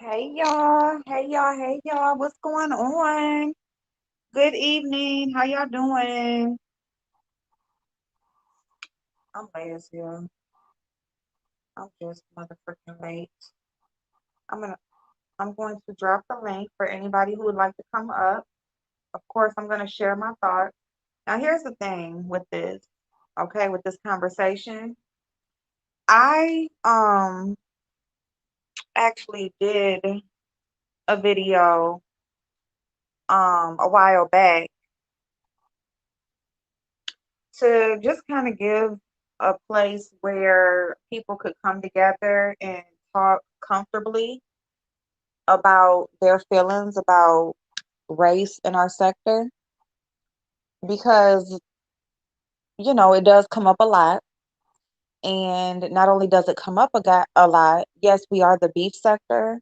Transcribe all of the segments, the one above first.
Hey y'all, hey y'all, hey y'all, what's going on? Good evening, how y'all doing? I'm late as hell. I'm just motherfucking late. I'm gonna I'm going to drop the link for anybody who would like to come up. Of course, I'm gonna share my thoughts. Now here's the thing with this, okay, with this conversation. I actually did a video a while back to just kind of give a place where people could come together and talk comfortably about their feelings about race in our sector because it does come up a lot. And not only does it come up a lot, yes, we are the beef sector,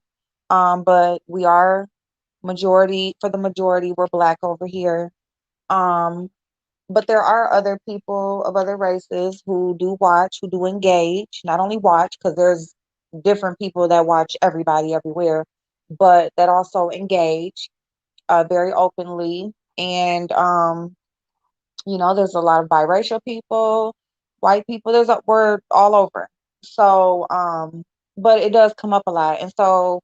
but we are majority, for the majority, we're black over here. um but there are other people of other races who do watch, who do engage, not only watch, because there's different people that watch everybody everywhere, but that also engage very openly. And, there's a lot of biracial people, white people, there's a word all over. So, but it does come up a lot. And so,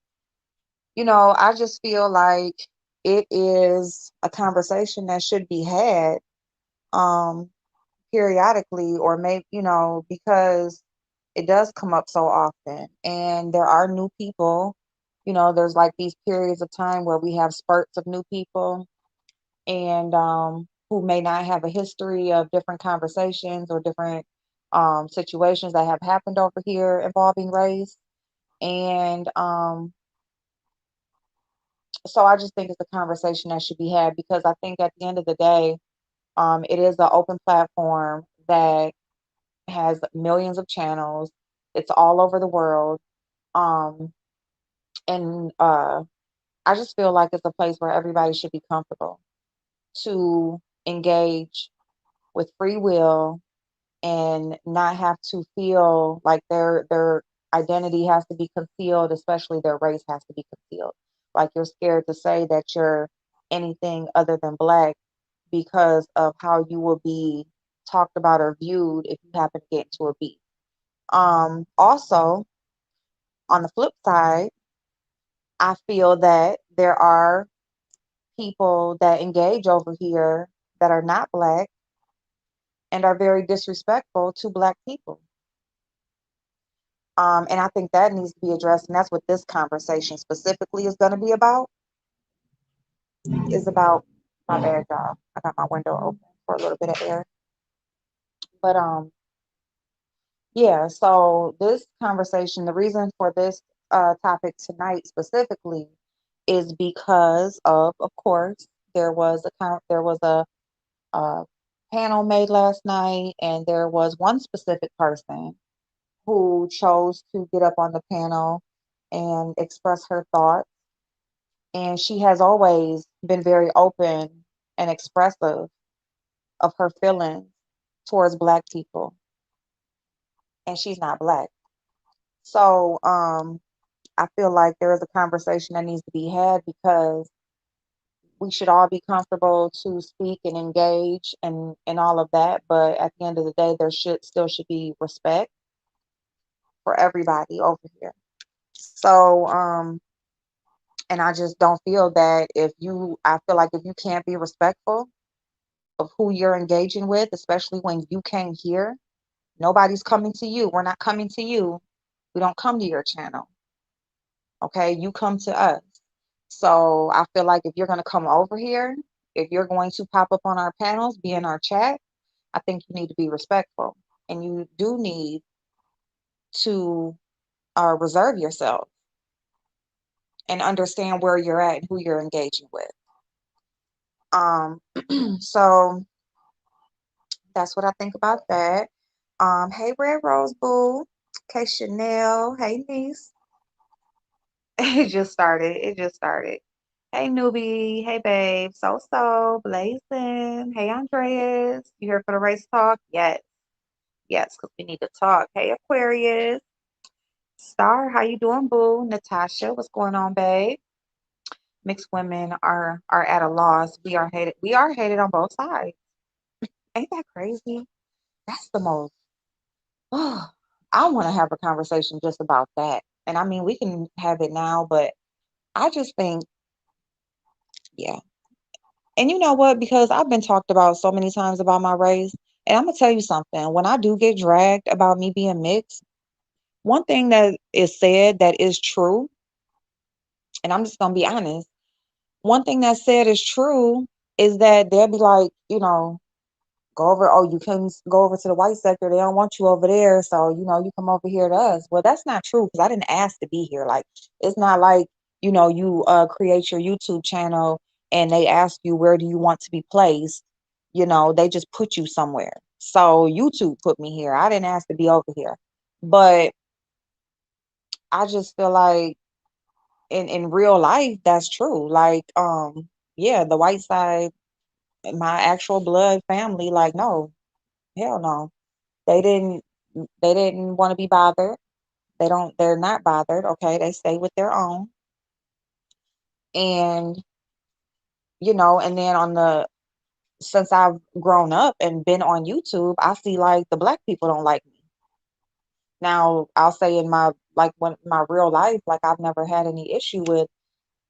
I just feel like it is a conversation that should be had. Um, Periodically, or maybe because it does come up so often, and there are new people. There's like these periods of time where we have spurts of new people, and who may not have a history of different conversations or different situations that have happened over here involving race. And so I just think it's a conversation that should be had, because I think at the end of the day, it is an open platform that has millions of channels. It's all over the world. Um, and I just feel like it's a place where everybody should be comfortable to engage with free will and not have to feel like their identity has to be concealed, especially their race has to be concealed. Like you're scared to say that you're anything other than black because of how you will be talked about or viewed if you happen to get into a beef. Also, on the flip side, I feel that there are people that engage over here that are not black and are very disrespectful to black people. And I think that needs to be addressed. And that's what this conversation specifically is going to be about. Is about my bad job. I got my window open for a little bit of air. But yeah. So this conversation, the reason for this topic tonight specifically, is because of course, there was a panel made last night, and there was one specific person who chose to get up on the panel and express her thoughts. And she has always been very open and expressive of her feelings towards Black people, and she's not Black. So I feel like there is a conversation that needs to be had, because we should all be comfortable to speak and engage and all of that. But at the end of the day, there should be respect for everybody over here. So, and I just don't feel that I feel like if you can't be respectful of who you're engaging with, especially when you came here, nobody's coming to you. We're not coming to you. We don't come to your channel. Okay. You come to us. So I feel like if you're going to come over here, if you're going to pop up on our panels, be in our chat, I think you need to be respectful, and you do need to reserve yourself and understand where you're at and who you're engaging with. Um, so that's what I think about that. Hey, Red Rose Boo. Okay, Chanel. Hey, niece. It just started. It just started. Hey, newbie. Hey, babe. So, Blazing. Hey, Andreas. You here for the race talk? Yes. Yes, because we need to talk. Hey, Aquarius. Star, how you doing, boo? Natasha, what's going on, babe? Mixed women are at a loss. We are hated. We are hated on both sides. Ain't that crazy? That's the most. I want to have a conversation just about that. And I mean, we can have it now, but I just think, yeah. And you know what? Because I've been talked about so many times about my race, and I'm gonna tell you something. When I do get dragged about me being mixed, one thing that is said that is true, and I'm just gonna be honest. One thing that's said is true is that they'll be like, go over, oh, you can go over to the white sector. They don't want you over there. So, you come over here to us. Well, that's not true because I didn't ask to be here. Like, it's not like, you create your YouTube channel and they ask you, where do you want to be placed? They just put you somewhere. So YouTube put me here. I didn't ask to be over here. But I just feel like in real life, that's true. Like, yeah, the white side, my actual blood family, like, no, hell no. They didn't they didn't want to be bothered. They're not bothered, okay? They stay with their own. And, and then since I've grown up and been on YouTube, I see like the black people don't like me. Now, I'll say in my real life, like I've never had any issue with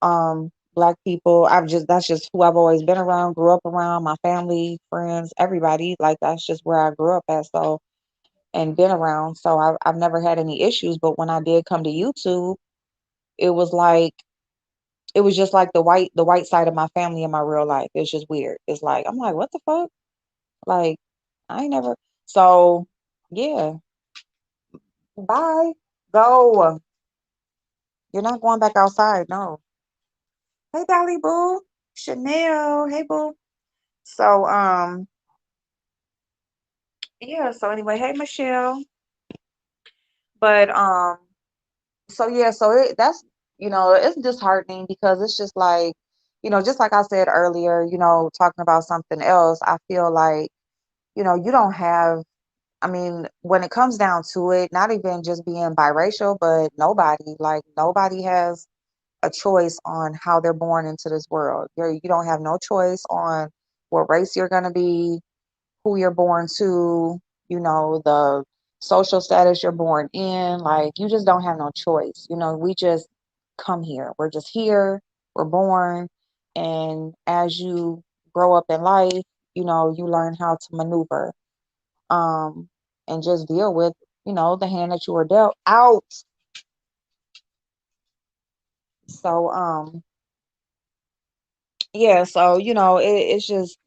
black people. That's just who I've always been around, grew up around, my family, friends, everybody. Like that's just where I grew up at. So and been around. So I've never had any issues. But when I did come to YouTube, it was like it was just like the white side of my family in my real life. It's just weird. It's like I'm like, what the fuck? Like I ain't never. So yeah, bye. Go. You're not going back outside. No. Hey, Dolly Boo. Chanel. Hey, Boo. So yeah. So anyway, hey, Michelle. But so yeah, so that's it's disheartening because it's just like just like I said earlier, talking about something else. I feel like you don't have. I mean, when it comes down to it, not even just being biracial, but nobody has a choice on how they're born into this world. You don't have no choice on what race you're gonna be, who you're born to, the social status you're born in. Like, you just don't have no choice. We just come here. We're just here. We're born. And as you grow up in life, you learn how to maneuver um, and just deal with, the hand that you were dealt out. So, yeah, so, it's just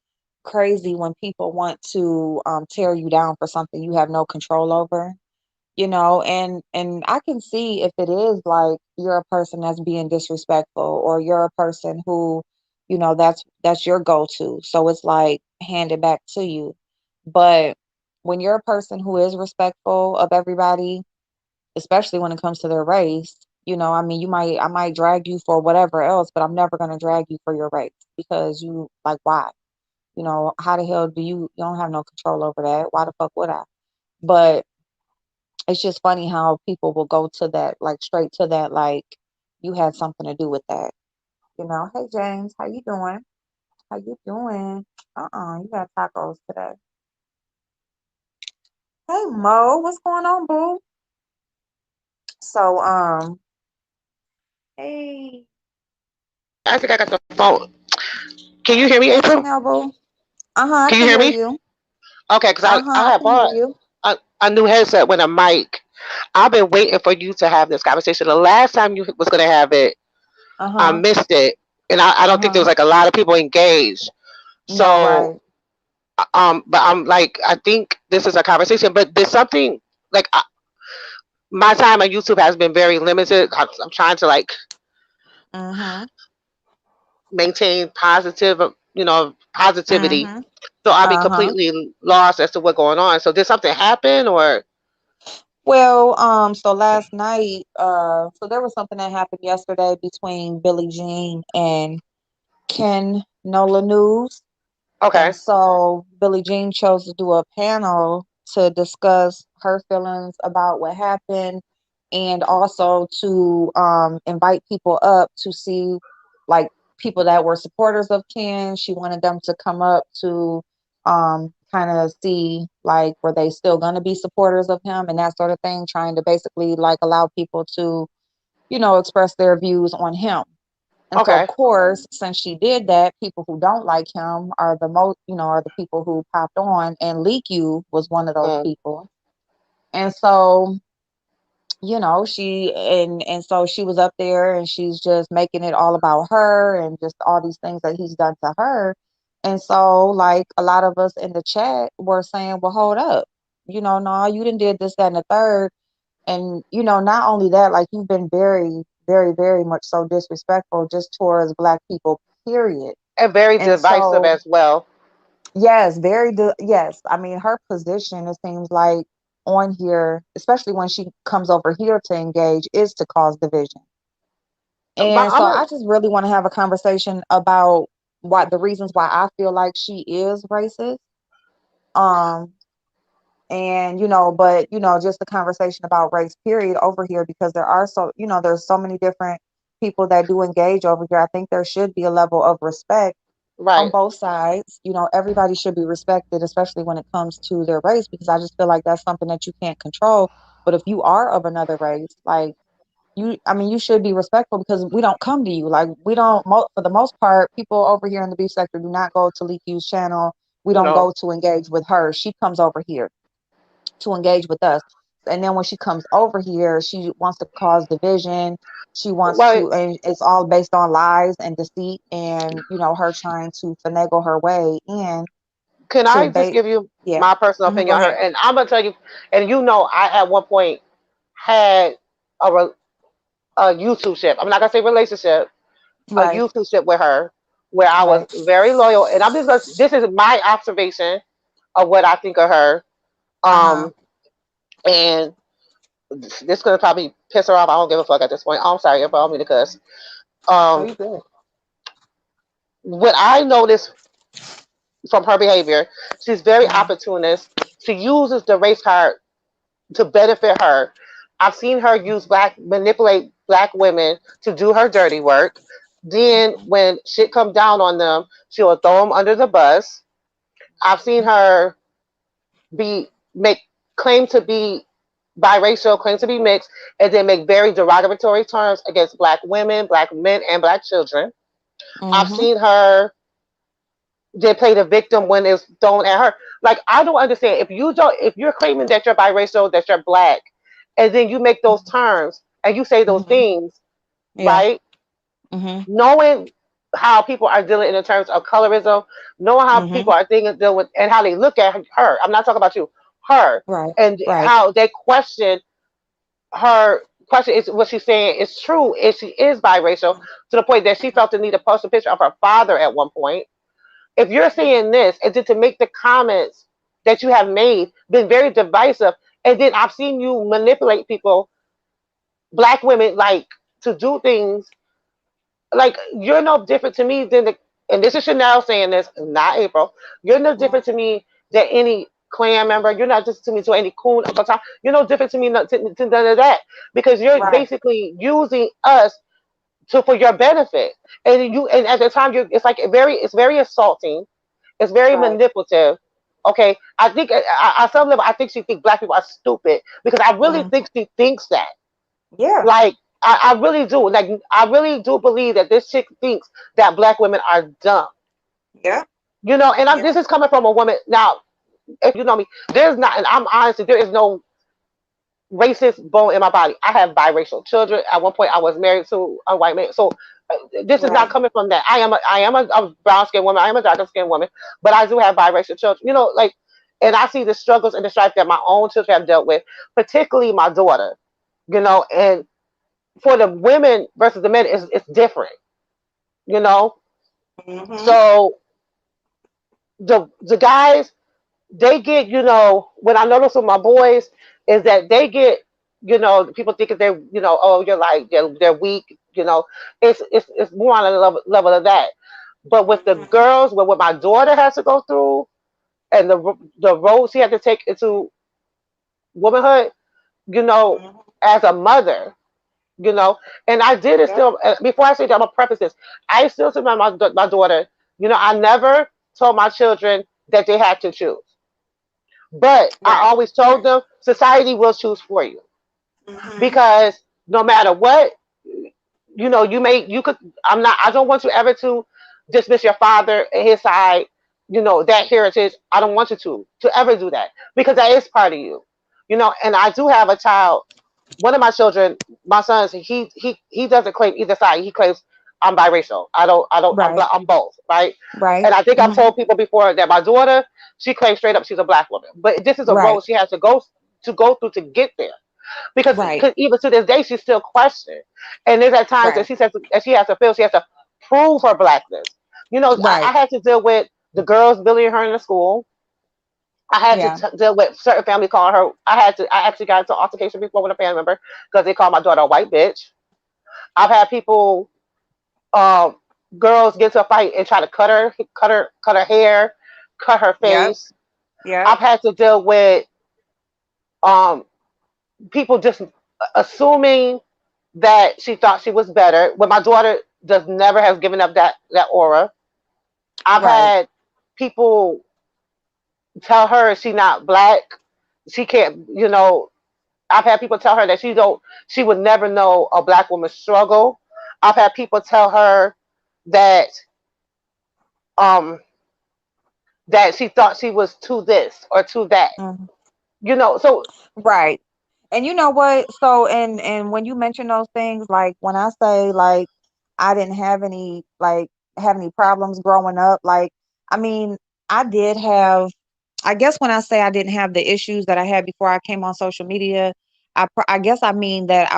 crazy when people want to tear you down for something you have no control over. And I can see if it is like you're a person that's being disrespectful, or you're a person who that's your go-to, so it's like handed back to you. But when you're a person who is respectful of everybody, especially when it comes to their race, I mean, I might drag you for whatever else, but I'm never going to drag you for your race, because like, why? How the hell you don't have no control over that? Why the fuck would I? But it's just funny how people will go to that, like straight to that, like you had something to do with that. Hey James, how you doing? How you doing? You got tacos today. Hey Mo, what's going on, boo? So hey, I think I got the phone. Can you hear me, hey April? Chanel, boo. I Can you can hear hear me? you. Okay, because I I had can hear bought you. a new headset with a mic. I've been waiting for you to have this conversation. The last time you was going to have it, I Uh-huh. missed it. And I don't think there was Uh-huh. like a lot of people engaged. No, So, right. but I'm like, I think this is a conversation, but there's something like my time on YouTube has been very limited. I'm trying to like Mm-hmm. maintain positivity. Mm-hmm. So I'll be Uh-huh. completely lost as to what's going on. So did something happen or Well, so last night, so there was something that happened yesterday between Billie Jean and Ken Nola News. And okay? so Billie Jean chose to do a panel to discuss her feelings about what happened, and also to invite people up to see, like, people that were supporters of Ken. She wanted them to come up to kind of see, like, were they still going to be supporters of him and that sort of thing, trying to basically like allow people to, express their views on him. And so, of Okay. course, since she did that, people who don't like him are the most, are the people who popped on, and Leakyou was one of those Mm. people. And so, and so she was up there and she's just making it all about her and just all these things that he's done to her. And so, like, a lot of us in the chat were saying, well, hold up, no, you didn't did this, that, and the third. And, not only that, like, you've been very, very, very much so disrespectful just towards Black people, period. And very And divisive so, as well. yes, yes. I mean, her position, it seems like, on here, especially when she comes over here to engage, is to cause division. But And I'm so a I just really want to have a conversation about what the reasons why I feel like she is racist. Um, and but just the conversation about race period over here, because there are there's so many different people that do engage over here. I think there should be a level of respect on right. both sides. Everybody should be respected, especially when it comes to their race, because I just feel like that's something that you can't control. But if you are of another race, like, I mean, you should be respectful, because we don't come to you. Like, we don't, for the most part, people over here in the beef sector do not go to Leakyou's channel. We don't No. go to engage with her. She comes over here to engage with us. And then when she comes over here, she wants to cause division. She wants Well, to, and it's all based on lies and deceit, and her trying to finagle her way in can to I just bait. give you Yeah. my personal Go opinion on her? ahead. And I'm gonna tell you, and I at one point had a a YouTube ship. I'm not gonna say relationship, a Right. YouTube ship with her, where I was Right. very loyal. And I'm just gonna, this is my observation of what I think of her. Uh-huh. Um, and this gonna probably piss her off. I don't give a fuck at this point. I'm sorry if I don't mean to cuss. Oh, Um, you good. what I noticed from her behavior, she's very Uh-huh. opportunist. She uses the race card to benefit her. I've seen her manipulate black women to do her dirty work. Then Mhm. when shit comes down on them, she will throw them under the bus. I've seen her be make claim to be biracial, claim to be mixed, and then make very derogatory terms against black women, black men, and black children. I've Mhm. seen her then play the victim when it's thrown at her. Like, I don't understand, if you're claiming that you're biracial, that you're black, and then you make those terms and you say those Mhm. things, Yeah. right? Mhm. Knowing how people are dealing in terms of colorism, knowing how people Mhm. are dealing with and how they look at her. I'm not talking about you, her, Right. and Right. how they her question is what she's saying is true. If she is biracial, to the point that she felt the need to post a picture of her father at one point. If you're saying this, and then to make the comments that you have made, been very divisive, and then I've seen you manipulate people, black women, like, to do things, like, you're no different to me than and this is Chanel saying this, not April. You're no different to me than any clan member. You're not just to me to any coon. You're no different to me to none of that, because you're Right. basically using us for your benefit. And at the time, it's like it's very assaulting. It's very Right. manipulative. Okay, I think at some level, I think she thinks black people are stupid, because I really Mm. think she thinks that. Yeah. Like, I really do. Like, I really do believe that this chick thinks that black women are dumb. Yeah. And Yeah. this is coming from a woman. Now, if you know me, there's not, and I'm honest, there is no racist bone in my body. I have biracial children. At one point, I was married to a white man. So this is not Right. coming from that. I am a brown skinned woman. I am a darker skinned woman, but I do have biracial children. Like, and I see the struggles and the strife that my own children have dealt with, particularly my daughter. And for the women versus the men, it's different. You know, Mhm. so the guys, they get, what I notice with my boys is that they get, people think that they're, oh, you're like, they're weak. It's more on a level of that. But with the Mhm. girls, what my daughter has to go through, and the road she had to take into womanhood, you know, as a mother, you know. And I did it Yep. still. Before I say that, I'm gonna preface this. I still tell my daughter, I never told my children that they had to choose, but I Right. always told them society will choose for you Hmm. because no matter what, you could. I don't want you ever to dismiss your father and his side, that heritage. I don't want you to ever do that because that is part of you, and I do have a child. One of my children, my sons, he doesn't claim either side. He claims I'm biracial. I'm Right. black. I'm both, right? Right. And I think I've Hmm. told people before that my daughter, she claims straight up she's a black woman, but this is a Right. road she has to go through to get there because Right. even to this day she's still questioning, and there's at times that Right. she says that she has to feel she has to prove her blackness. I Right. had to deal with the girls bullying her in the school. I had to Yeah. deal with certain family calling her. I actually got into an altercation before with a family member because they called my daughter a white bitch. I've had people, um, girls get into a fight and try to cut her hair, cut her Yep. face. Yep. I've had to deal with, um, people just assuming that she thought she was better. When my daughter does never has given up that aura. I've Right. had people tell her she not black. She can't. I've had people tell her that she would never know a black woman's struggle. I've had people tell her that um that she thought she was to this or to that. Mhm. So Right. And you know what? So and when you mention those things, like when I say like I didn't have any problems growing up, like I mean, I did have I guess when I say I didn't have the issues that I had before I came on social media, I guess I mean that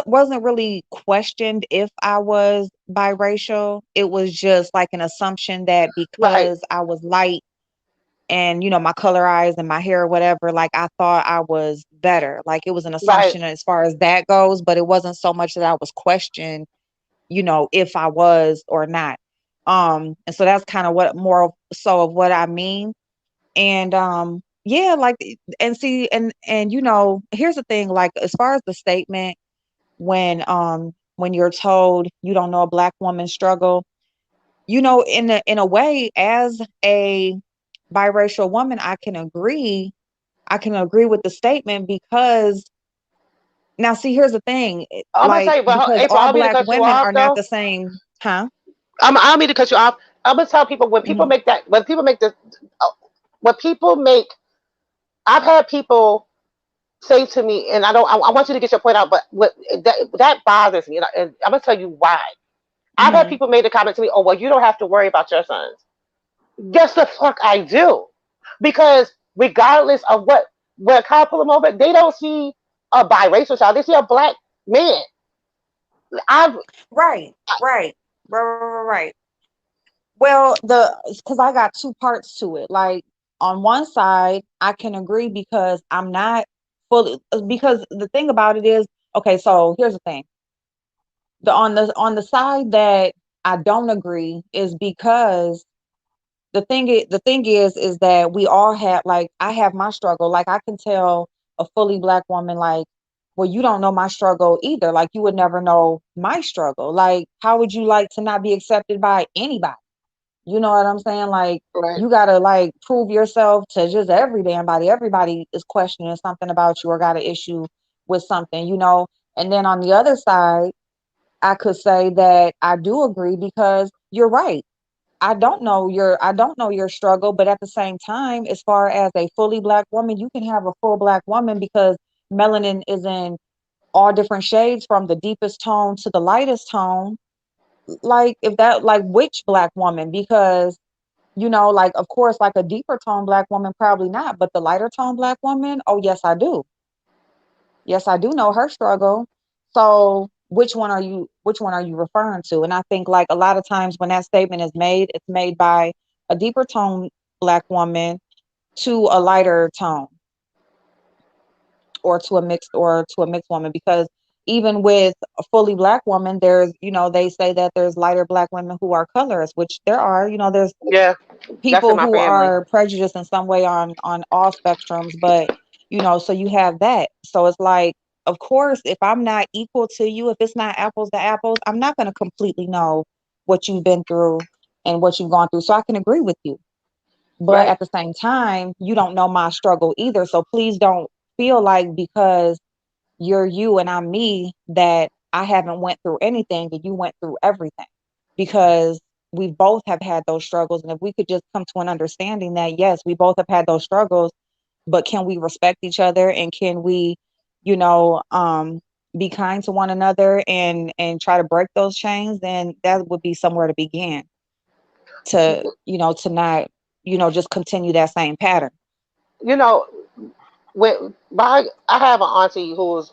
wasn't really questioned if I was biracial. It was just like an assumption that right, because I was light and my color eyes and my hair or whatever, like I thought I was better. Like it was an right, assumption as far as that goes, but it wasn't so much that I was questioned, if I was or not. And so that's kind of what more so of what I mean. And yeah, like and see and here's the thing, like as far as the statement when you're told you don't know a black woman's struggle, in a way, as a biracial woman, I can agree with the statement because now see, here's the thing, I'm gonna like tell you, but because April, I all don't mean to black cut you women off are not though. the same, huh? I don't mean to cut you off. I'm gonna tell people Hmm. when people make this, uh, when people make. I've had people say to me, and I don't. I want you to get your point out, but that bothers me, and I'm gonna tell you why. I've had Hmm. people make the comment to me, "Oh, well, you don't have to worry about your sons." Yes, the fuck I do, because regardless of what kind of pull them over, they don't see a biracial child. They see a black man. I've Right, right, right. Well, because I got two parts to it. Like on one side, I can agree because I'm not fully because the thing about it is, okay, so here's the thing. On the side that I don't agree is because the thing is that we all have, like I have my struggle. Like I can tell a fully black woman, like, well, you don't know my struggle either. Like you would never know my struggle. Like how would you like to not be accepted by anybody? You know what I'm saying? Like right, you gotta like prove yourself to just every damn body. Everybody is questioning something about you or got an issue with something. And then on the other side, I could say that I do agree because you're right. I don't know your struggle, but at the same time, as far as a fully black woman, you can have a full black woman because melanin is in all different shades from the deepest tone to the lightest tone. Like if that like which black woman? Because like of course, like a deeper tone black woman, probably not, but the lighter tone black woman, oh yes, I do. Yes, I do know her struggle. So which one are you referring to? And I think like a lot of times when that statement is made, it's made by a deeper tone black woman to a lighter tone or to a mixed woman because even with a fully black woman, there's, they say that there's lighter black women who are colorist, which there are, there's yeah, that's in people my who family. are prejudiced in some way on all spectrums, but So you have that. So it's like, of course, if I'm not equal to you, if it's not apples to apples, I'm not going to completely know what you've been through and what you've gone through. So I can agree with you. But Right. at the same time, you don't know my struggle either. So please don't feel like because you're you and I'm me that I haven't went through anything and you went through everything. Because we both have had those struggles. And if we could just come to an understanding that yes, we both have had those struggles, but can we respect each other and can we, you know, um, be kind to one another and try to break those chains, then that would be somewhere to begin to not, just continue that same pattern. You know, when I have an auntie who's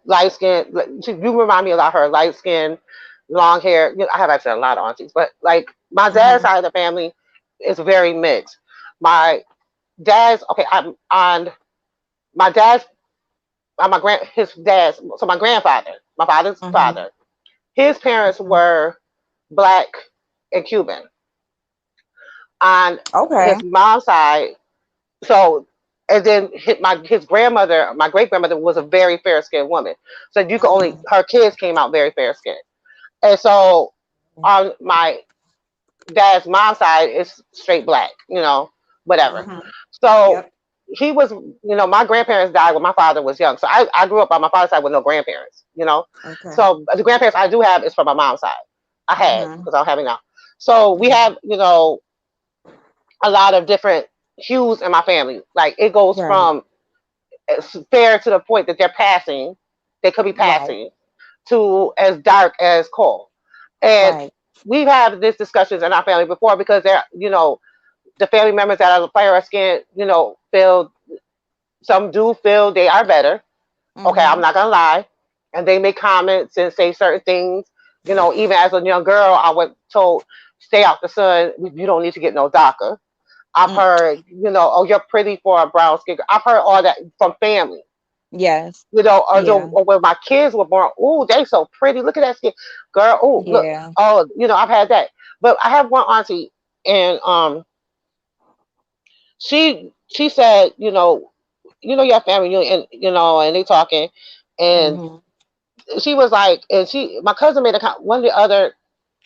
light skin. You remind me a lot of her, light skin, long hair. I have actually a lot of aunties, but like my dad's Hmm. side of the family is very mixed. My dad's okay. I'm on my dad's on his dad's. So my grandfather, my father's Hmm. father, his parents Hmm. were black and Cuban. On Okay. his mom's side, so and then his grandmother, my great grandmother, was a very fair skinned woman. So you could only Hmm. her kids came out very fair skinned. And so on my dad's mom's side is straight black, whatever. Hmm. So Yep. he was, my grandparents died when my father was young. So I grew up on my father's side with no grandparents. Okay. So the grandparents I do have is from my mom's side. I had, Hmm. because I don't have it now. So we Hmm. have, a lot of different hues in my family. Like it goes Right. from fair to the point that they could be Right. passing, to as dark as coal. And Right. we've had this discussions in our family before because the family members that are fairer skin, feel some do feel they are better. Okay, I'm Hmm. not gonna lie, and they make comments and say certain things. Even as a young girl, I was told, "Stay out the sun. You don't need to get no darker." I've Mm. heard, "Oh, you're pretty for a brown skin girl." I've heard all that from family. Yes. Or Yeah. when my kids were born, "Ooh, they so pretty. Look at that skin, girl. Ooh, look." Yeah. Oh, I've had that. But I have one auntie, and she said, your family, and they talking, and Hmm. she was like, and my cousin made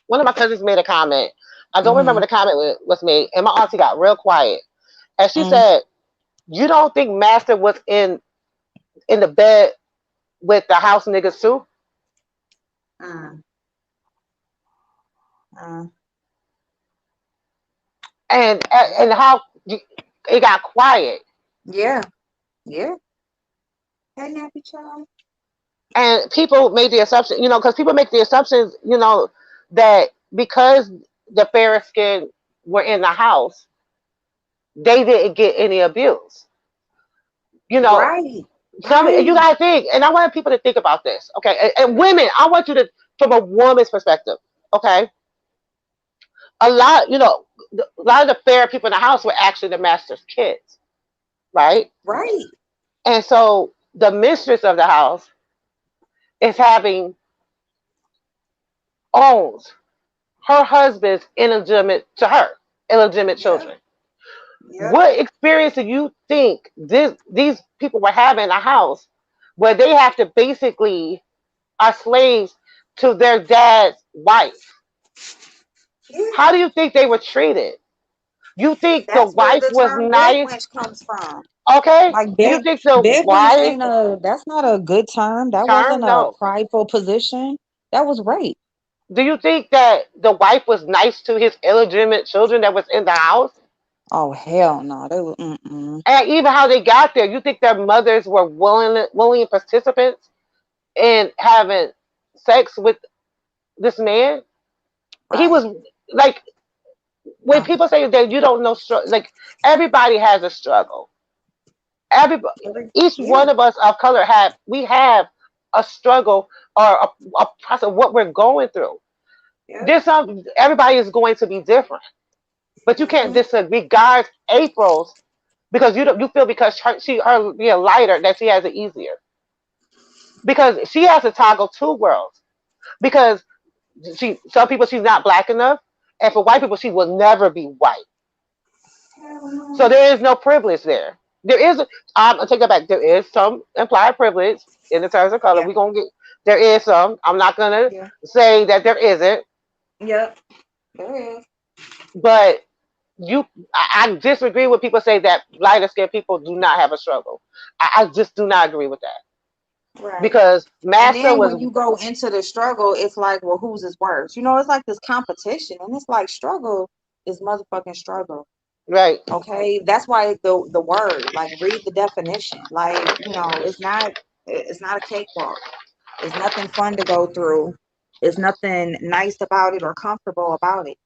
one of my cousins made a comment. I don't remember Hmm. the comment was made, and my auntie got real quiet, and she Mm. said, "You don't think Master was in the bed with the house niggas too?" Mm. Mm. And how it got quiet, Yeah. Yeah. Hey, nappy child. and people made the assumption, because people make the assumptions, that because the fair skin were in the house, they didn't get any abuse. You know, Right. you Right. gotta think, and I want people to think about this, okay? And women, I want you to, from a woman's perspective, okay? A lot of the fair people in the house were actually the master's kids, right? Right. And so the mistress of the house is owns her husband's illegitimate Yep. children. Yep. What experience do you think these people were having in a house where they have to basically are slaves to their dad's wife? Yeah. How do you think they were treated? You think the That's where wife the was term bed nice? wench comes from. Okay. Like Do you bed think the bed wench wife that's not a good term. That wasn't term? a No. prideful position. That was rape. Do you think that the wife was nice to his illegitimate children that was in the house? Oh hell no. They were mm-mm. And even how they got there, you think their mothers were willing participants in having sex with this man? He Right. was like, when Uh, people say that you don't know, like everybody has a struggle. Everybody, each yeah. one of us of color we have a struggle or a process of what we're going through. Yep. There's some Everybody is going to be different, but you can't Hmm. disregard April's because you feel because her being lighter that she has it easier, because she has to toggle two worlds, because some people she's not black enough, and for white people she will never be white, Hell so no. there is no privilege there. There is, I take that back. There is some implied privilege in the terms of color. Yeah. We gonna get. There is some. I'm not gonna Yeah. say that there isn't, Yep. There is. but you, I disagree with people say that lighter skinned people do not have a struggle. I just do not agree with that Right. because And Master then was when you go into the struggle, it's like, well, whose is worse? You know, it's like this competition, and it's like struggle is motherfucking struggle. right, Okay, that's why the word, like, read the definition. Like, you know, it's not a cakewalk. It's nothing fun to go through. It's nothing nice about it or comfortable about it.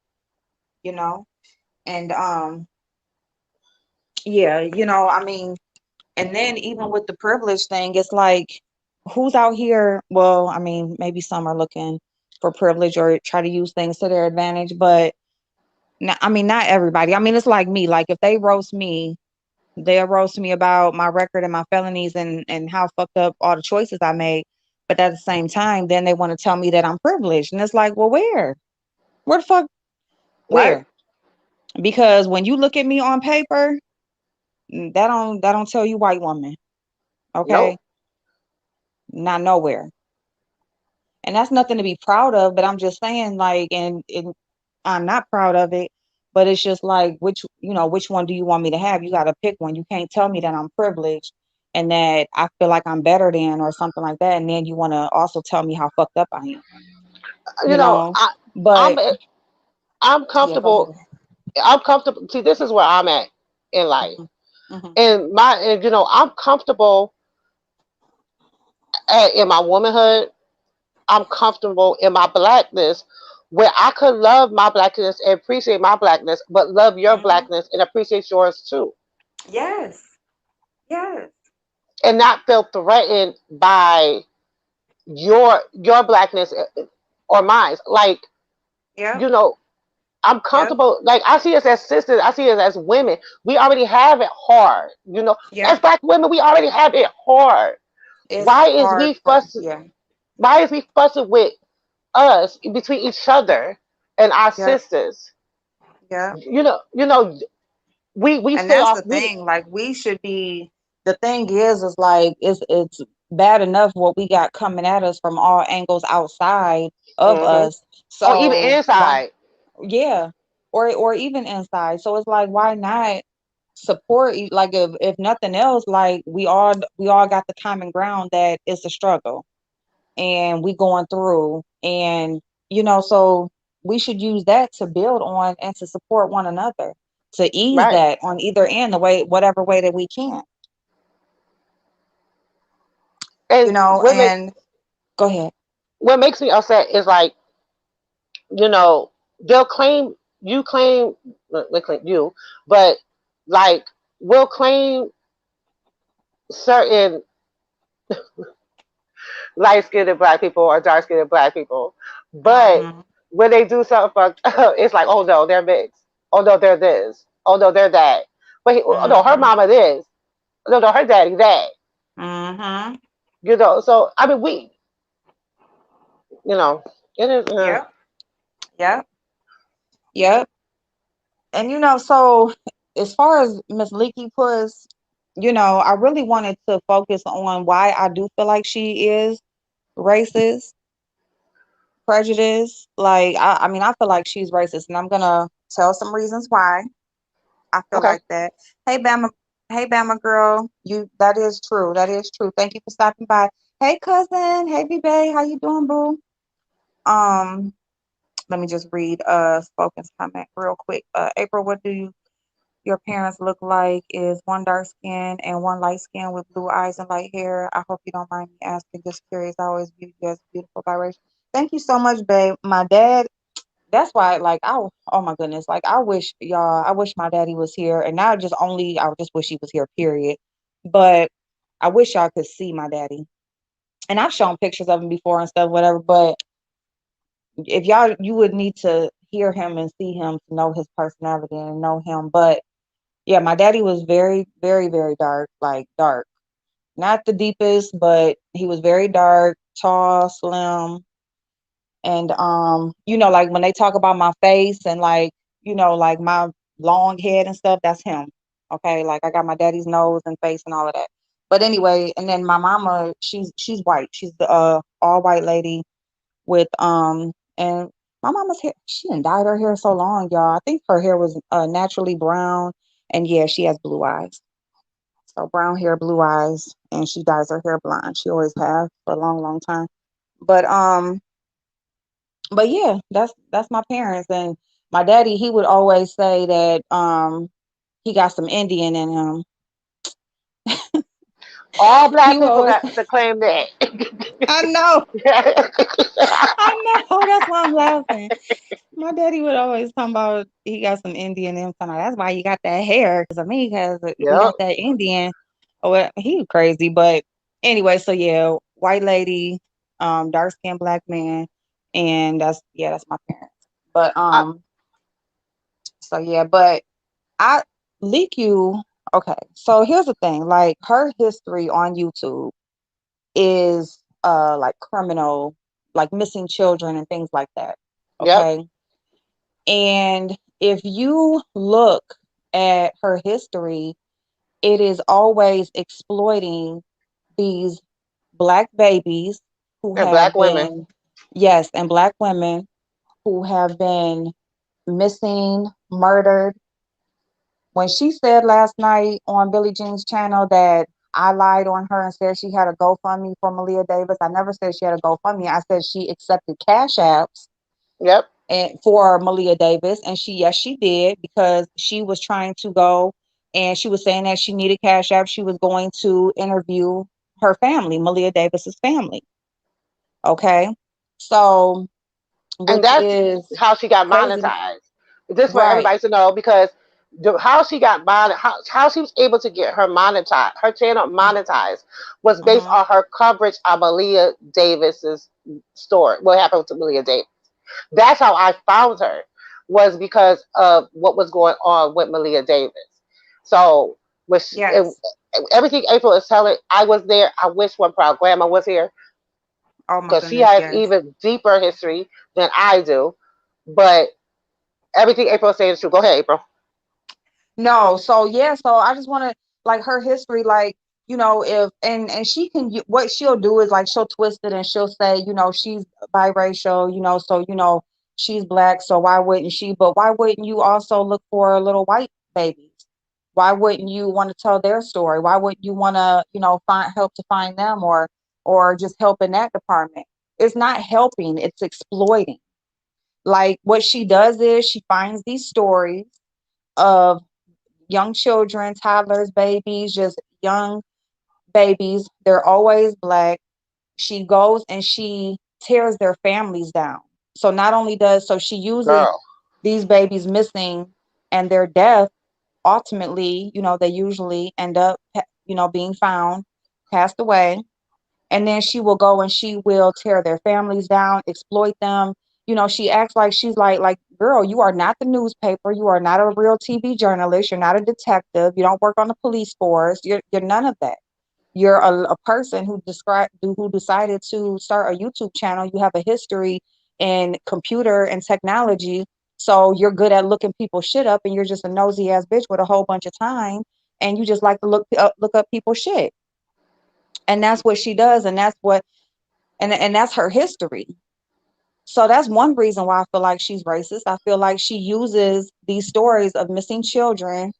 You know, and yeah, you know, I mean, and then even with the privilege thing, it's like, who's out here? Well, I mean, maybe some are looking for privilege or try to use things to their advantage, but I mean, not everybody. I mean, it's like me. Like, if they roast me, they'll roast me about my record and my felonies and how fucked up all the choices I made. But at the same time, then they want to tell me that I'm privileged. And it's like, well, where? Where the fuck? right. Where? Because when you look at me on paper, that don't tell you white woman. Okay? Nope. Not nowhere. And that's nothing to be proud of, but I'm just saying, like, and I'm not proud of it, but it's just like, which one do you want me to have? You got to pick one. You can't tell me that I'm privileged and that I feel like I'm better than or something like that, and then you want to also tell me how fucked up I am, You you know, know? I'm But I'm yeah, go comfortable. ahead. I'm comfortable. See, this is where I'm at in life, Hmm. Hmm. and you know, I'm comfortable in my womanhood. I'm comfortable in my blackness, where I could love my blackness and appreciate my blackness, but love your Hmm. blackness and appreciate yours too, Yes, yes, and not feel threatened by your blackness or mine. Like, yep, you know, I'm yep, comfortable. Like, I see us as sisters. I see us as women. We already have it hard. You know, as yep. black women, we already have it hard. It's Why is hard we for, fussing? yeah, Why is we fussing with us between each other and our yep, sisters? yep. You know. We And stay that's off. the thing. Like, we should be. The thing is like, it's bad enough what we got coming at us from all angles outside of Hmm. us. Or even So why? inside. Yeah, or even inside. So it's like, why not support? Like, if nothing else, like, we all got the common ground that it's a struggle and we going through, and so we should use that to build on and to support one another, to ease Right. that on either end, the way, whatever way that we can, And and go ahead. what makes me upset is like, you know, they'll claim you claim they claim you, but like we'll claim certain light skinned black people or dark skinned black people, but Hmm. when they do something fucked up, it's like, oh no, they're mixed. Oh no, they're this. Oh no, they're that. But oh no, her Hmm. mama this. No, no, her daddy that. Hmm. You know, so I mean, you know, it is. Yep. Yep. Yep. And so as far as Miss Leaky puss, I really wanted to focus on why I do feel like she is racist, prejudiced. Like, I mean, I feel like she's racist, and I'm gonna tell some reasons why I feel Okay. like that. Hey, Bama. Hey, Bama girl. That is true. That is true. Thank you for stopping by. Hey, cousin. Hey, B-Bay. How you doing, boo? Um, Let me just read Spoken's comment real quick. April, what do your parents look like? Is one dark skin and one light skin with blue eyes and light hair? I hope you don't mind me asking. Just curious. I always viewed you as beautiful biracial. Thank you so much, babe. My dad, that's why, like, oh my goodness, like, I wish my daddy was here, and not just only, I just wish he was here, period. But I wish y'all could see my daddy. And I've shown pictures of him before and stuff, whatever. But if y'all, you would need to hear him and see him to know his personality and know him. But yeah, my daddy was very, very, very dark, like dark. Not the deepest, but he was very dark, tall, slim. And like, when they talk about my face and, like, like my long head and stuff, that's him. Okay, like I got my daddy's nose and face and all of that. But anyway, and then my mama, she's white. She's the all white lady with and my mama's hair. She didn't dyed her hair so long, y'all. I think her hair was naturally brown, and yeah, she has blue eyes. So brown hair, blue eyes, and she dyes her hair blonde. She always have for a long, long time. But yeah, that's my parents. And my daddy, he would always say that he got some Indian in him. All He black would people always got to claim that. I know, I know, that's why I'm laughing. My daddy would always talk about he got some Indian in him. That's why you got that hair, because of me, because we Yep. got that Indian. Oh, well, he crazy, but anyway, so yeah, white lady, dark skinned black man, and that's my parents. But I, so yeah, but I Leakyou. Okay, so here's the thing. Like her history on YouTube is like criminal, like missing children and things like that. yep. Okay, and if you look at her history, it is always exploiting these black babies who And have black women. been, yes, and black women who have been missing, murdered. When she said last night on Billie Jean's channel that I lied on her and said she had a GoFundMe for Malia Davis, I never said she had a GoFundMe. I said she accepted cash apps Yep. and for Malia Davis, and yes, she did, because she was trying to go and she was saying that she needed cash apps. She was going to interview her family, Malia Davis's family. Okay, so And which that's is how she got crazy, monetized. This for right? everybody to know because how she got how she was able to get her channel monetized was based Mm-hmm. on her coverage of Malia Davis's story. What happened to Malia Davis? That's how I found her, was because of what was going on with Malia Davis. So with Yes. everything April is telling, I was there. I wish one proud grandma was here Oh my because she goodness, has yes. even deeper history than I do. But everything April is saying is true. Go ahead, April. No, so yeah, so I just want to like her history, like if and she can what she'll do is like she'll twist it and she'll say she's biracial, so she's black, so why wouldn't she? But why wouldn't you also look for little white babies? Why wouldn't you want to tell their story? Why wouldn't you want to find help to find them, or just help in that department? It's not helping, it's exploiting. Like what she does is she finds these stories of young children, toddlers, babies, just young babies. They're always black. She goes and she tears their families down. So not only so she uses Girl. these babies missing and their death, ultimately, they usually end up, being found, passed away, and then she will go and she will tear their families down, exploit them. She acts like she's like, girl, you are not the newspaper, you are not a real TV journalist, you're not a detective, you don't work on the police force, you're none of that. You're a person who decided to start a YouTube channel. You have a history in computer and technology, so you're good at looking people's shit up, and you're just a nosy ass bitch with a whole bunch of time, and you just like to look up people's shit. And that's what she does, and and that's her history. So that's one reason why I feel like she's racist. I feel like she uses these stories of missing children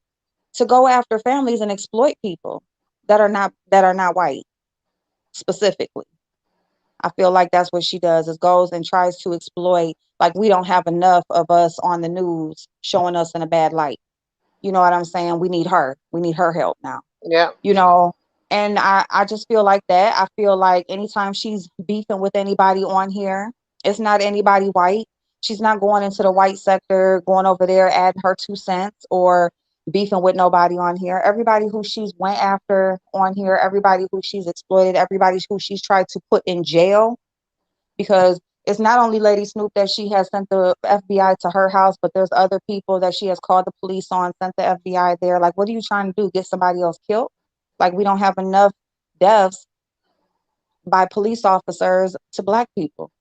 to go after families and exploit people that are not white specifically. I feel like that's what she does, is goes and tries to exploit, like we don't have enough of us on the news showing us in a bad light. You know what I'm saying? We need her. We need her help now. Yeah. you know and I just feel like that. I feel like anytime she's beefing with anybody on here, it's not anybody white. She's not going into the white sector, going over there adding her 2 cents, or beefing with nobody on here. Everybody who she's went after on here, everybody who she's exploited, everybody who she's tried to put in jail, because it's not only Lady Snoop that she has sent the FBI to her house, but there's other people that she has called the police on, sent the FBI there. Like, what are you trying to do? Get somebody else killed? Like, we don't have enough deaths by police officers to black people.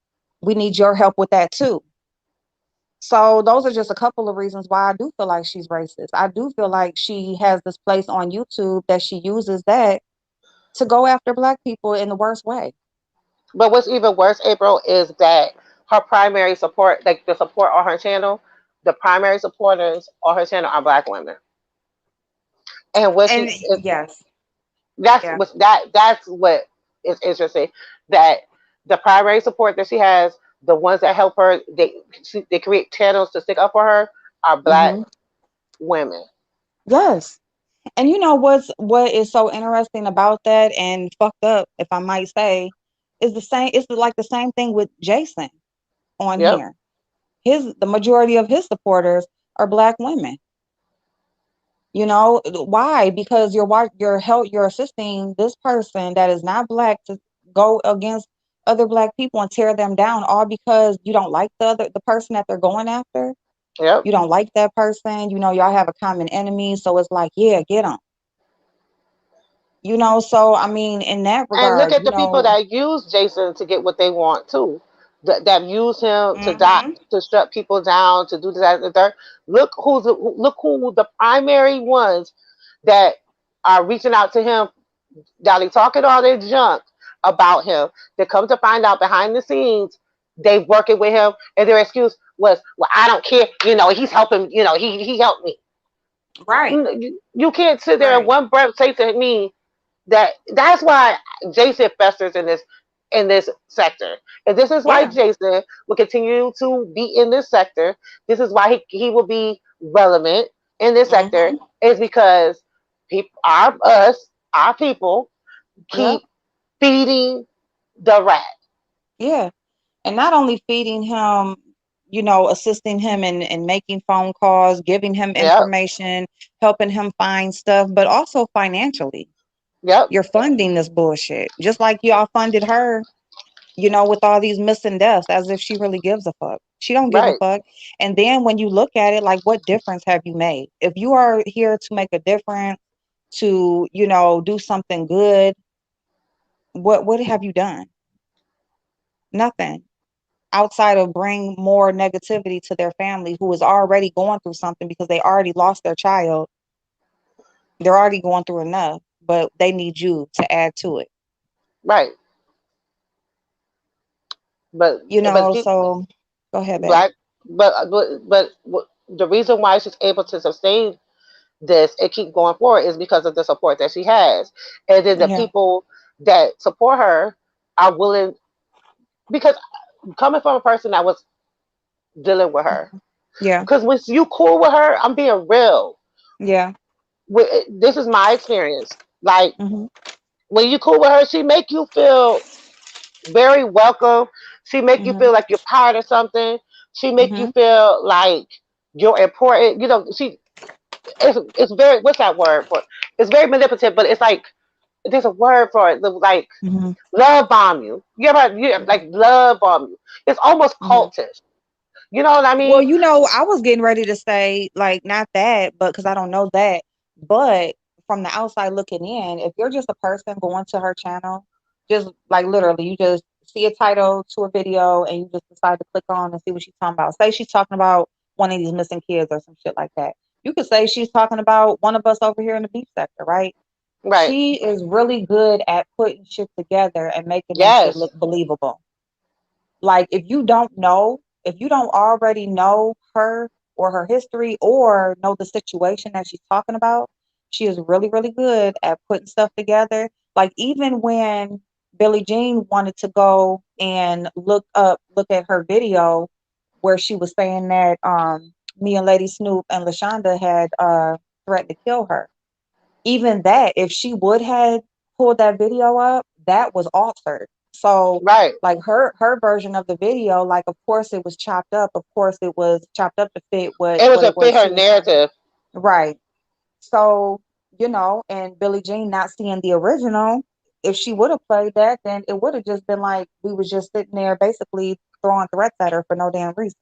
We need your help with that too. So those are just a couple of reasons why I do feel like she's racist. I do feel like she has this place on YouTube that she uses that to go after black people in the worst way. But what's even worse, April, is that her primary support, like the support on her channel, the primary supporters on her channel are black women. And what And she is, yes, that's yeah. what is interesting. That the primary support that she has, the ones that help her, they create channels to stick up for her, are black Hmm. women. Yes. And you know what is so interesting about that and fucked up, if I might say, is the same. It's like the same thing with Jason on Yep, here. The majority of his supporters are black women. You know why? Because you're assisting this person that is not black to go against other black people and tear them down, all because you don't like the person that they're going after. yep. You don't like that person. You know, y'all have a common enemy, so it's like, yeah, get them. You know, so I mean, in that And look regard, at the people that use Jason to get what they want too. That use him to hmm to shut people down, to do that and the third. Look who the primary ones that are reaching out to him. Now they talking all their junk about him. They come to find out behind the scenes they working with him, and their excuse was, "Well, I don't care. You know, he's helping. You know, he helped me." right, You can't sit there and right, one breath say to me that's why Jason festers in this sector. And this is why yeah, Jason will continue to be in this sector. This is why he will be relevant in this sector, hmm is because our people yep, keep feeding the rat. yeah. And not only feeding him, you know, assisting him in making phone calls, giving him Yep, information, helping him find stuff, but also financially. yep, You're funding this bullshit. Just like y'all funded her, you know, with all these missing deaths, as if she really gives a fuck. She don't give a right, fuck. And then when you look at it, like, what difference have you made? If you are here to make a difference, to, you know, do something good, what have you done? Nothing. Outside of bring more negativity to their family who is already going through something because they already lost their child. They're already going through enough, but they need you to add to it. right. But You but know, keep so go ahead, babe. black. But the reason why she's able to sustain this and keep going forward is because of the support that she has. And then the Yeah. people that support her are willing, because coming from a person that was dealing with her, Yeah. because when you cool with her, I'm being real. Yeah. This is my experience. Like Hmm. when you cool with her, she make you feel very welcome. She make you Hmm. feel like you're part of something. She make you Hmm. feel like you're important. You know, it's very, what's that word for? It's very manipulative, but it's like there's a word for it. Like Hmm. love bomb you. Like love bomb you. It's almost Hmm. cultish. You know what I Well, mean? you know, I was getting ready to say, like, not that, but because I don't know that, but from the outside looking in, if you're just a person going to her channel, just like literally, you just see a title to a video and you just decide to click on and see what she's talking about. Say she's talking about one of these missing kids or some shit like that. You could say she's talking about one of us over here in the beef sector, right? Right. She is really good at putting shit together and making them shit Yes. look believable. Like if you don't already know her or her history or know the situation that she's talking about, she is really, really good at putting stuff together. Like even when Billie Jean wanted to go and look at her video where she was saying that me and Lady Snoop and LaShonda had threatened to kill her. Even that, if she would have pulled that video up, that was altered. So Right. like her version of the video, like of course it was chopped up. Of course it was chopped up to fit It was what to it fit was her she was trying to. narrative. Right. So, you know, and Billie Jean not seeing the original, if she would have played that, then it would have just been like we was just sitting there basically throwing threats at her for no damn reason,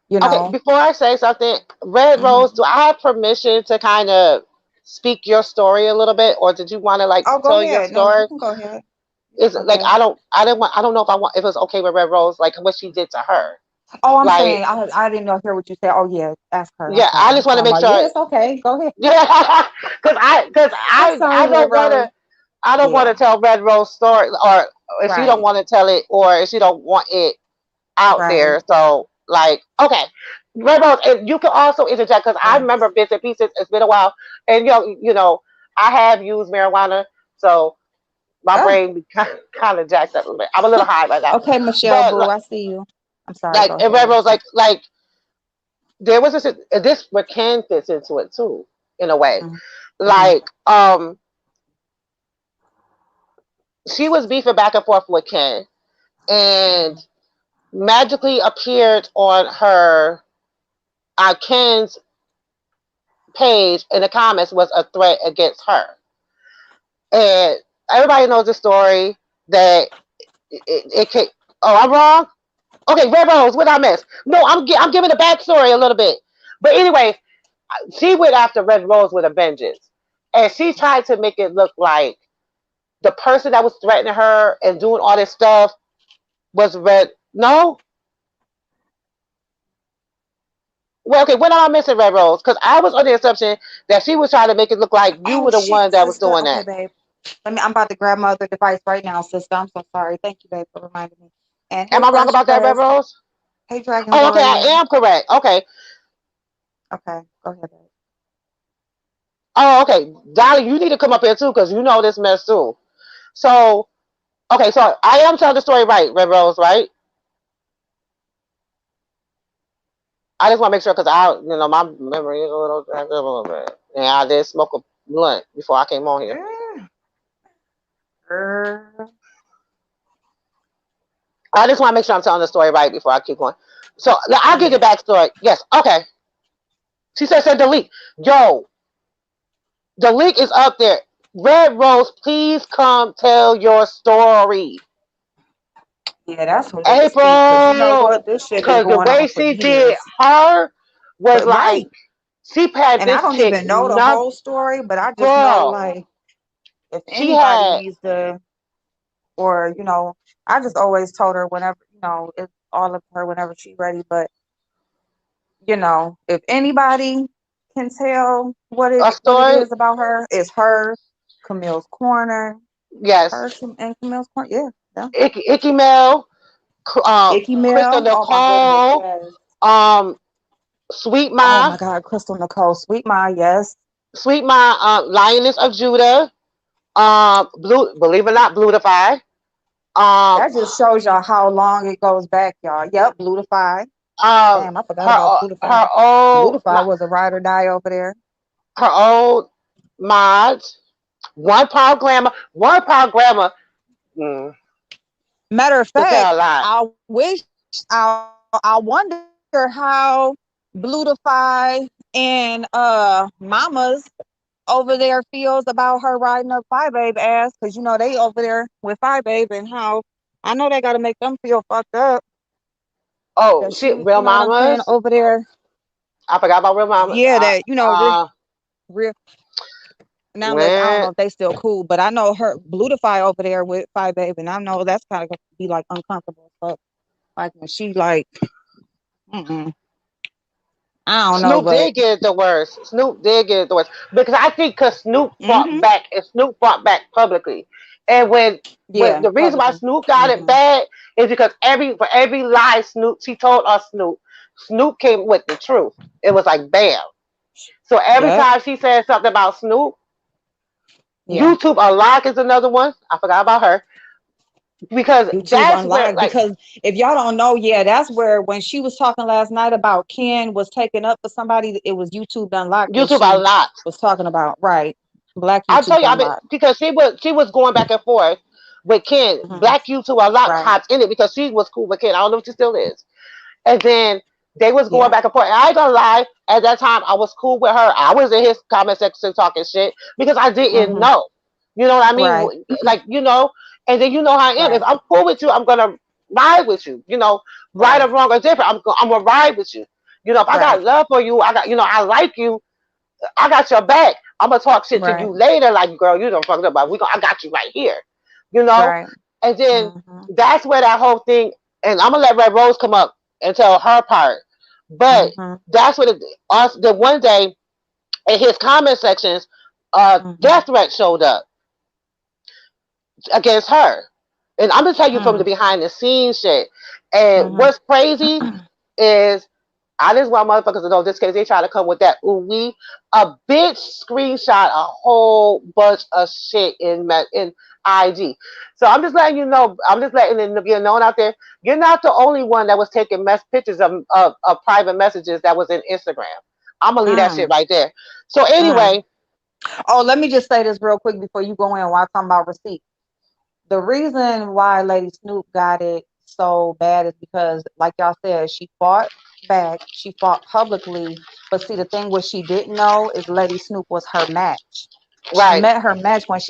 you Okay, know. before I say something, Red Rose, Hmm. do I have permission to kind of speak your story a little bit, or did you want to like Oh, go tell your ahead. No, you story? can go ahead. You can It's go like ahead. I don't know if I want, if it's okay with Red Rose, like what she did to her. Oh, I'm Like, saying I didn't know hear what you said. Oh yeah, ask her. I'm yeah, sorry. I I'm just want to sorry make about sure. yes. Okay, go ahead. Yeah, because I'm sorry, I Red don't want Rose. to. I don't want to Yeah, tell Red Rose story, or if she don't right, want to tell it, or if she don't want it out right. there. So, like, okay, Red Rose, and you can also interject because I Thanks. remember bits and pieces. It's been a while, and I have used marijuana, so my Oh, brain be kind of jacked up a little bit. I'm a little high right now, okay, Michelle but Boo. I see you. I'm sorry. like, Go and Red ahead. Rose, like there was this where Ken fits into it too, in a way, Mm-hmm. like she was beefing back and forth with Ken, and magically appeared on her Ken's page in the comments was a threat against her, and everybody knows the story that it can. Oh, I'm wrong. Okay, Red Rose, what I miss? No, I'm giving the backstory a little bit, but anyway, she went after Red Rose with a vengeance, and she tried to make it look like the person that was threatening her and doing all this stuff was Red. No, well, okay, what am I missing, Red Rose? Because I was under the assumption that she was trying to make it look like you Oh were the shit, one that was sister. doing Okay, that. babe. I'm about to grab my other device right now, sister. I'm so sorry. Thank you, babe, for reminding me. And Am hey, I wrong First about that, Red Press. Rose? Hey, Dragon Oh, okay, I Warrior. am correct. Okay. Okay, go ahead, babe. Oh, okay. Dolly, you need to come up here too because you know this mess too. So, okay, so I am telling the story right, Red Rose, right? I just want to make sure because my memory is a little bit. And I did smoke a blunt before I came on here. Girl. I just want to make sure I'm telling the story right before I keep going. So I'll give you the Yeah. backstory. Yes, okay. She said delete. Yo, the link is up there. Red Rose, please come tell your story. Yeah, that's who need to speak. Cause you know April, what? This shit been because the going on way for she did years. her was But like, right. she had And I this don't chick, even know the whole story, but I just know girl, like if she anybody had needs to or, I just always told her whenever, it's all of her whenever she's ready. But, if anybody can tell a what it story. is about her, it's her, Camille's Corner, Yes. her and Camille's Corner. Yeah, yeah. Icky Mel, Icky Crystal Mill. Oh my goodness, Nicole, yes. um, Sweet Oh Ma, my God, Crystal Nicole, Sweet Ma, yes. Sweet Ma, Lioness of Judah, Blue, believe it or not, Blutify. Um, That just shows y'all how long it goes back, y'all. Yep, Blutify. um, Damn, I forgot about her Blutify. her old Blutify was a ride or die over there. her old mods, 1 pound glamour, 1 pound glamour. Mm, Matter of she fact, said a lot. I wonder how Blutify and Mamas over there feels about her riding up Five Babe ass, because they over there with Five Babe, and how I know they gotta make them feel fucked up Oh, that she, shit, Real what I'm saying, Mamas. over there. I forgot about Real Mamas. Yeah, that real. Now, listen, I don't know Man, if they still cool, but I know her Blutify over there with Five Babe, and I know that's kind of gonna be like uncomfortable. But like when she like, mm-mm, I don't know, Snoop but did get it the worst. Snoop did get it the worst because I think because Snoop fought mm-hmm, back and Snoop fought back publicly, and when yeah, the reason why publicly, Snoop got it mm-hmm, bad is because for every lie Snoop she told us Snoop came with the truth. It was like bam. So every yep, time she said something about Snoop, yeah. YouTube Unlock is another one. I forgot about her because YouTube that's where Unlocked, like because if y'all don't know, yeah, that's where when she was talking last night about Ken was taken up for somebody, it was YouTube Unlocked that YouTube she Unlock. was talking about, right? Black I'll YouTube tell you, I mean, Unlocked, because she was going back and forth with Ken. mm-hmm, Black YouTube Unlock right? hopped in it because she was cool with Ken. I don't know if she still is. And then they was going Yeah, back and forth. And I ain't gonna lie, at that time I was cool with her. I was in his comment section talking shit because I didn't mm-hmm, know. You know what I mean? right, Like, and then you know how I am. If right, I'm cool with you, I'm gonna ride with you. Right or right, wrong or different, I'm gonna ride with you. If I got right, love for you, I like you, I got your back. I'm gonna talk shit to right, you later, like girl, you don't fuck up, but I got you right here, you know. right. And then Mm-hmm. that's where that whole thing. And I'm gonna let Red Rose come up. until her part. But Mhm. that's what it. Also, the one day in his comment sections, Mhm. death threat showed up against her. And I'm gonna tell you from the Mhm. behind the scenes shit. And Mhm. what's crazy is I just want motherfuckers to know this case they try to come with that ooh we a bitch screenshot a whole bunch of shit in IG. So I'm just letting you know, I'm just letting it be known out there. You're not the only one that was taking pictures of private messages that was in Instagram. I'm gonna leave that shit Mm. right there. So Mm. anyway, Oh, let me just say this real quick before you go in while I'm talking about receipts. The reason why Lady Snoop got it so bad is because, like y'all said, she fought back, she fought publicly. But see, the thing what she didn't know is Lady Snoop was her match. She right, met her match when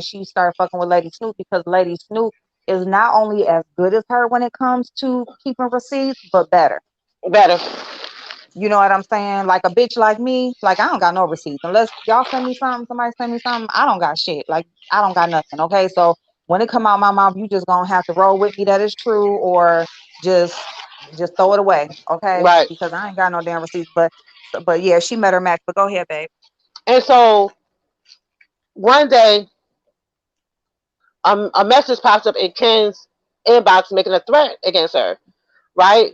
she started fucking with Lady Snoop because Lady Snoop is not only as good as her when it comes to keeping receipts, but better. better, You know what I'm saying? Like a bitch like me, like I don't got no receipts. Unless y'all send me something, somebody send me something, I don't got shit. Like I don't got nothing. Okay. So when it come out my mouth, you just gonna have to roll with me that is true or just just throw it away. Okay. right. Because I ain't got no damn receipts. But yeah, she met her match. But go ahead, babe. And so one day, a message pops up in Ken's inbox making a threat against her, right?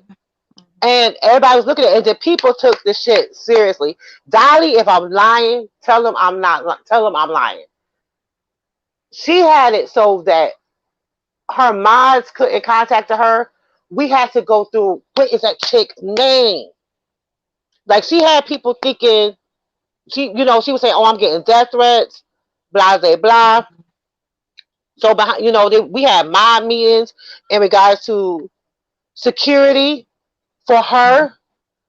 And everybody was looking at it, and the people took this shit seriously. Dolly, if I'm lying, tell them I'm not. Tell them I'm lying. She had it so that her mods couldn't contact her. We had to go through what is that chick's name? Like she had people thinking she was saying, "Oh, I'm getting death threats," blah blah blah. So behind, we had mob meetings in regards to security for her.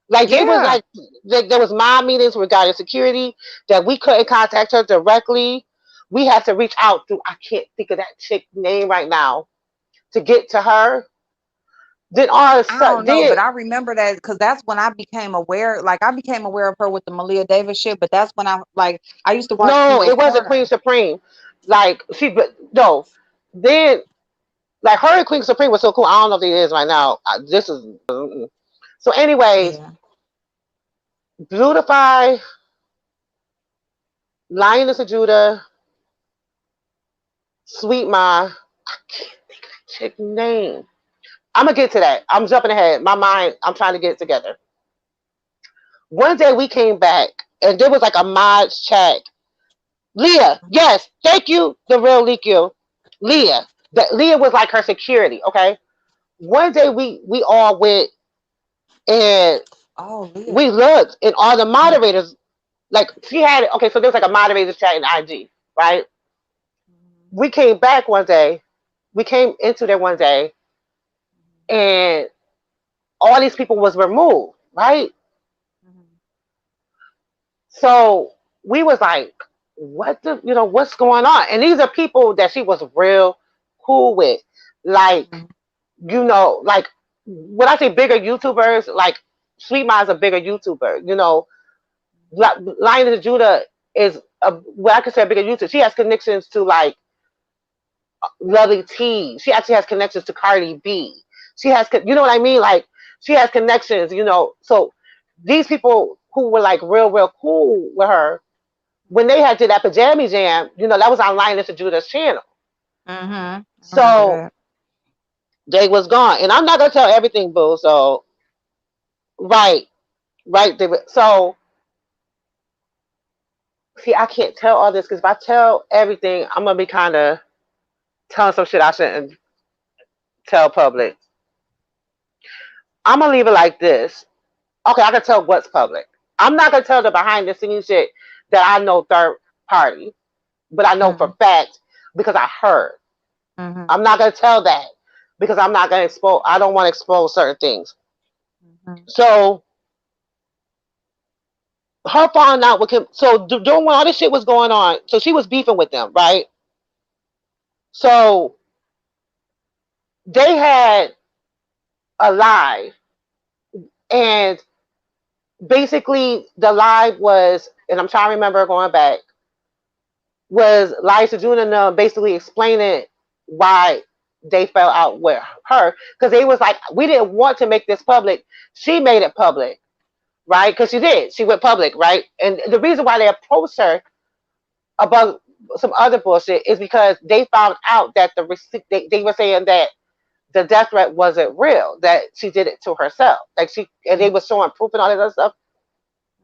Like they was Yeah. like there was mob meetings regarding security that we couldn't contact her directly. We had to reach out through I can't think of that chick name right now to get to her. Then all of a I sudden, don't know, then but I remember that because that's when I became aware. Like I became aware of her with the Malia Davis shit. But that's when I used to watch no, People's it wasn't Queen Corner. Supreme. Like she, but no, then like her and Queen Supreme was so cool. I don't know if it is right now. This is so. Anyways, Yeah. Beautify, Lioness of Judah, Sweet Ma. I can't think of that chick name. I'm gonna get to that. I'm jumping ahead. My mind, I'm trying to get it together. One day we came back and there was like a mod chat. Leah, yes, thank you, the real Leakyou. Leah. That Leah was like her security, okay? One day we all went and Oh, Leah. we looked and all the moderators, like she had it, okay, so there was like a moderator chat in IG, right? We came back one day, we came into there one day and all these people was removed, right? So we was like, what's going on? And these are people that she was real cool with. Like, like when I say bigger YouTubers, like Sweet Ma's a bigger YouTuber. Lion of Judah is what I consider a bigger YouTuber. She has connections to like Lovely T. She actually has connections to Cardi B. She has, you know what I mean? Like she has connections, So these people who were like real, real cool with her, when they had did that pajama jam, that was on Lioness of Judah's channel. Mm-hmm. I remember So that. they was gone. And I'm not gonna tell everything, boo. So right, right. So see, I can't tell all this because if I tell everything, I'm gonna be kind of telling some shit I shouldn't tell public. I'm gonna leave it like this. Okay, I can tell what's public. I'm not gonna tell the behind the scenes shit that I know third party, but I know Mm-hmm. for fact because I heard. Mm-hmm. I'm not gonna tell that because I'm not gonna expose. I don't want to expose certain things. Mm-hmm. So her falling out with him. So during when all this shit was going on, so she was beefing with them, right? So they had a live, and basically the live was, and I'm trying to remember going back, was Liza June and them basically explaining why they fell out with her because they was like, we didn't want to make this public. She made it public, right? Because she did. She went public, right? And the reason why they approached her about some other bullshit is because they found out that the receipt, they were saying that the death threat wasn't real, that she did it to herself. Like and they were showing proof and all that other stuff.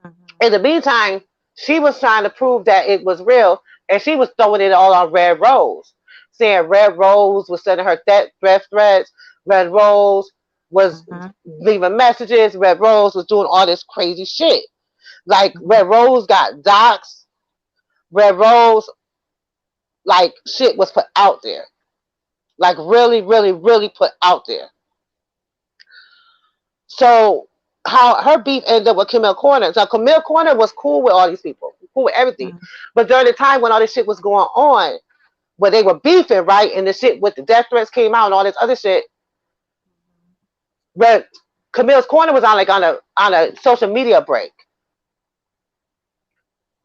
Mhm. In the meantime, she was trying to prove that it was real, and she was throwing it all on Red Rose, saying Red Rose was sending her death threats. Red Rose was Mhm. leaving messages. Red Rose was doing all this crazy shit. Like Mhm. Red Rose got doxxed. Red Rose, like shit was put out there. Like really, really, really put out there. So how her beef ended up with Camille Corner. So Camille Corner was cool with all these people, cool with everything. Mhm. But during the time when all this shit was going on, where they were beefing, right, and the shit with the death threats came out and all this other shit, where Camille's Corner was on a social media break.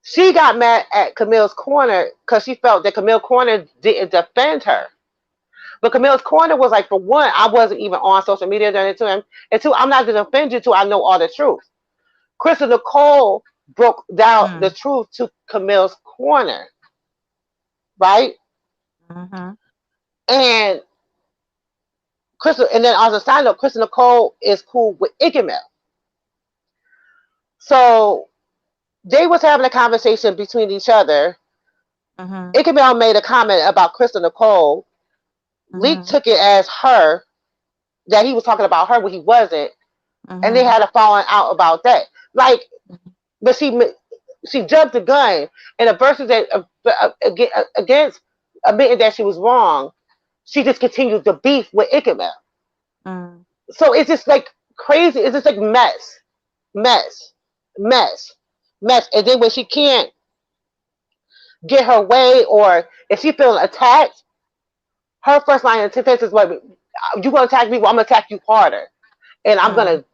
She got mad at Camille's Corner because she felt that Camille Corner didn't defend her. But Camille's Corner was like, for one, I wasn't even on social media during the time, and two, I'm not going to defend you till I know all the truth. Crystal Nicole broke down the Mhm. truth to Camille's Corner, right? Mhm. And Crystal, and then as a side note, Crystal Nicole is cool with Ichamel. So they was having a conversation between each other. Mhm. Ichamel made a comment about Crystal Nicole. Leak Mhm. took it as her, that he was talking about her when he wasn't, and they Mhm. had a falling out about that. Like, but she jumped the gun, and the verses that against admitting that she was wrong, she just continued the beef with Ichabod. Mhm. So it's just like crazy. It's just like mess, mess, mess. And then when she can't get her way, or if she feeling attacked, her first line of defense is, "What, you gonna attack me? Well, I'm gonna attack you harder, and I'm Mhm. gonna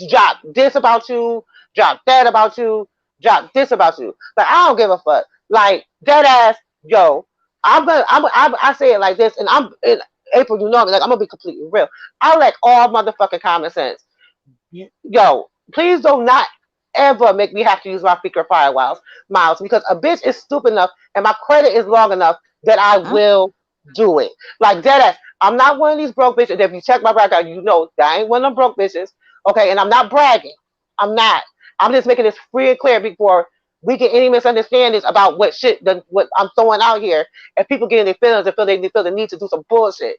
drop this about you, drop that about you, drop this about you." But I don't give a fuck. Like dead ass, yo. I say it like this, and I'm in April. You know me. Like I'm gonna be completely real. I lack all motherfucking common sense. Yo, please do not ever make me have to use my freaker miles, because a bitch is stupid enough and my credit is long enough that I Mhm. will do it. Like dead ass. I'm not one of these broke bitches. If you check my background, you know that I ain't one of them broke bitches. Okay, and I'm not bragging. I'm not. I'm just making this free and clear before we get any misunderstandings about what I'm throwing out here, and people getting their feelings and feel the need to do some bullshit.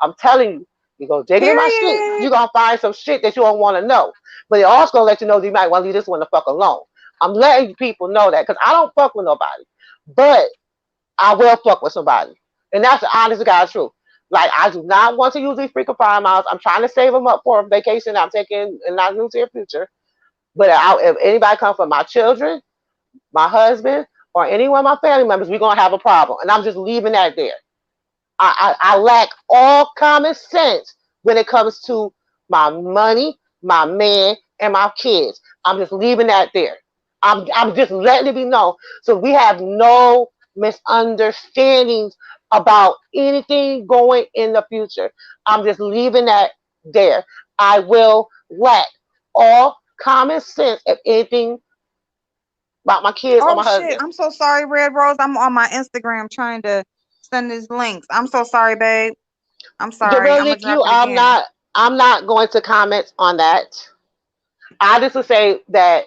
I'm telling you, you go digging in my shit, Period. you're gonna find some shit that you don't want to know. But it also gonna let you know that you might want to leave this one the fuck alone. I'm letting people know that because I don't fuck with nobody, but I will fuck with somebody, and that's the honest to God truth. Like I do not want to use these freaking fire miles. I'm trying to save them up for a vacation I'm taking in the near future. But if anybody comes from my children, my husband, or any one of my family members, we're gonna have a problem, and I'm just leaving that there. I lack all common sense when it comes to my money, my man, and my kids. I'm just leaving that there. I'm just letting it be known. So we have no misunderstandings about anything going in the future. I'm just leaving that there. I will lack all common sense if anything about my kids or Oh my shit! husband. I'm so sorry, Red Rose. I'm on my Instagram trying to send these links. I'm so sorry, babe. I'm The sorry. real I'm gonna drop Leakyou, it again. I'm not going to comment on that. I just would say that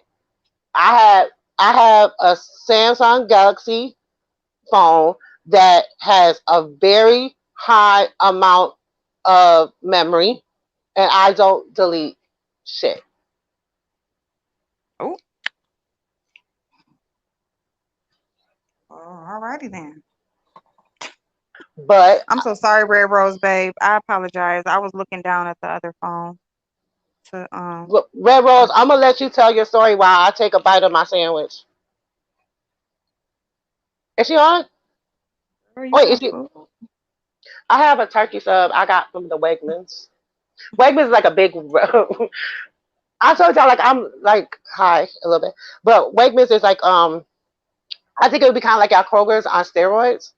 I have I have a Samsung Galaxy phone that has a very high amount of memory, and I don't delete shit. Oh, alrighty then. But I'm so sorry, Red Rose, babe. I apologize. I was looking down at the other phone to Red Rose, um. I'm gonna let you tell your story while I take a bite of my sandwich. Is she on? Girl, you Wait, is got she? food? I have a turkey sub I got from the Wegmans. Wegmans is like a big. I told y'all like I'm like high a little bit, but Wegmans is like I think it would be kind of like our Kroger's on steroids.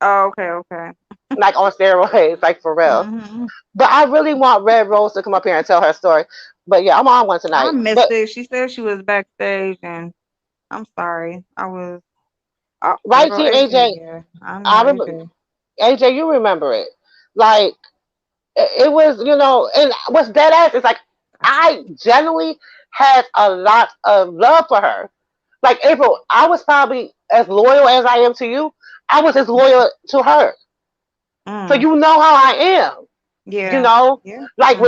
Oh, okay, okay. like on steroids, like for real. Hmm. But I really want Red Rose to come up here and tell her story. But yeah, I'm on one I tonight. missed But it. She said she was backstage, and I'm sorry. I was, right girl, here, AJ, AJ, yeah, I know I remember AJ. AJ, you remember it. Like it was, and what's dead ass is like I genuinely had a lot of love for her. Like April, I was probably as loyal as I am to you. I was as loyal to her. So Mm, you know how I am. You yeah, know, yeah. like Hmm.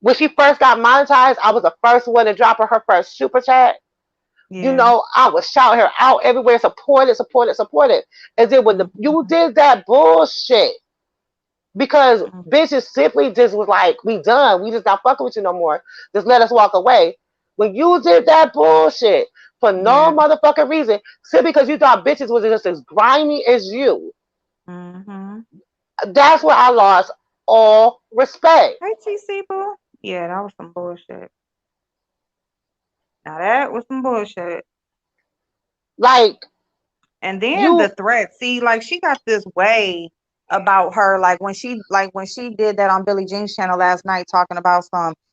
when she first got monetized, I was the first one to drop her first super chat. Yeah. I was shouting her out everywhere, support it, support it, support it. And then when you Hmm. did that bullshit, because bitches simply just was like, we done. We just not fucking with you no more. Just let us walk away. When you did that bullshit for no Yeah. motherfucking reason, simply because you thought bitches was just as grimy as you, Hmm. that's where I lost all respect. Hey, TC boo. Yeah, that was some bullshit. Now that was some bullshit. Like And then the you, threat. See, like she got this way about her. Like when she did that on Billie Jean's channel last night, talking about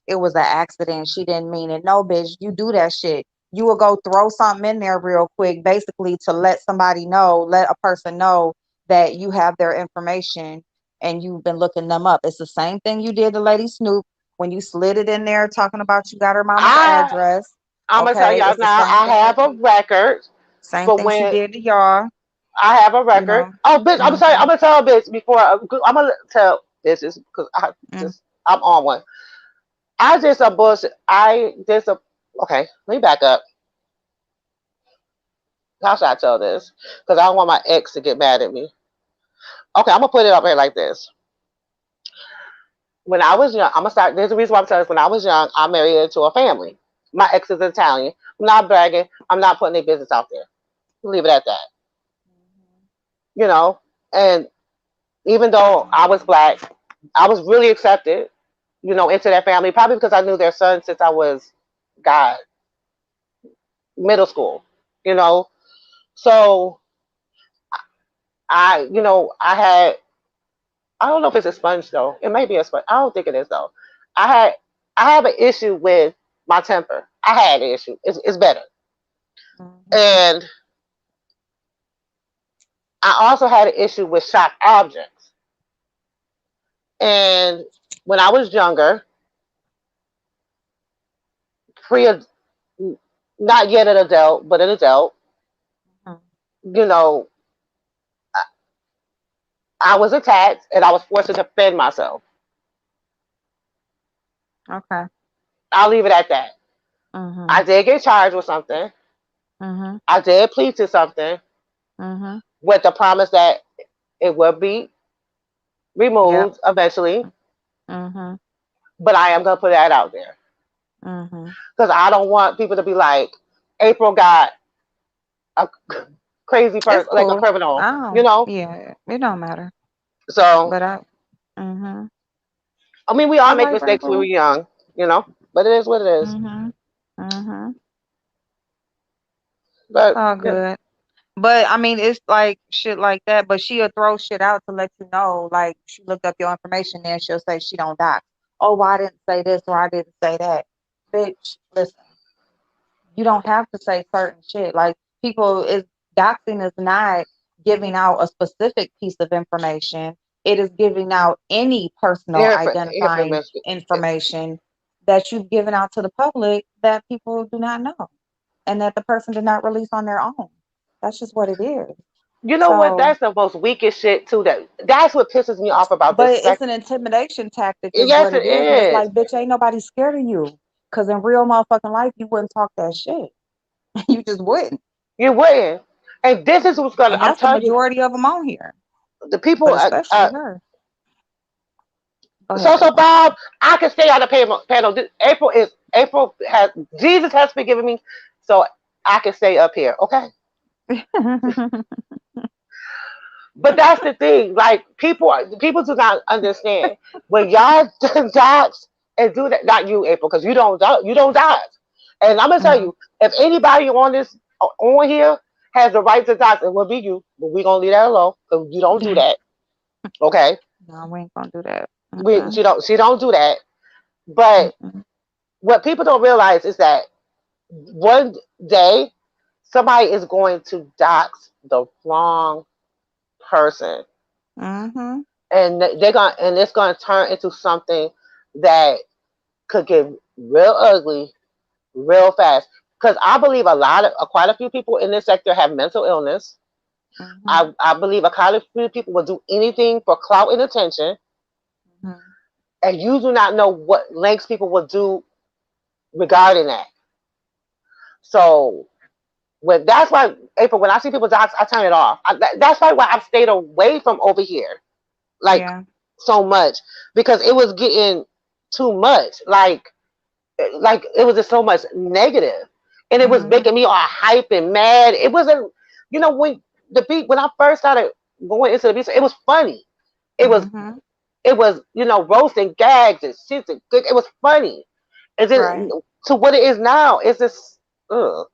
it was an accident. She didn't mean it. No, bitch, you do that shit. You will go throw something in there real quick, basically to let a person know that you have their information and you've been looking them up. It's the same thing you did to Lady Snoop when you slid it in there talking about you got her mama's I, address. I'm gonna tell Okay, y'all it's the now. same thing. Same For thing she when did to y'all. I have a You record. know. Oh, bitch, I'm sorry. Hmm. I'm gonna tell a bitch before. I'm gonna tell bitches because Mm. I'm on one. I did some bullshit. I did some. Okay, let me back up. How should I tell this? Because I don't want my ex to get mad at me. Okay, I'm gonna put it up here like this. When I was young, I'm gonna start. There's a reason why I'm telling this. When I was young, I married into a family. My ex is Italian. I'm not bragging. I'm not putting their business out there. Leave it at that. You know. And even though I was black, I was really accepted. Into that family. Probably because I knew their son since I was, God, middle school. You know. So I had. I don't know if it's a sponge though. It might be a sponge. I don't think it is though. I had. I have an issue with my temper. I had an issue. It's better. Mhm. And I also had an issue with sharp objects. And when I was younger, pre, not yet an adult, but an adult, Mhm. you know, I was attacked and I was forced to defend myself. Okay. I'll leave it at that. I Mhm. did get charged with something. Mhm. I did plead to something Mhm. with the promise that it would be Yep. removed eventually. Mhm. But I am going to put that out there Mhm. because I don't want people to be like, April got a crazy It's person, like a cool. criminal, I you don't. know? Yeah, it don't matter. So, But Mhm. I mean, we all All make right, mistakes when we're Rainbow. young, but it is what it is. Mhm. Mhm. It's But, all yeah, good. But I mean, it's like shit like that. But she'll throw shit out to let you know. Like she looked up your information, then she'll say she don't dox. Oh, well, I didn't say this or I didn't say that. Bitch, listen. You don't have to say certain shit. Like people is doxing is not giving out a specific piece of information. It is giving out any personal identifying information. information that you've given out to the public that people do not know and that the person did not release on their own. That's just what it is. You know what? So, That's the most weakest shit, too. That's what pisses me off about but this it's sex. an intimidation tactic, is Yes, what it it is. But it's is. like, bitch, ain't nobody scared of you. Because in real motherfucking life, you wouldn't talk that shit. You just wouldn't. You wouldn't. And this is what's going And to, I'm that's the telling you, majority of them on here, the people, but especially her. Go ahead, so baby. Bob, I can stay on the panel. April has, Jesus has forgiven me, so I can stay up here, okay? But that's the thing. Like people do not understand when y'all dodge and do that. Not you, April, because you don't dodge. And I'm gonna tell Mm, you, if anybody on here has the right to dox. It will be you, but we gonna leave that alone because you don't do that. Okay, No, we ain't gonna do that. we Mm-mm, she don't do that. But mm-mm, what people don't realize is that one day somebody is going to dox the wrong person, mm-hmm. and it's gonna turn into something that could get real ugly real fast. Because I believe quite a few people in this sector have mental illness. Mm-hmm. I believe a quite a few people will do anything for clout and attention, Mm-hmm. and you do not know what lengths people will do regarding that. So that's why, April, when I see people dox, I turn it off. That's why I've stayed away from over here, like Yeah. so much, because it was getting too much. Like it was just so much negative, and it was Mm-hmm. making me all hype and mad. It wasn't, when the beat when I first started going into the beat, it was funny. It was Mm-hmm. roasting gags and shit. It was funny, and then Right. to what it is now, it's just ugh,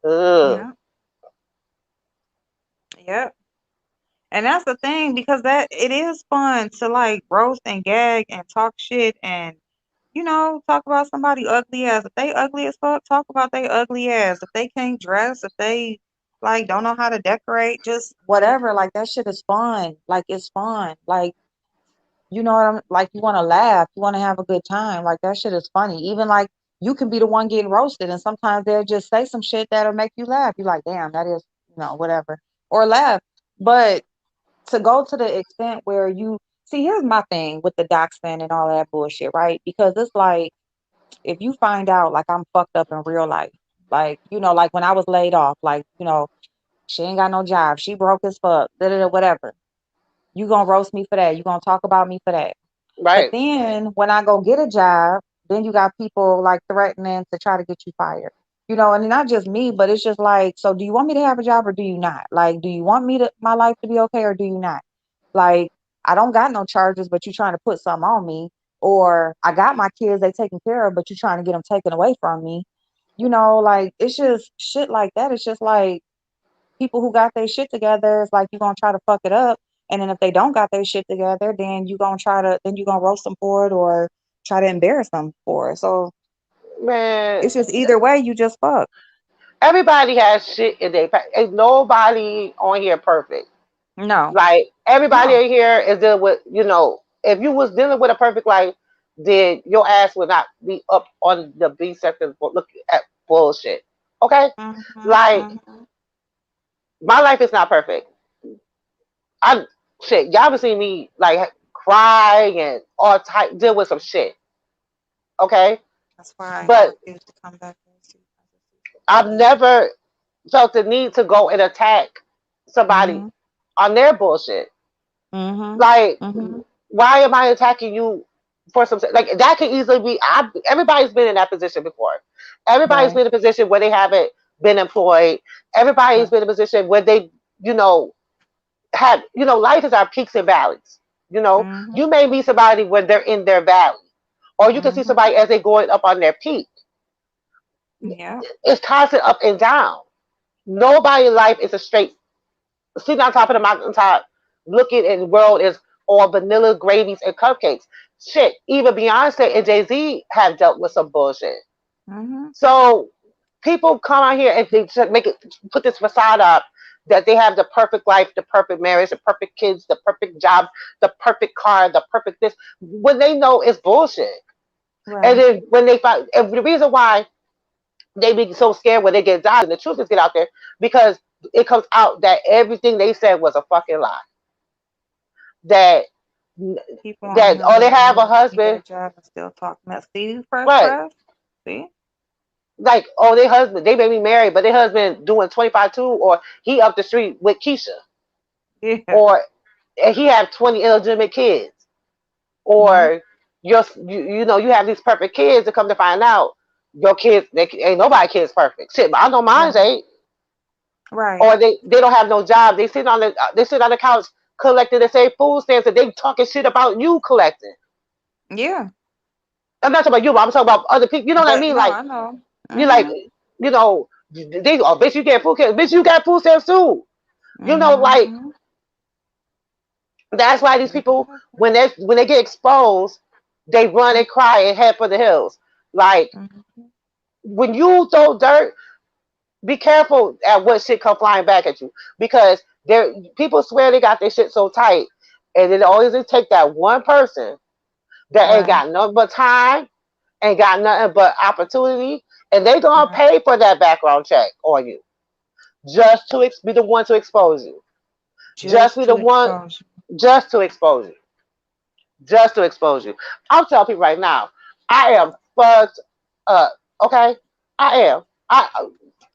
ugh. Yeah. Yep. And that's the thing because that it is fun to like roast and gag and talk shit and talk about somebody ugly ass. If they ugly as fuck, talk about they ugly ass. If they can't dress, if they like don't know how to decorate, just whatever. Like that shit is fun. Like it's fun. Like what I'm like you want to laugh, you want to have a good time. Like that shit is funny. Even like you can be the one getting roasted and sometimes they'll just say some shit that'll make you laugh. You're like, damn, that is, whatever. Or laugh. But to go to the extent where you see, here's my thing with the doxing and all that bullshit, right? Because it's like if you find out like I'm fucked up in real life, like, like when I was laid off, like, she ain't got no job, she broke as fuck, da da da, whatever. You gonna roast me for that. You gonna talk about me for that. But Right, then when I go get a job, then you got people like threatening to try to get you fired. And not just me, but it's just like, so do you want me to have a job or do you not? Like, do you want my life to be okay or do you not? Like, I don't got no charges, but you trying to put something on me. Or I got my kids, they taken care of, but you trying to get them taken away from me. Like it's just shit like that. It's just like people who got their shit together, it's like you're gonna try to fuck it up. And then if they don't got their shit together, then you gonna roast them for it or try to embarrass them for it. So man. it's just either way, you just fuck. Everybody has shit in their past. Ain't nobody on here perfect. No, Like everybody no. in here is dealing with, if you was dealing with a perfect life, then your ass would not be up on the B section looking at bullshit. Okay, Mm-hmm, like mm-hmm. my life is not perfect. I shit, y'all ever seen me like cry and all type deal with some shit. Okay, That's why I but refuse to come back and see. I've never felt the need to go and attack somebody Mm-hmm, on their bullshit. mm-hmm, Like, mm-hmm. why am I attacking you for some like that? Could easily be. Everybody's been in that position before. Everybody's Right, been in a position where they haven't been employed. Everybody's right. been in a position where they, you know, had, life is our peaks and valleys. Mm-hmm, You may meet somebody when they're in their valley, or you can see mm-hmm. somebody as they're going up on their peak. Yeah, It's constant up and down. Nobody in life is a straight sitting on top of the mountaintop looking and the world is all vanilla gravies and cupcakes. Shit, even Beyonce and Jay-Z have dealt with some bullshit. mm-hmm. So people come out here and they just put this facade up that they have the perfect life, the perfect marriage, the perfect kids, the perfect job, the perfect car, the perfect this, when they know it's bullshit. And Right. then when they find, and the reason why they be so scared when they get doxxed and the truth is get out there, because it comes out that everything they said was a fucking lie. That People on here oh, they will have a literally leave their husband, job and still talk mess. See, fresh right? breath. See? Like, oh, their husband, they may be married, but their husband doing 25 2, or he up the street with Keisha, Yeah. or he have 20 illegitimate kids, Mm-hmm. or you have these perfect kids to come to find out your kids, ain't nobody kids perfect. Shit, but I know mine Right. ain't. Right. Or they don't have no job. They sit on the couch collecting the same food stamps that they talking shit about you collecting. Yeah. I'm not talking about you, but I'm talking about other people. You know what I But mean? no, Like I know. you like Mm-hmm. you know They oh bitch you get food stamps, bitch you got food stamps too. You know, like Mm-hmm. that's why these people when they get exposed, they run and cry and head for the hills. Like Mm-hmm. when you throw dirt, be careful at what shit come flying back at you because there people swear they got their shit so tight, and it always take that one person that ain't Right. got nothing but time, ain't got nothing but opportunity, and they gonna Right. pay for that background check on you just to be the one to expose you, just Just be the to one, expose just to expose you, just to expose you. I'm telling people right now, I am fucked up. Okay, I am.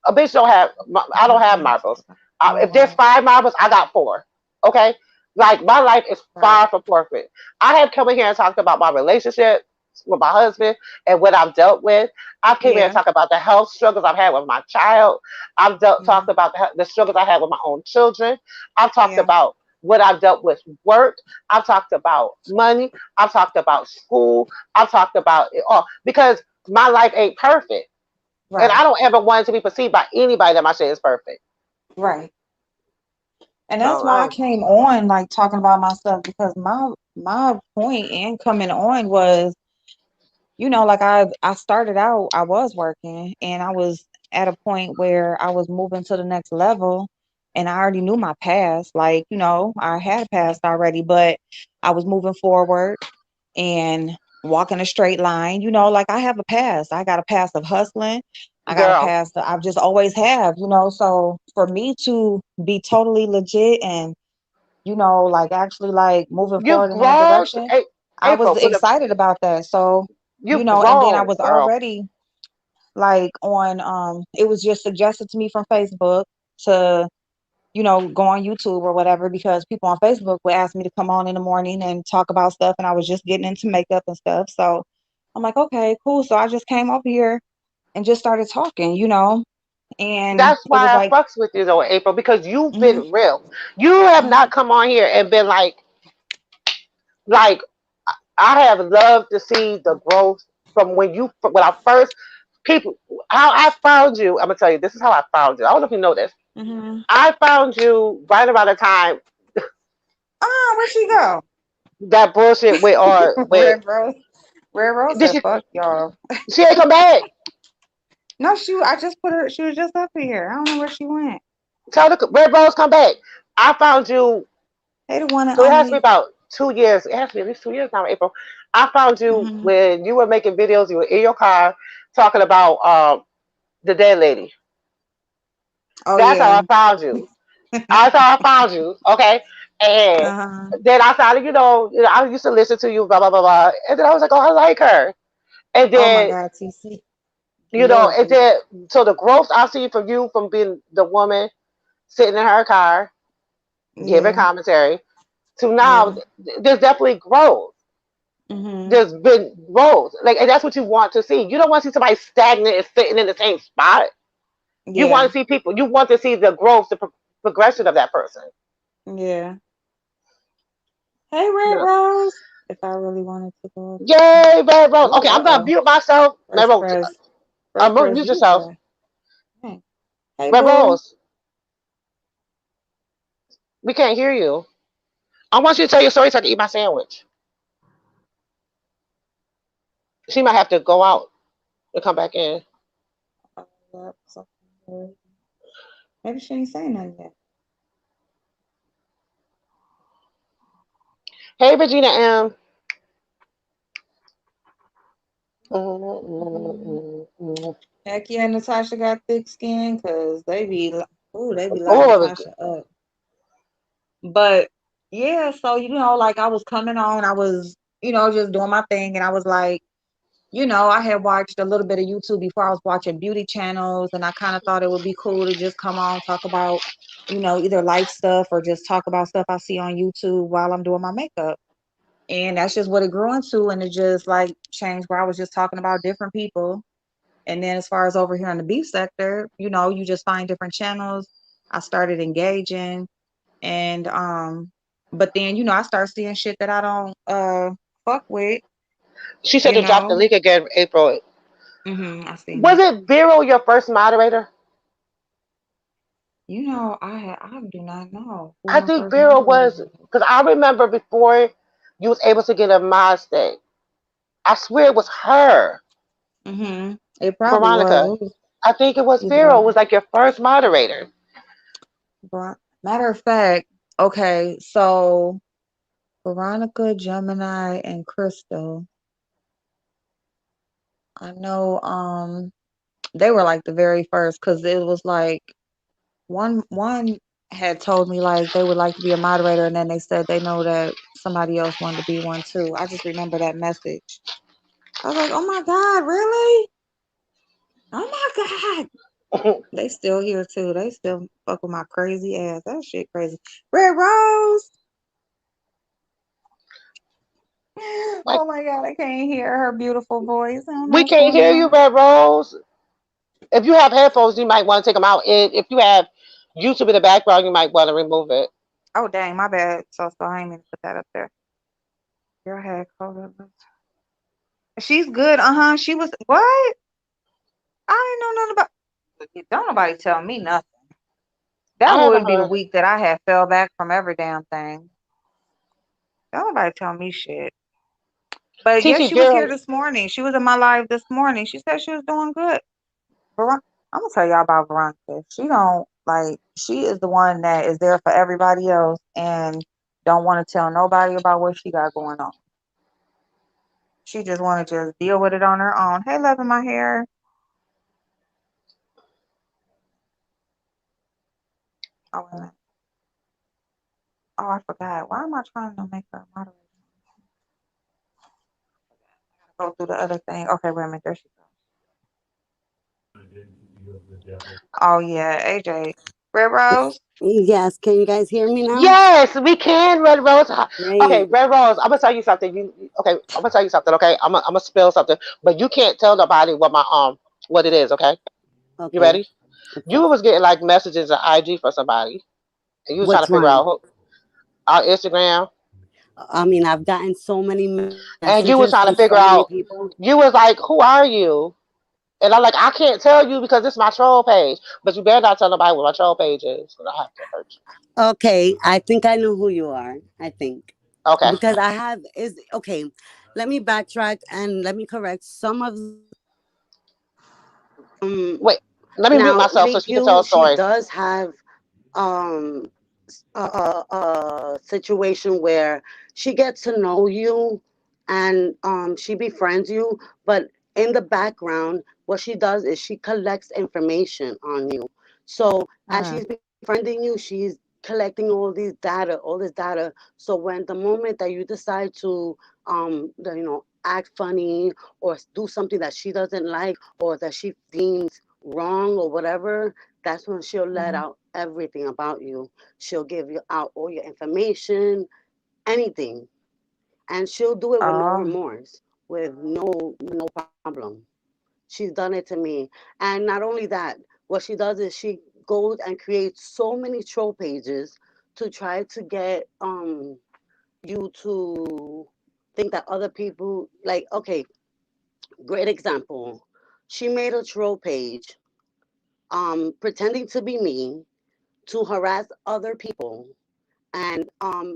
A bitch don't have. I don't have you. marbles. Oh If there's wow. 5 marbles, I got four. Okay, like my life is Right. far from perfect. I have come in here and talked about my relationship with my husband and what I've dealt with. I came here and Yeah. talked about the health struggles I've had with my child. Talked Mm-hmm. about the struggles I had with my own children. I've talked Yeah. about what I've dealt with work. I've talked about money. I've talked about school. I've talked about it all because my life ain't perfect. And I Right. don't ever want it to be perceived by anybody that my shit is perfect. Right. And that's So, why I came on like talking about myself because my point in coming on was, like I started out, I was working and I was at a point where I was moving to the next level and I already knew my past. Like, I had a past already, but I was moving forward and walking a straight line. Like I have a past. I got a past of hustling. I got a girl, past that I've just always have. So for me to be totally legit and, like actually like moving you've forward in that grown. direction, I was April, excited about that. So, you've and then I grown, was girl. already like on it was just suggested to me from Facebook to go on YouTube or whatever because people on Facebook would ask me to come on in the morning and talk about stuff and I was just getting into makeup and stuff. So I'm like, okay, cool. So I just came up here and just started talking, and That's it was why I like, fucks with you though, April, because you've hmm been real. You have hmm not come on here and been like I have loved to see the growth from when I first people how I found you. I'm gonna tell you this is how I found you. I don't know if you know this. hmm I found you right about the time oh, where'd she go? that bullshit with or with Red Rose. Red Rose did said, she fuck y'all. she ain't come back. No, I just put her, she was just up here. I don't know where she went. Tell the Red Rose come back. I found you. They the one and So it has to be only. about 2 years. It has to be at least 2 years now, April. I found you Hmm when you were making videos. You were in your car talking about the dead lady. Oh That's how yeah. I found you. That's how I found you. Okay, and Uh-huh. then I started, I used to listen to you, blah blah blah blah, and then I was like, oh, I like her. And Oh my then, God, TC. Love and you. then so the growth I see from you from being the woman sitting in her car giving Yeah. commentary to now, Yeah. there's definitely growth. hmm There's been growth. Like, and that's what you want to see. You don't want to see somebody stagnant and sitting in the same spot. You want Yeah. to see people. You want to see the growth, the progression of that person. Yeah. Hey, Red Yeah. Rose. If I really wanted to go up there. Yay, Red Rose. Oh, Okay, I'm gonna uh-oh. mute myself. Red First Rose, press. First press mute you yourself. say. Hey. Hey, Red boo. Rose, we can't hear you. I want you to tell your story so I can eat my sandwich. She might have to go out and come back in. Yep, so- maybe she ain't saying nothing yet. Hey, Regina M. Mhm. Heck yeah, Natasha got thick skin because they be lighting Oh, Natasha up. But yeah, so like I was coming on, I was, just doing my thing, and I was like, I had watched a little bit of YouTube before I was watching beauty channels, and I kind of thought it would be cool to just come on, talk about, either life stuff or just talk about stuff I see on YouTube while I'm doing my makeup. And that's just what it grew into, and it just like changed where I was just talking about different people. And then as far as over here in the beef sector, you just find different channels. I started engaging and but then I start seeing shit that I don't fuck with, she said you to drop the know. link again, April. I seen Was it. it Vero your first moderator? I do not know who I my think first Vera moderator was, was. because I remember before you was able to get a mod stick. I swear it was her, It probably was. Veronica. It was I think it was either Vera. that It was like your first moderator. Matter of fact, okay, so Veronica, Gemini, and Crystal. I know they were like the very first because it was like one had told me like they would like to be a moderator and then they said they know that somebody else wanted to be one too. I just remember that message. I was like, oh my God, really? Oh my God. They still here too. They still fuck with my crazy ass. That shit crazy. Red Rose. Like, Oh my God, I can't hear her beautiful voice. I don't know we what's can't going hear you, on. Red Rose. If you have headphones, you might want to take them out. And if you have YouTube in the background, you might want to remove it. Oh dang, my bad. So I ain't mean to put that up there. Your head covered. She's good. Uh-huh. She was what? I didn't know nothing about. Don't nobody tell me nothing. That I haven't would be the heard. week that I had fell back from every damn thing. Don't nobody tell me shit. But yeah, TT she was Vera. here this morning. She was in my live this morning. She said she was doing good. I'm gonna tell y'all about Veronica. She don't like. She is the one that is there for everybody else and don't want to tell nobody about what she got going on. She just want to just deal with it on her own. Hey, loving my hair. Oh, wait a minute. Oh, I forgot. Why am I trying to make her a moderator? Go through the other thing. Okay, wait a minute. There she goes. Oh yeah, AJ. Red Rose. Yes, can you guys hear me now? Yes, we can, Red Rose. Okay, Great. Red Rose. I'm gonna tell you something. Okay? I'm gonna tell you something. Okay, I'm gonna spill something, but you can't tell nobody what it is. Okay, you Okay. ready? What's You up? was getting like messages on IG for somebody, and you was trying Which to figure out one? who on Instagram, I mean, I've gotten so many messages and you from was trying so to many figure out. people. You was like, "Who are you?" And I'm like, "I can't tell you because it's my troll page, but you better not tell nobody what my troll page is, 'cause I have to hurt Okay, I think I know who you are. I think you." Okay, because I have is okay. Let me backtrack and let me correct some of wait. Let me mute now. myself so she can tell Leakyou, a she story. does have um a situation where she gets to know you and she befriends you, but in the background what she does is she collects information on you. So as Mm, she's befriending you, she's collecting all this data. So when the moment that you decide to act funny or do something that she doesn't like or that she deems wrong or whatever, that's when she'll let mm-hmm. out everything about you. She'll give you out all your information, anything, and she'll do it with no Oh, remorse, with no problem. She's done it to me, and not only that, what she does is she goes and creates so many troll pages to try to get you to think that other people like okay, great example. She made a troll page pretending to be me to harass other people and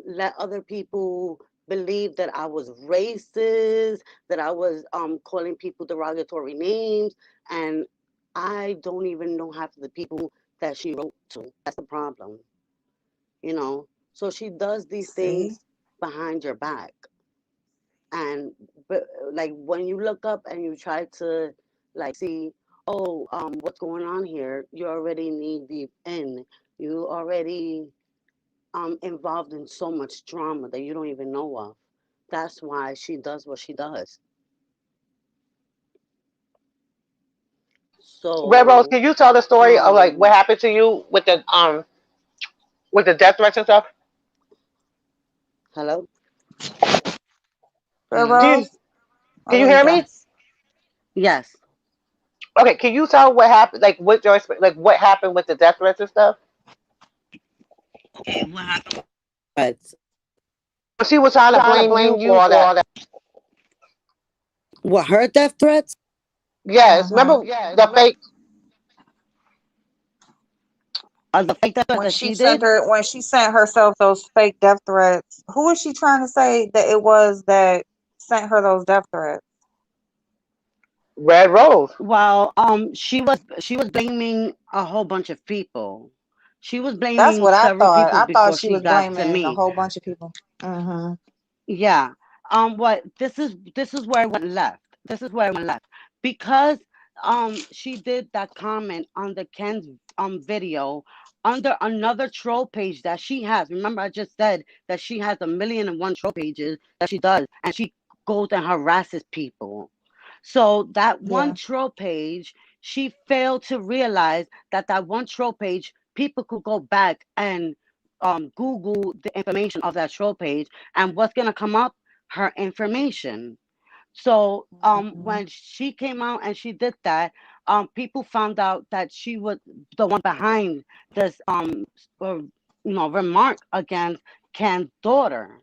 let other people believe that I was racist, that I was calling people derogatory names, and I don't even know half of the people that she wrote to. That's the problem, you know. So she does these see? things behind your back, and but like when you look up and you try to like see, oh, what's going on here? You already knee deep in. You already involved in so much drama that you don't even know of. That's why she does what she does. Red Rose, So, can you tell the story of like what um, happened to you with the death threats and stuff? hello, Red hello. Do you Rose. Oh, can you there you hear go. me? Yes, yes. Okay, can you tell what happened? Like what your like what happened with the death threats and stuff? Okay, what happened? But She was trying to blame you for all that. what her death threats? Yes, Mm-hmm. remember the fake. of the fake death threats that she did. When she sent herself those fake death threats, who was she trying to say that it was that sent her those death threats? Red Rose. Well, she was blaming a whole bunch of people. She was That's what blaming I several thought. people I thought before she she was got to blaming a me. whole bunch of people. Mm-hmm. Yeah. What this is where it went left. This is where it went left because she did that comment on the Ken's video under another troll page that she has. Remember, I just said that she has 1,000,001 troll pages that she does, and she goes and harasses people. So that one Yeah. troll page, she failed to realize that that one troll page, people could go back and Google the information of that troll page, and what's gonna come up? Her information. So Mm-hmm. when she came out and she did that, people found out that she was the one behind this uh, remark against Ken's daughter.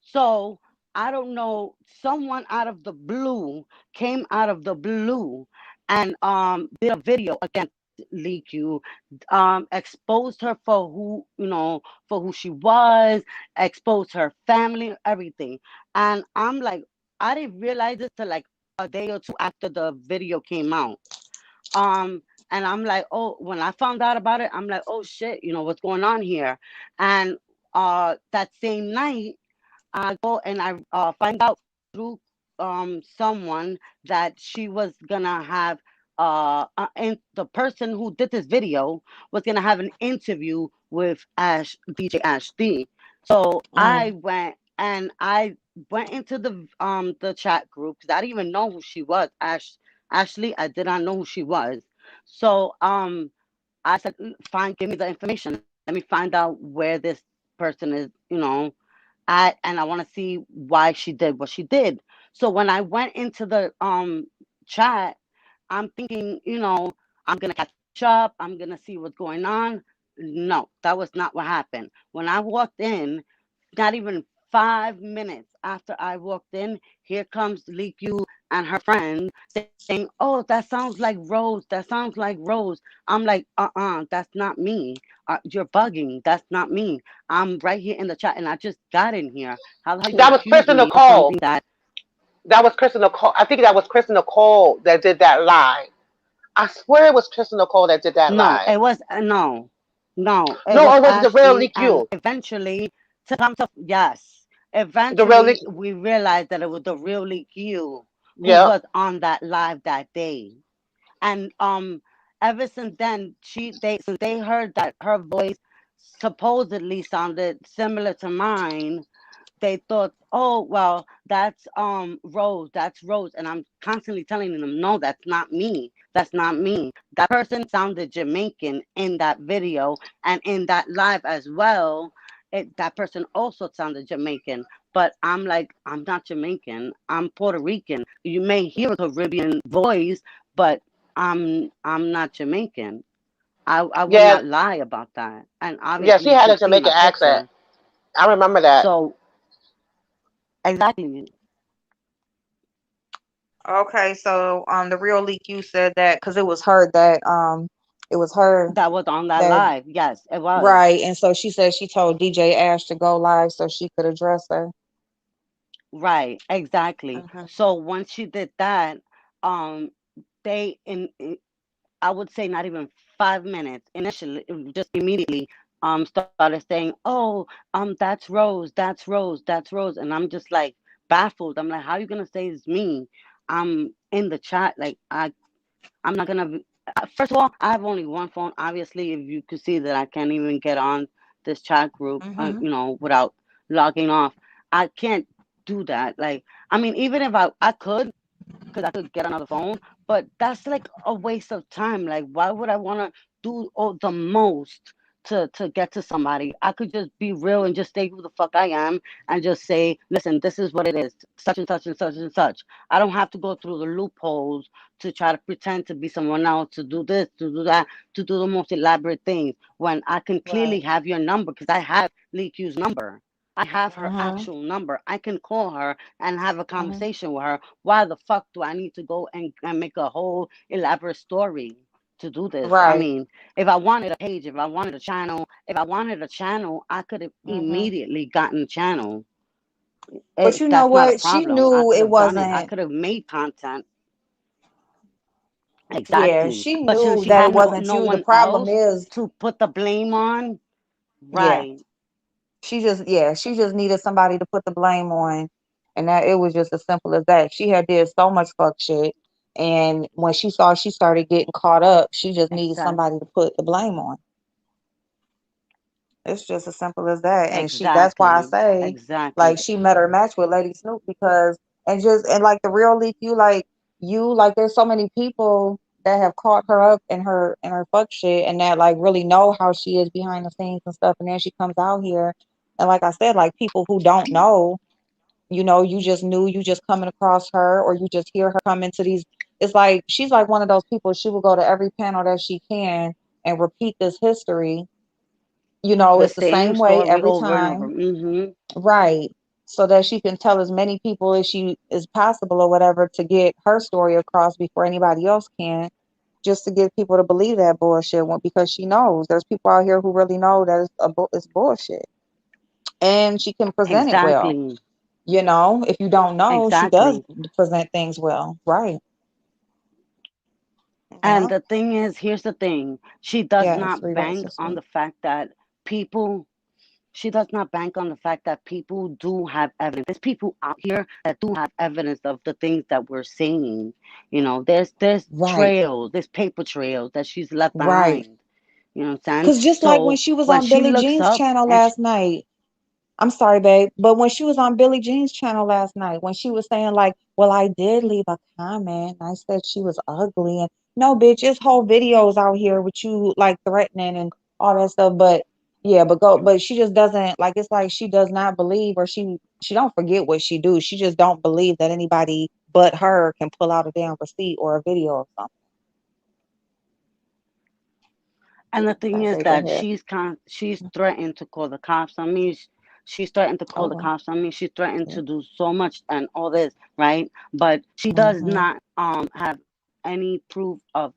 So I don't know, someone out of the blue came out of the blue and did a video against Leakyou, exposed her for who she was, exposed her family, everything. And I'm like, I didn't realize it till like a day or two after the video came out. Um, and I'm like, oh, when I found out about it, I'm like, oh shit, what's going on here? And that same night, I go and I find out through someone that she was gonna have and the person who did this video was gonna have an interview with DJ Ash D. So I Mm. went into the chat group because I didn't even know who she was. Ashley, I did not know who she was. So I said, fine, give me the information. Let me find out where this person is, and I want to see why she did what she did. So when I went into the chat, I'm thinking, I'm gonna catch up, I'm gonna see what's going on. No, that was not what happened. When I walked in, not even 5 minutes after I walked in, here comes Leakyou and her friend saying, "Oh, that sounds like Rose. That sounds like Rose." I'm like, that's not me. You're bugging. That's not me. I'm right here in the chat, and I just got in here. How the hell you gonna That was accuse Kristen me of Nicole. something that? That was Kristen Nicole. I think that was Kristen Nicole that did that live. I swear it was Kristen Nicole that did that No, live. it was no, no. It No, was or was it the real Ashley, Leak and You? eventually, to come to yes, The real Leak. eventually we realized that it was the real Leakyou who Yeah. was on that live that day. And ever since then, since they heard that her voice supposedly sounded similar to mine, they thought, oh well, Rose, that's Rose. And I'm constantly telling them, no, that's not me. That's not me. That person sounded Jamaican in that video and in that live as well. That person also sounded Jamaican, but I'm like, I'm not Jamaican. I'm Puerto Rican. You may hear a Caribbean voice, but I'm not Jamaican. I would Yeah. not lie about that. And Yeah, obviously she you had can a see my Jamaican accent. picture. I remember that. So exactly, Okay, so the real leak you said that because it was her that was on that that live. Yes, it was. right, and so she said she told DJ Ash to go live so she could address her. Right, exactly. Hmm. So once she did that, um, they I would say not even 5 minutes initially, just immediately, started saying, "Oh, that's Rose, that's Rose, that's Rose," and I'm just like baffled. I'm like, "How are you gonna say it's me?" I'm in the chat, like I'm not gonna. First of all, I have only one phone. Obviously, if you could see that I can't even get on this chat group, Hmm. without logging off. I can't do that. Like, I mean, even if I could, because I could get another phone, but that's like a waste of time. Like, why would I want to do all the most to get to somebody? I could just be real and just say who the fuck I am and just say, listen, this is what it is, such and such and such and such. I don't have to go through the loopholes to try to pretend to be someone else, to do this, to do that, to do the most elaborate things when I can clearly Right. have your number because I have Leakyou's number. I have her Hmm. actual number. I can call her and have a Hmm. conversation with her. Why the fuck do I need to go and make a whole elaborate story? to do this. I Right. mean, if I wanted a page, if I wanted a channel, I could have Hmm. immediately gotten a channel. But you know That's not a what? She problem. I knew could it have done it. I wasn't. could have made content. Yeah, Exactly. she But since knew she that it had wasn't no you. The one problem else is, to put the blame on, yeah, right? she just needed somebody to put the blame on, and that it was just as simple as that. She had did so much fuck shit, and when she saw she started getting caught up, she just needed somebody to put the blame on. It's just as simple as that. And that's why I Exactly. say, Exactly. like, she met her match with Lady Snoop because, and like the real Leak, like, there's so many people that have caught her up in her fuck shit and that, like, really know how she is behind the scenes and stuff. And then she comes out here. And like I said, like, people who don't know, you just knew, you just coming across her or you just hear her come into these. It's like, she's like one of those people, she will go to every panel that she can and repeat this history. The It's the same same way story every over and over. time. Hmm. Right. So that she can tell as many people as she is possible or whatever to get her story across before anybody else can, just to get people to believe that bullshit. Because she knows there's people out here who really know that it's bullshit. And she can present it well. Exactly. If you don't know, she does Exactly. present things well. Right. You And know? the thing is, here's the thing. She does Yes, not rewrite bank on sister. the fact that people she does not bank on the fact that people do have evidence. There's people out here that do have evidence of the things that we're saying. There's Right. trails, there's paper trails that she's left Right. behind. You know what I'm saying? Because just like when So she was when on she Billie looks Jean's up channel and last night, I'm sorry, babe, but when she was on Billie Jean's channel last night, when she was saying like, "Well, I did leave a comment. I said she was ugly," and no, bitch, it's whole videos out here with you like threatening and all that stuff. But yeah, but she just doesn't like. It's like she does not believe, or she don't forget what she do. She just don't believe that anybody but her can pull out a damn receipt or a video or something. the thing is Okay, go that ahead. she's threatened to call the cops on me. She's threatened to call the Oh, cops on me. She's threatened yeah. to do so much and all this, right? But she does Mm-hmm. not have any proof of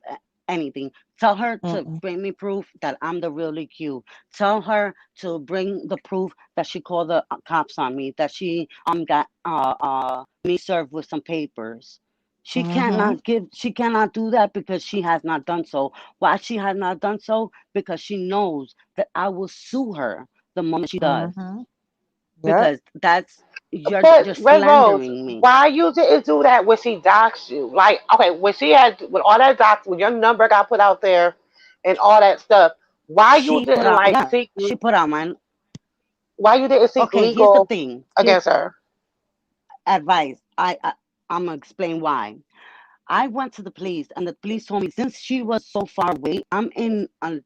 anything. Tell her to Mm-mm. bring me proof that I'm the real Leakyou. Tell her to bring the proof that she called the cops on me. That she got me served with some papers. Mm-hmm. She cannot do that because she has not done so. Why she has not done so? Because she knows that I will sue her the moment she does. Mm-hmm. Yep. Because that's But you're Red Rose, slandering me. why you didn't do that when she doxed you? Like, okay, when all that dox, when your number got put out there, and all that stuff, why you She put didn't out like yeah, seek? she put out mine. Why you didn't seek Okay, here's the legal thing. Here's against her? advice. I'm gonna explain why. I went to the police, and the police told me since she was so far away, I'm in a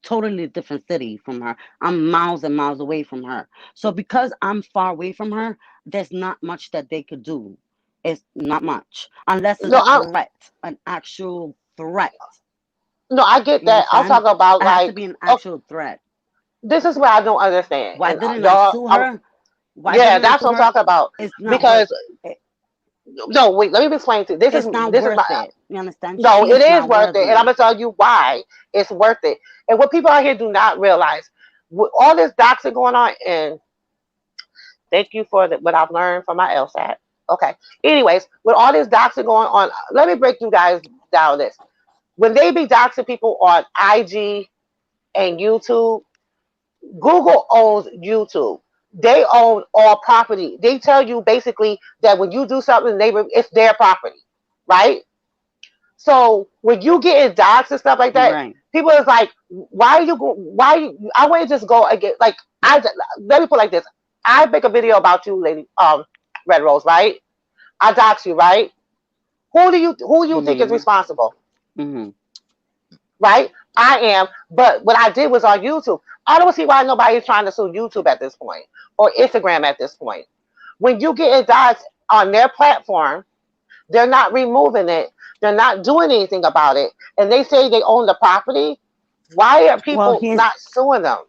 totally different city from her. I'm miles and miles away from her. So because I'm far away from her, there's not much that they could do. It's not much unless it's No, a threat, an actual threat. I get You that. I'm understand? talking about It has to like, be an oh, actual threat. this is what I don't understand, Why and didn't I y'all, sue her? Why yeah, didn't I that's sue what I'm her? talking about. It's not worth. Because no, wait, let me explain to you. It's not This is my worth it. You understand? no, it She's is not worth it, and I'm worthy. gonna tell you why it's worth it. And what people out here do not realize, with all this doxing going on, and thank you for what I've learned from my LSAT. Okay. Anyways, with all this doxing going on, let me break you guys down this. When they be doxing people on IG and YouTube, Google owns YouTube. They own all property. They tell you basically that when you do something, it's their property, right? So when you get in docs and stuff like that, Right. people is like, why you go? I want to just go again. Like let me put it like this. I make a video about you, lady, Red Rose, right? I dox you, right? Who do you think is Mhm. responsible? Mhm. Right? I am. But what I did was on YouTube. I don't see why nobody's trying to sue YouTube at this point or Instagram at this point. When you get in docs on their platform, they're not removing it. They're not doing anything about it. And they say they own the property. Why are Well, people not suing them?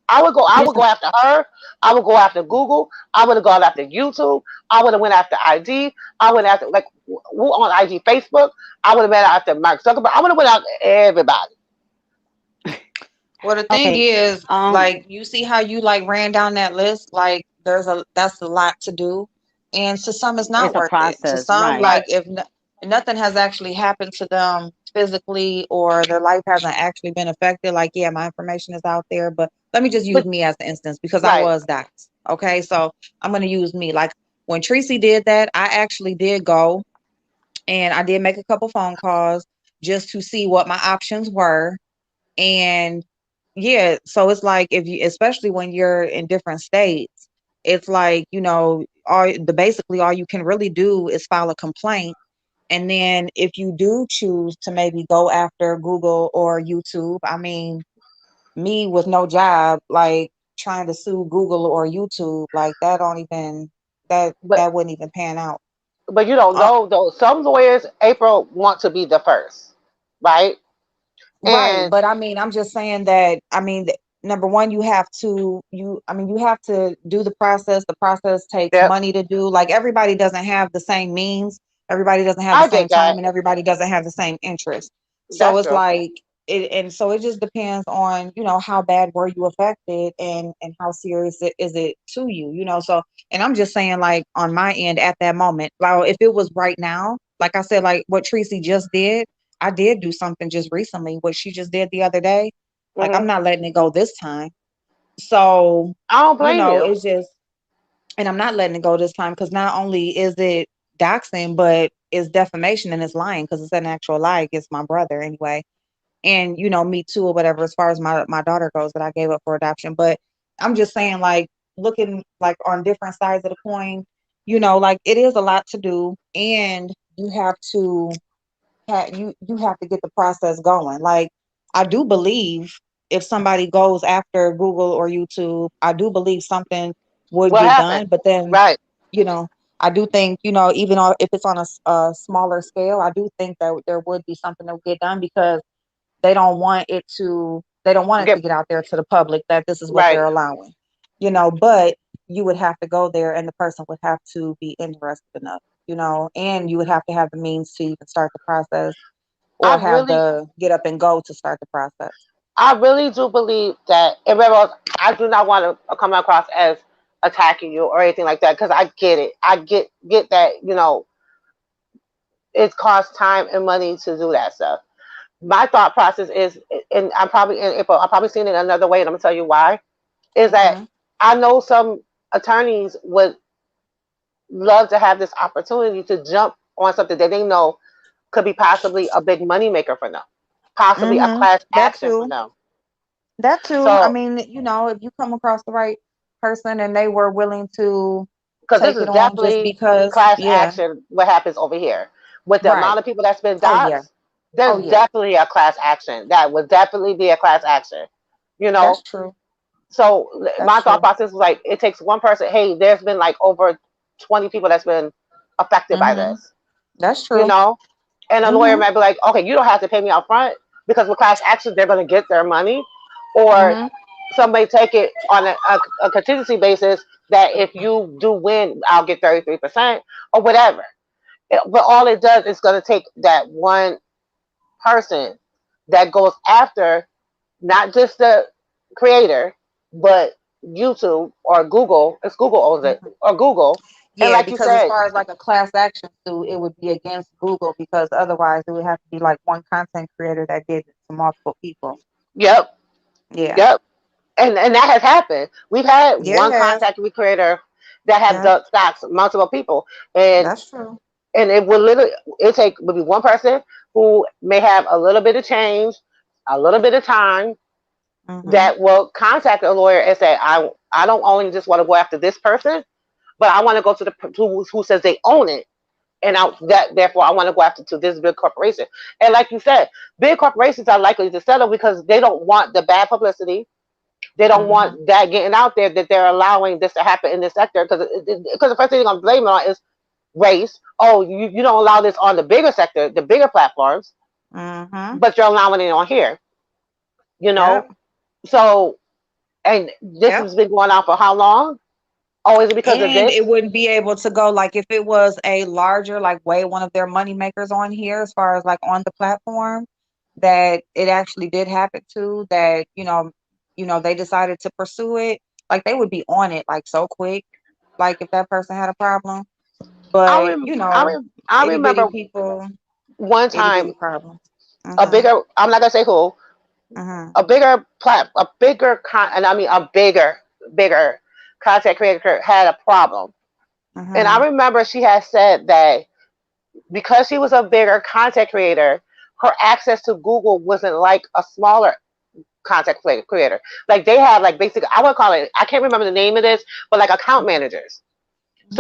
I here's would the go after her. I would go after Google. I would have gone after YouTube. I would have went after ID. I went after like who on IG, Facebook, I would have been after Mark Zuckerberg. I would have went after everybody. Well, the thing Okay. is, Um, like, you see how you like ran down that list? Like, that's a lot to do, and to some, it's not it's a worth it. To process, some, right? Right. like, if nothing has actually happened to them physically, or their life hasn't actually been affected, like, yeah, my information is out there. But let me just use But me as an instance because I right. was doxxed. Okay, so I'm gonna use me. Like when Tracy did that, I actually did go and I did make a couple phone calls just to see what my options were. And yeah, so it's like if you, especially when you're in different states, it's like, basically all you can really do is file a complaint. And then if you do choose to maybe go after Google or YouTube, I mean, me with no job, like trying to sue Google or YouTube, like that don't even But that wouldn't even pan out. you don't Uh, know though. Some lawyers, April, want to be the first, right? Right, And but I mean, I'm just saying that I mean, number one, you have to do the process. The process takes yep, money to do. Like everybody doesn't have the same means, everybody doesn't have the I same get that. time, and everybody doesn't have the same interest. So That's it's true. like and so it just depends on, how bad were you affected and how serious is it to you, So and I'm just saying like on my end at that moment, like if it was right now, like I said, like what Tracy just did, I did do something just recently, what she just did the other day. Like I'm Hmm. not letting it go this time. So, I don't blame you. it's just, and I'm not letting it go this time because not only is it doxing, but it's defamation and it's lying because it's an actual lie against my brother anyway. And, me too, or whatever, as far as my daughter goes that I gave up for adoption. But I'm just saying, like, looking like on different sides of the coin, like it is a lot to do. And you have to you have to get the process going. Like I do believe if somebody goes after Google or YouTube, I do believe something would What get happened? done. But then, Right. you know, I do think, even if it's on a smaller scale, I do think that there would be something that would get done because they don't want it to Get get out there to the public that this is what right. they're allowing. But you would have to go there and the person would have to be interested enough, and you would have to have the means to even start the process I or have really, the get up and go to start the process. I really do believe that. And remember, I do not want to come across as attacking you or anything like that because I get it. I get that. It costs time and money to do that stuff. My thought process is, and I'm probably seeing it another way, and I'm gonna tell you why. Is that Mhm. I know some attorneys would love to have this opportunity to jump on something that they know could be possibly a big money maker for them, possibly a Mhm. class That action for too. them. That too. I So, mean, if you come across the right person and they were willing to because this take is it on just definitely because, class yeah. action, what happens over here with the Right. amount of people that's been Oh yeah. doxxed, there's Oh yeah. definitely a class action. That would definitely be a class action. You That's know, true. so That's my thought true. process was like, it takes one person. Hey, there's been like over 20 people that's been affected by Mhm. this. That's You true. know, and a lawyer Mhm. might be like, okay, you don't have to pay me up front because with class actions they're going to get their money, or Mhm. somebody take it on a contingency basis that if you do win, I'll get 33% or whatever. But all it does is going to take that one person that goes after not just the creator, but YouTube or Google. It's Google owns it, Mhm. or Google. And Yeah, like you because as said, far as like a class action suit, it would be against Google because otherwise it would have to be like one content creator that did it to multiple people. yep, Yeah. yep. And that has happened. We've had Yeah, it one has. contact creator that have Yeah, done stocks multiple people, and that's true. it would literally would be one person who may have a little bit of change, a little bit of time Mhm. that will contact a lawyer and say, I don't only just want to go after this person, but I want to go to the who says they own it, and therefore I want to go after to this big corporation. And like you said, big corporations are likely to settle because they don't want the bad publicity. They don't Mhm. want that getting out there that they're allowing this to happen in this sector because the first thing they're going to blame it on is race. Oh, you don't allow this on the bigger sector, the bigger platforms, Mhm. but you're allowing it on here. You know, Yep. so and this Yep. has been going on for how long? Oh, is it because of And this? it wouldn't be able to go like if it was a larger, like way one of their money makers on here, as far as like on the platform, that it actually did happen to, that, they decided to pursue it, like they would be on it like so quick, like if that person had a problem. I But, rem- I rem- I itty bitty remember people, one itty bitty time problems. a Mm-hmm. bigger. I'm not gonna say who. Mm-hmm. A bigger and I mean a bigger content creator had a problem, and I Mm-hmm. remember she had said that because she was a bigger content creator, her access to Google wasn't like a smaller content creator. Like they have like basically, I would call it, I can't remember the name of this, but like account managers. Mm-hmm.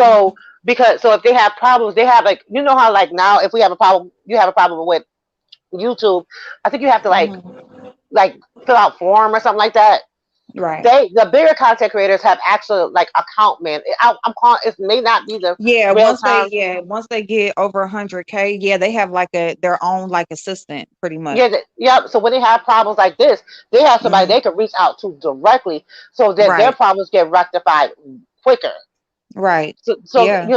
So if they have problems, they have like, you know how like now if we have a problem, you have a problem with YouTube, I think you have to Mm-hmm. like fill out form or something like that. Right. The bigger content creators have actual like account man. I'm calling, it may not be the Yeah, real time. once they get over 100K, yeah, they have like their own like assistant pretty much. Yeah, yeah. So when they have problems like this, they have somebody Hmm. they can reach out to directly, so that their Right. problems get rectified quicker. Right. So Yeah.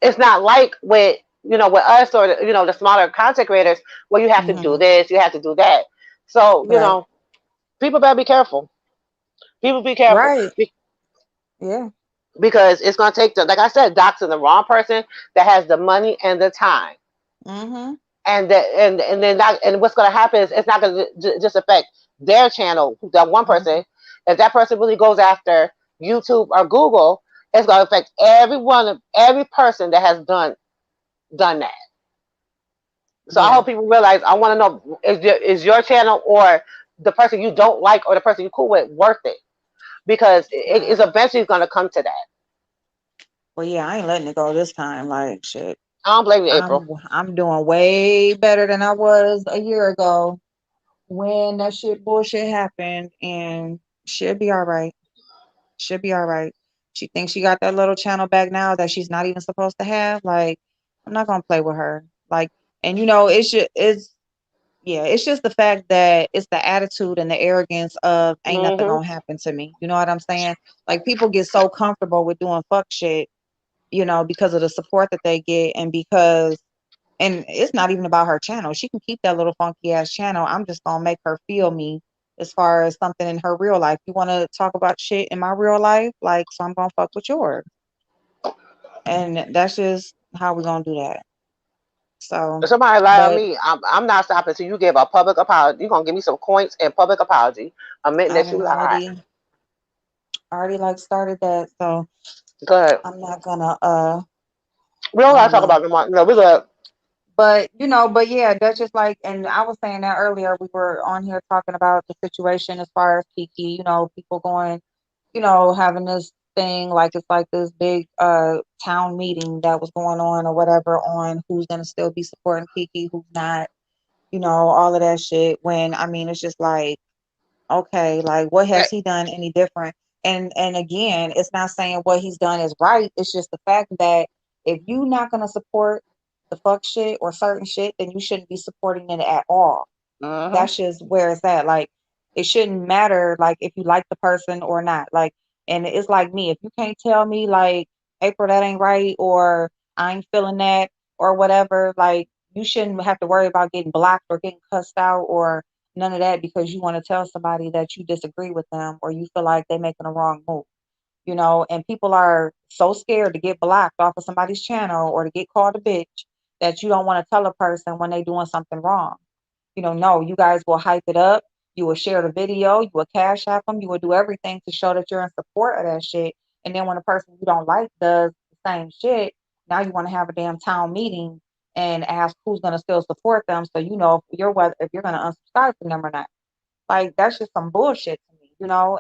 it's not like with with us or the smaller content creators where you have to do Hmm. this, you have to do that. So Right. people better be careful. People be careful Right. Yeah. because it's gonna take like I said, doxing the wrong person that has the money and the time. Hmm. And then not, and what's going to happen is it's not going to just affect their channel, that one Hmm. person. If that person really goes after YouTube or Google, it's going to affect every person that has done that. So I Yeah. hope people realize. I want to know, is your channel or the person you don't like or the person you cool with worth it? Because it Right. is eventually going to come to that. Well, yeah, I ain't letting it go this time. Like shit. I don't blame you, April. I'm doing way better than I was a year ago when that shit bullshit happened, and she'll be all right. She'll be all right. She thinks she got that little channel back now that she's not even supposed to have. Like, I'm not gonna play with her. Like, and it's just the fact that it's the attitude and the arrogance of ain't nothing Hmm. gonna happen to me. You know what I'm saying? Like people get so comfortable with doing fuck shit, because of the support that they get, and it's not even about her channel. She can keep that little funky ass channel. I'm just gonna make her feel me as far as something in her real life. You wanna talk about shit in my real life? Like, so I'm gonna fuck with yours. And that's just how we're gonna do that. So, If somebody lie on but me, I'm not stopping until you give a public apology. You're gonna give me some coins and public apology, admitting I that done you lied. already like started that. So Good. I'm not gonna We don't I gotta don't talk know. about them. No, we good. But yeah, that's just like, and I was saying that earlier, we were on here talking about the situation as far as Kiki, people going, having this thing, like it's like this big town meeting that was going on or whatever, on who's gonna still be supporting Kiki, who's not, all of that shit. When I mean, it's just like, okay, like what Eh, has he done any different? And again, it's not saying what he's done is right. It's just the fact that if you're not gonna support the fuck shit or certain shit, then you shouldn't be supporting it at all. mhm. That's just where it's at. Like, it shouldn't matter like if you like the person or not. Like, and it's like me, if you can't tell me like, April, that ain't right, or I ain't feeling that, or whatever, like, you shouldn't have to worry about getting blocked or getting cussed out or none of that because you want to tell somebody that you disagree with them or you feel like they're making a wrong move. And people are so scared to get blocked off of somebody's channel or to get called a bitch that you don't want to tell a person when they're doing something wrong. No, you guys will hype it up. You will share the video. You will cash app them. You will do everything to show that you're in support of that shit. And then when a person you don't like does the same shit, now you want to have a damn town meeting and ask who's going to still support them, so you know if you're going to unsubscribe from them or not. Like, that's just some bullshit to me,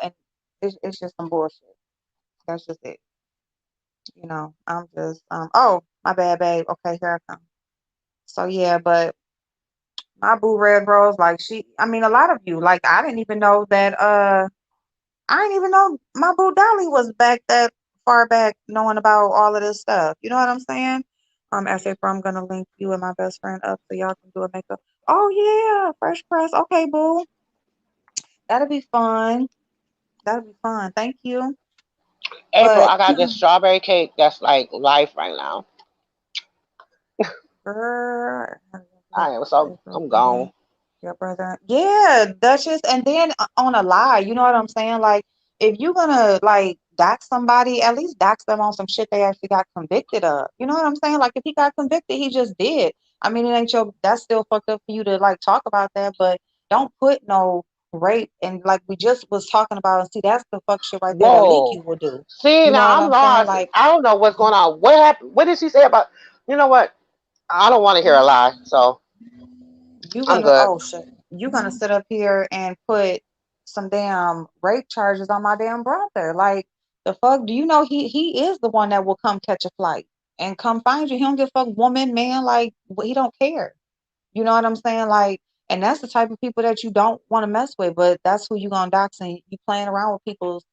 and it's just some bullshit. That's just it. I'm just oh, my bad, babe. Okay, here I come. So yeah, but my boo red rose, like, I mean, a lot of you, like, I didn't even know that I didn't even know my boo Dolly was back that far back knowing about all of this stuff. You know what I'm saying? As if I'm gonna link you and my best friend up so y'all can do a makeup. Oh yeah, fresh press. Okay, boo. That'll be fun. That'll be fun. Thank you. April, But I got this strawberry cake that's like life right now. girl, I am so I'm and gone. then your brother, yeah, Duchess, and then on a lie, you know what I'm saying? Like, if you're gonna like dox somebody, at least dox them on some shit they actually got convicted of. You know what I'm saying? Like, if he got convicted, he just did. I mean, it ain't your. That's still fucked up for you to like talk about that, but don't put no rape and like we just was talking about. And see, that's the fuck shit right there that Whoa. Leakyou will do. See, You know now what I'm I'm saying? lost. Like, I don't know what's going on. What happened? What did she say about? You know what? I don't want to hear a lie, so you I'm gonna good. oh shit. You gonna sit up here and put some damn rape charges on my damn brother. Like the fuck? Do you know he is the one that will come catch a flight and come find you. He don't give a fuck woman, man, like he don't care. You know what I'm saying? Like, and that's the type of people that you don't want to mess with, but that's who you gonna dox and you playing around with people's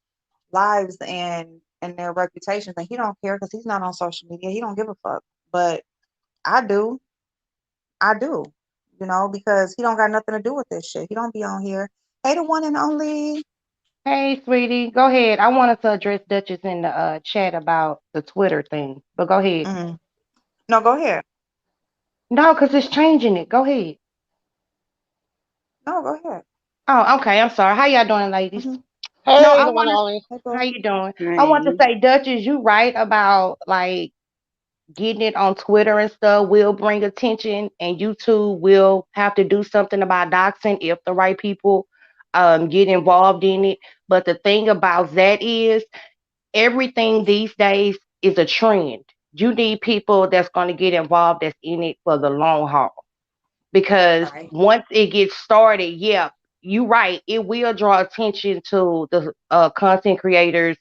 lives and their reputations and he don't care because he's not on social media. He don't give a fuck. But I do. I do, you know, because he don't got nothing to do with this shit. He don't be on here. Hey, the one and only. Hey, sweetie, go ahead. I wanted to address Duchess in the chat about the Twitter thing, but go ahead. Mm. No, go ahead. No, because it's changing it. Go ahead. No, go ahead. Oh, okay. I'm sorry. How y'all doing, ladies? Mm-hmm. No, Hey, I the one and wanted. only. Hey, How boo. you doing? I want to Right. say, Duchess, you right about like getting it on Twitter and stuff will bring attention, and you too will have to do something about doxing if the right people get involved in it. But the thing about that is everything these days is a trend. You need people that's going to get involved that's in it for the long haul because Right. once it gets started, yeah, you right, it will draw attention to the content creators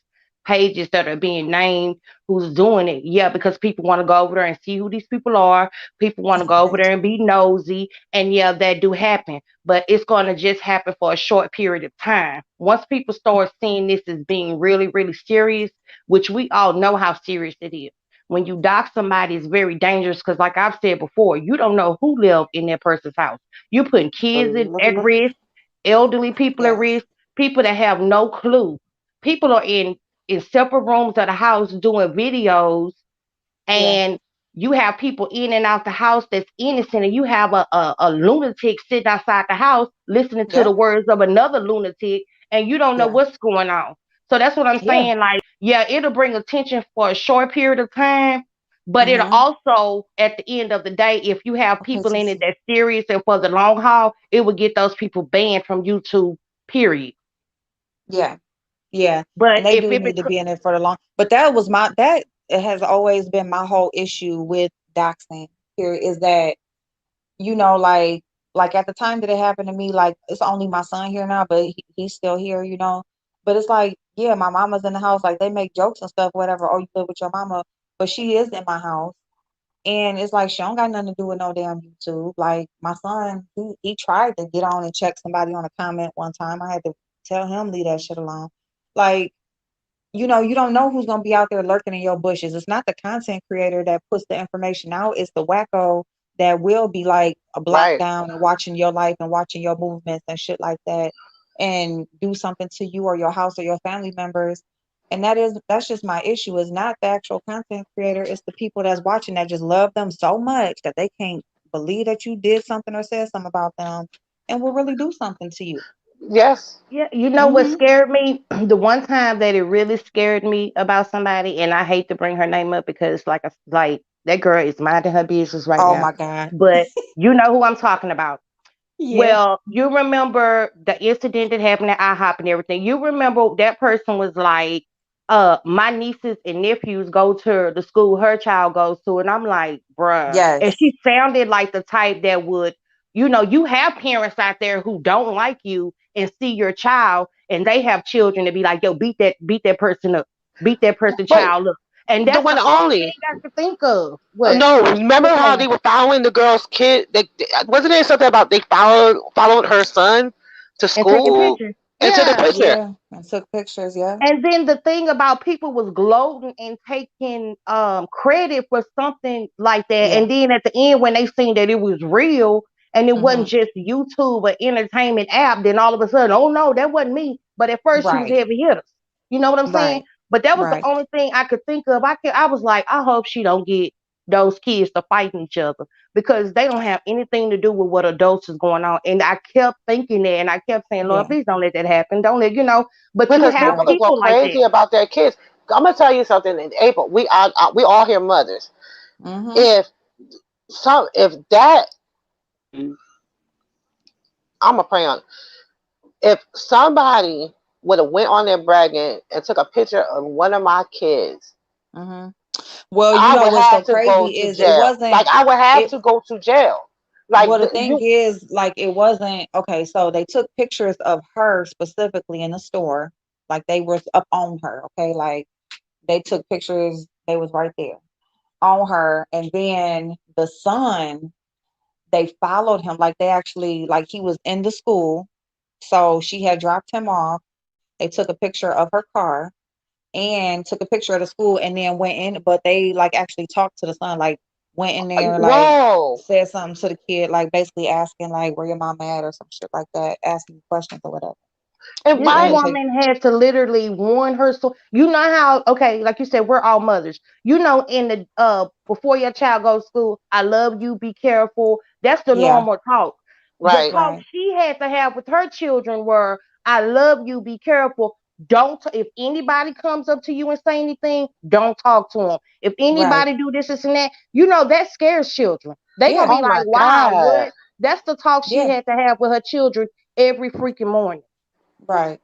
pages that are being named who's doing it. Yeah, because people want to go over there and see who these people are. People want to go over Right. there and be nosy, and yeah, that do happen, but it's going to just happen for a short period of time. Once people start seeing this as being really really serious, which we all know how serious it is, when you dox somebody, it's very dangerous because, like I've said before, you don't know who lived in that person's house. You're putting kids at Mhm. risk, elderly people at Yes. risk, people that have no clue. People are in separate rooms of the house doing videos, Yeah. and you have people in and out the house that's innocent, and you have a lunatic sitting outside the house listening to the Yep. words of another lunatic, and you don't know Yeah. what's going on. So that's what I'm Yeah. saying. Like, yeah, it'll bring attention for a short period of time, but it'll Mm-hmm. also, at the end of the day, if you have Okay, people in sis. it that's serious and for the long haul, it will get those people banned from YouTube, period. Yeah. Yeah. But And they if do it need to becomes, be in it for the long. But that was my that it has always been my whole issue with doxing here is that you know, like at the time that it happened to me, like it's only my son here now, but he's still here, you know. But it's like, yeah, my mama's in the house, like they make jokes and stuff, whatever. Oh, you live with your mama, but she is in my house, and it's like she don't got nothing to do with no damn YouTube. Like my son, he tried to get on and check somebody on a comment one time. I had to tell him leave that shit alone. Like you know, you don't know who's gonna be out there lurking in your bushes. It's not the content creator that puts the information out. It's the wacko that will be like a block Right. down and watching your life and watching your movements and shit like that, and do something to you or your house or your family members. And that's just my issue. Is not the actual content creator. It's the people that's watching that just love them so much that they can't believe that you did something or said something about them, and will really do something to you. Yes. yeah, you know what Mm-hmm. scared me? The one time that it really scared me about somebody, and I hate to bring her name up because, like that girl is minding her business right Oh now. my God. But you know who I'm talking about. Yeah. Well, you remember the incident that happened at IHOP and everything. You remember that person was like, my nieces and nephews go to the school her child goes to, and I'm like, bruh. And Yes. she sounded like the type that would, you have parents out there who don't like you and see your child, and they have children to be like, yo, beat that person up, beat that person But child up. And the that's one the and only only. thing I could think of. What? No, remember What you how they mean? were following the girl's kid? Wasn't there something about they followed her son to And taking school pictures. and took a Yeah. picture. Yeah, and took pictures. Yeah, And then the thing about people was gloating and taking credit for something like that. yeah. And then at the end, when they seen that it was real and it wasn't Hmm. just YouTube or entertainment app, then all of a sudden, oh no, that wasn't me. But at first she was Right, heavy hitters. You know what I'm saying? right. But that was the Right. only thing I could think of. I was like, I hope she don't get those kids to fighting each other because they don't have anything to do with what adults is going on. And I kept thinking that, and I kept saying, Lord, Yeah. please don't let that happen. Don't let you know. But you Because have Right. people could go people like that. crazy about their kids. I'm gonna tell you something. In April, we all hear mothers. Mm-hmm. If if that, I'm gonna pray on. If somebody would have went on there bragging and took a picture of one of my kids, Mm-hmm. Well, you I know would what's so have to go crazy to is it jail. wasn't Like I would have it. to go to jail. Like Well, the thing you, is, like, it wasn't okay. So they took pictures of her specifically in the store, like they were up on her. Okay, like they took pictures. They was right there on her, and then the son. They followed him, like they actually, like he was in the school. So she had dropped him off. They took a picture of her car and took a picture of the school and then went in, but they like actually talked to the son, like went in there, like whoa. said something to the kid, like basically asking like where your mom at or some shit like that, asking questions or whatever. And So This they had why? to take woman had to literally warn her. So you know how, okay, like you said, we're all mothers. You know, in the before your child goes to school, I love you, be careful. That's the yeah, normal talk. The Right. talk right, she had to have with her children were, I love you, be careful. Don't if anybody comes up to you and say anything, don't talk to them. If right, anybody do this and that, you know that scares children. They gonna yeah, be Oh like, my wow, God. what? That's the talk she yeah, had to have with her children every freaking morning. right.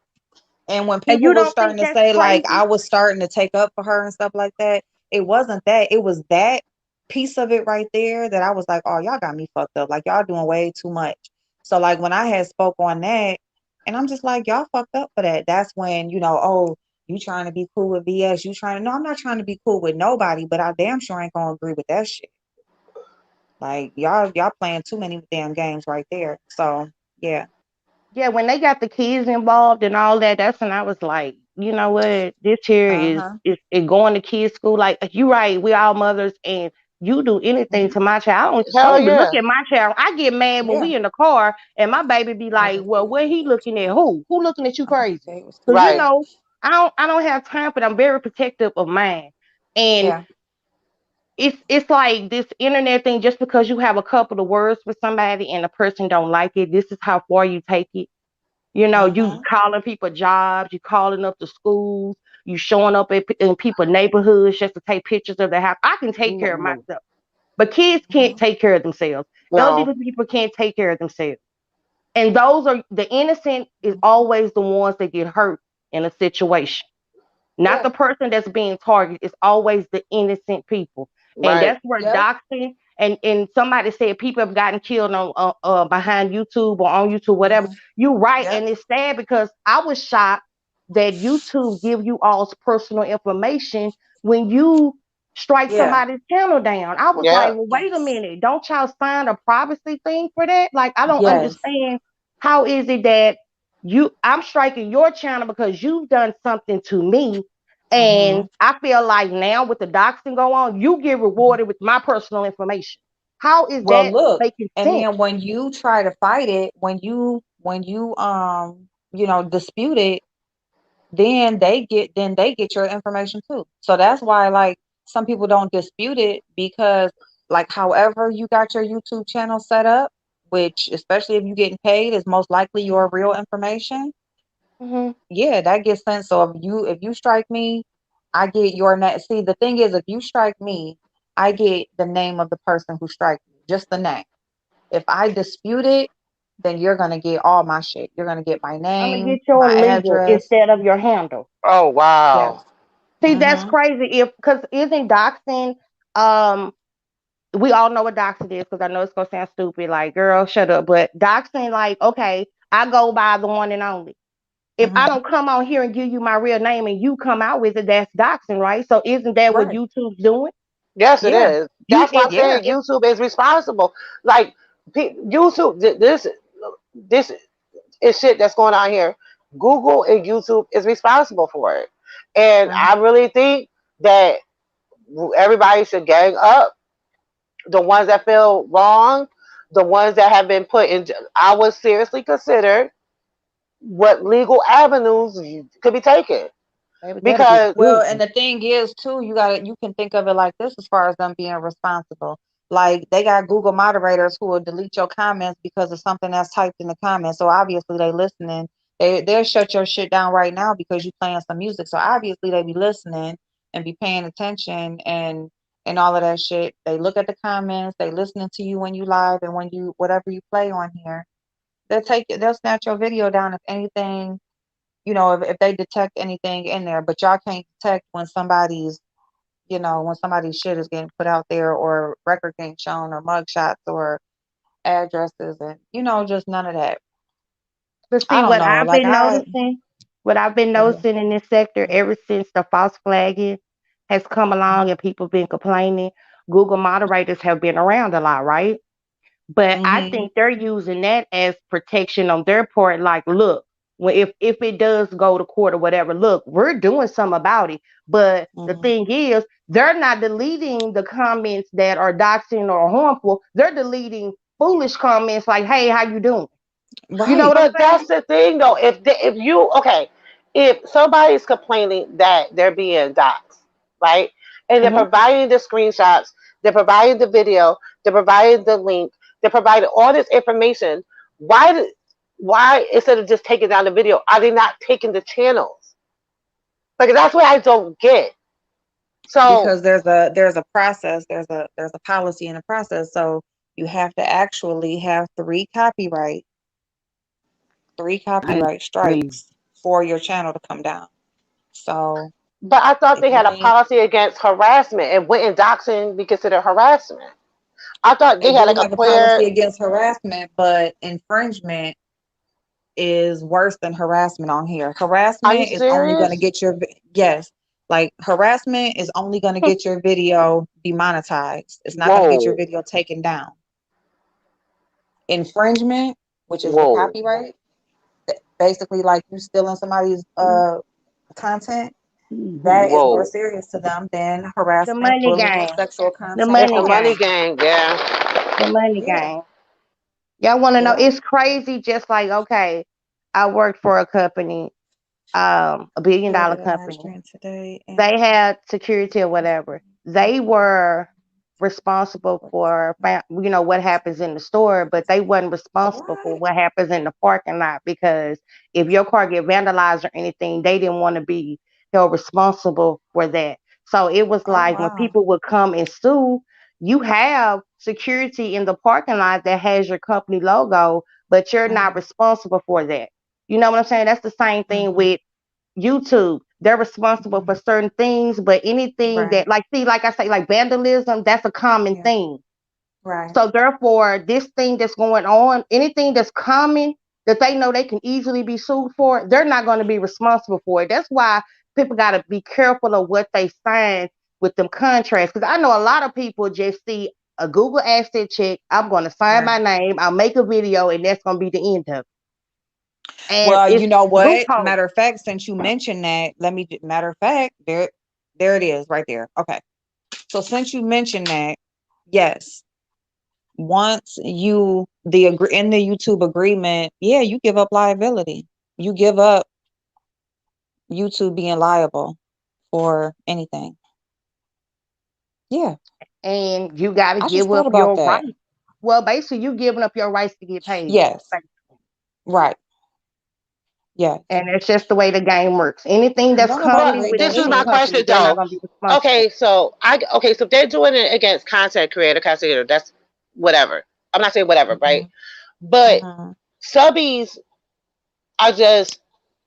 And when And people you was don't starting think to that's say like crazy? I was starting to take up for her and stuff like that, it wasn't that. It was that piece of it right there that I was like, oh, y'all got me fucked up. Like y'all doing way too much. So like when I had spoke on that, and I'm just like, y'all fucked up for that. That's when, oh, you trying to be cool with VS. You trying to, no, I'm not trying to be cool with nobody, but I damn sure ain't gonna agree with that shit. Like y'all playing too many damn games right there. So yeah. Yeah, when they got the kids involved and all that, that's when I was like, you know what, this here Uh-huh. is it going to kids' school. Like you right, we all mothers, and you do anything Hmm. to my child. I Hell don't even look yeah. at my child. I get mad when Yeah. we in the car and my baby be Like like, well, what he looking at? Who looking at you crazy? okay, it was Because too you Right. much. know, I don't have time for that. I'm very protective of mine. And Yeah. it's like this internet thing, just because you have a couple of words with somebody and the person don't like it, this is how far you take it. You know, you Mm-hmm. calling people jobs, you calling up the schools, you showing up in people's neighborhoods just to take pictures of their house. I can take care of No. myself, but kids can't Mm-hmm. take care of themselves. No. Elderly people can't take care of themselves. And those are the innocent is always the ones that get hurt in a situation, not Yeah. the person that's being targeted. It's always the innocent people, and Right. that's where Yep. doxing and somebody said people have gotten killed on behind YouTube or on YouTube, whatever. Mm-hmm. You're right, Yep. and it's sad because I was shocked that YouTube give you all's personal information when you strike Yeah. somebody's channel down. I was Yeah. like, well, wait a Yes. minute, don't y'all sign a privacy thing for that? Like, I don't Yes. understand. How is it that I'm striking your channel because you've done something to me, Mm-hmm. and I feel like now with the doxing go on, you get rewarded with my personal information. How is Well, that look, making and sense? then when you try to fight it, when you dispute it, then they get your information too. So that's why like some people don't dispute it because like however you got your YouTube channel set up, which especially if you're getting paid is most likely your real information. Hmm. Yeah, that gets sent. So if you strike me, I get your name. See, the thing is, if you strike me, I get the name of the person who strike me, just the name. If I dispute it, then you're gonna get all my shit. You're gonna get my I'm gonna name, get your my legal address. instead of your handle. Oh Yes. wow. See, that's Mm-hmm. crazy. If because isn't doxing, um, we all know what doxing is because I know it's gonna sound stupid. Like, girl, shut up. But doxing, like, okay, I go by the one and only. If I Mm-hmm. don't come on here and give you my real name and you come out with it, that's doxing, right? So isn't that what Right. YouTube's doing? Yes, it Yeah. is. You That's why I'm if Yeah. saying YouTube is responsible. Like YouTube, this is shit that's going on here. Google and YouTube is responsible for it, and Mm-hmm. I really think that everybody should gang up. The ones that feel wrong, the ones that have been put in. I would seriously consider what legal avenues could be taken. Baby, that'll be Because Well, and guilty. the thing is too, you can think of it like this as far as them being responsible. Like they got Google moderators who will delete your comments because of something that's typed in the comments. So obviously they listening. They'll shut your shit down right now because you playing some music. So obviously they be listening and be paying attention and all of that shit. They look at the comments, they listening to you when you live and when you whatever you play on here. They'll snatch your video down if anything, if they detect anything in there, but y'all can't detect when when somebody's shit is getting put out there or record getting shown or mugshots or addresses and, just none of that. But I see, don't know. Like what I've been go ahead. noticing in this sector ever since the false flagging has come along and people been complaining, Google moderators have been around a lot, right? But I Mm-hmm. think they're using that as protection on their part. Like, look, when if it does go to court or whatever, look, we're doing something about it. But the Mm-hmm. thing is, they're not deleting the comments that are doxing or harmful. They're deleting foolish comments like, "Hey, how you doing?" You know Right. what I'm But saying? that's the thing, though. If you okay, if somebody's complaining that they're being doxxed, right, and they're Hmm. providing the screenshots, they're providing the video, they're providing the link, they're providing all this information. Why? Why instead of just taking down the video, are they not taking the channels? Like that's what I don't get. So, Because there's a process, there's a policy in the process. So you have to actually have three I copyright agree. strikes for your channel to come down. So but I thought if they you had a ain't policy against harassment, and wouldn't doxing be considered harassment? I thought they They had do like a have a policy clear. against harassment, but infringement is worse than harassment on here. Are you Harassment is only going to serious? get yes, like harassment is only going to get your video demonetized. It's not going to get your Whoa, video taken down. Infringement, which is the whoa. copyright, basically like you stealing somebody's content, that is more Whoa. serious to them than The harassment, money bullying, game. sexual The content. It's money the All of money that. game. gang, yeah. The money Yeah. game. Y'all want to know? Yeah. It's crazy. Just like, okay, I worked for a company, a billion Yeah, I dollar did a live company. stream today and They had security or whatever. They were responsible for what happens in the store, but they wasn't responsible for what? what happens in the parking lot, because if your car get vandalized or anything, they didn't want to be held responsible for that. So it was Oh like when wow. people would come and sue, you have security in the parking lot that has your company logo, but you're not Mm-hmm. responsible for that. You know what I'm saying? That's the same thing Mm-hmm. with YouTube. They're responsible for certain things, but anything Right. that, like, see, like I say, like vandalism, that's a common Yeah. thing. Right. So therefore, this thing that's going on, anything that's common that they know they can easily be sued for, they're not going to be responsible for it. That's why people got to be careful of what they sign with them contracts. Because I know a lot of people just see a Google asset check. I'm going to sign Right. my name. I'll make a video, and that's going to be the end of it. And Well, you it's know what? loopholes. Matter of fact, since you mentioned that, matter of fact, there it is right there. Okay. So since you mentioned that, yes, once you the agree in the YouTube agreement, yeah, you give up liability. You give up YouTube being liable for anything. Yeah, And you got to I just give thought up about your that. rights. Well, basically, you giving up your rights to get paid. Yes, right. Yes. And it's just the way the game works. Anything that's One of our But common great with this is any my dancers. company, question they're not though. going to be responsible. Okay, so if they're doing it against content creator, that's whatever. I'm not saying whatever, right? Hmm. But Hmm. subbies are just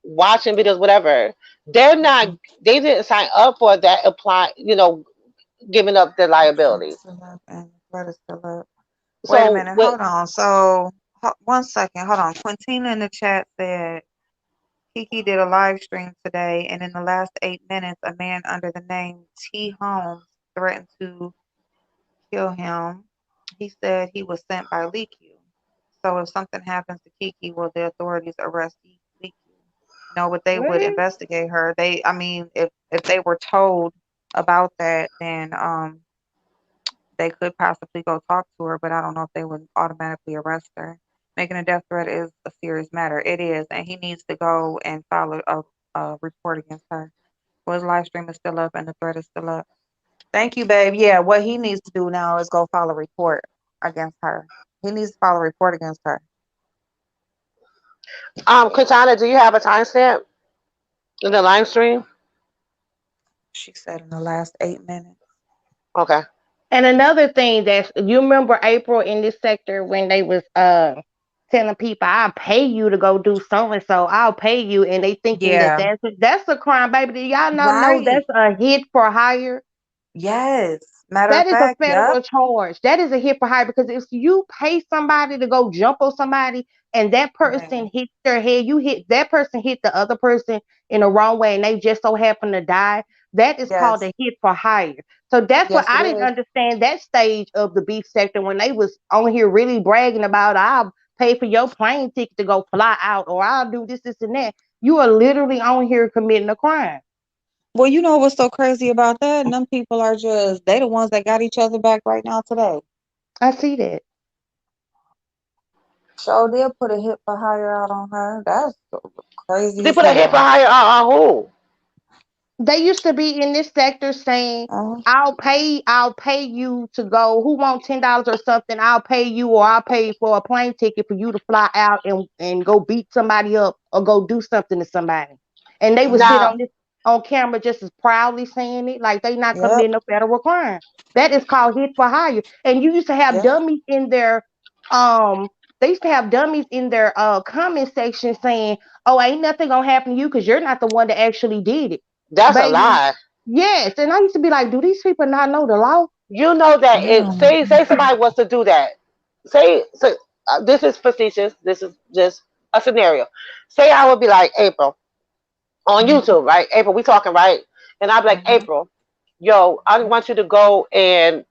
watching videos, whatever. They're not. Hmm. They didn't sign up for that. Apply, giving up their The chat is liability. still up and the thread is still up. Wait a So minute, what? hold on. So, 1 second, hold on. Quintina in the chat said Kiki did a live stream today, and in the last 8 minutes, a man under the name T. Holmes threatened to kill him. He said he was sent by Leakyou. So, if something happens to Kiki, will the authorities arrest Leakyou? No, but they would What? investigate her. I mean, if they were told about that, then they could possibly go talk to her, but I don't know if they would automatically arrest her. Making a death threat is a serious matter. It is, and he needs to go and file a report against her. Well, his live stream is still up and the thread is still up. Thank you, babe. Yeah, what he needs to do now is go file a report against her. He needs to file a report against her. Katana, do you have a timestamp in the live stream? She said in the last 8 minutes. Okay. And another thing that you remember April in this sector when they was telling people I'll pay you to go do so and so, I'll pay you, and they thinking that Yeah. that's a crime, baby. Do y'all not know Right. that's a hit for hire? Yes. Matter of That is a fact, yep. federal charge. That is a hit for hire because if you pay somebody to go jump on somebody and that person Man. hits their head, you hit that person hit the other person in the wrong way and they just so happen to die. That is called Yes. a hit for hire. So that's what Yes, it I didn't is. understand that stage of the beef sector when they was on here really bragging about I'll pay for your plane ticket to go fly out or I'll do this, this, and that. You are literally on here committing a crime. Well, you know what's so crazy about that? And them people are just, they the ones that got each other back right now today. I see that. So they'll put a hit for hire out on her. That's crazy They as put a hit for hell. hire on who? They used to be in this sector saying, Uh, I'll pay you to go. Who want $10 or something? I'll pay you, or I'll pay for a plane ticket for you to fly out and go beat somebody up or go do something to somebody. And they would sit Now, on this on camera just as proudly saying it, like they not yep. committing a federal crime. That is called hit for hire. And you used to have Yep. dummies in their um they used to have dummies in their comment section saying, oh, ain't nothing gonna happen to you because you're not the one that actually did it. that's a Baby, lie. yes. And I used to be like, do these people not know the law? You know that it. Mm. Say somebody wants to do that. This is facetious. This is just a scenario. Say I would be like April on Mhm. YouTube, right? April, we talking, right? And I'd be like Mhm. April, yo, I want you to go and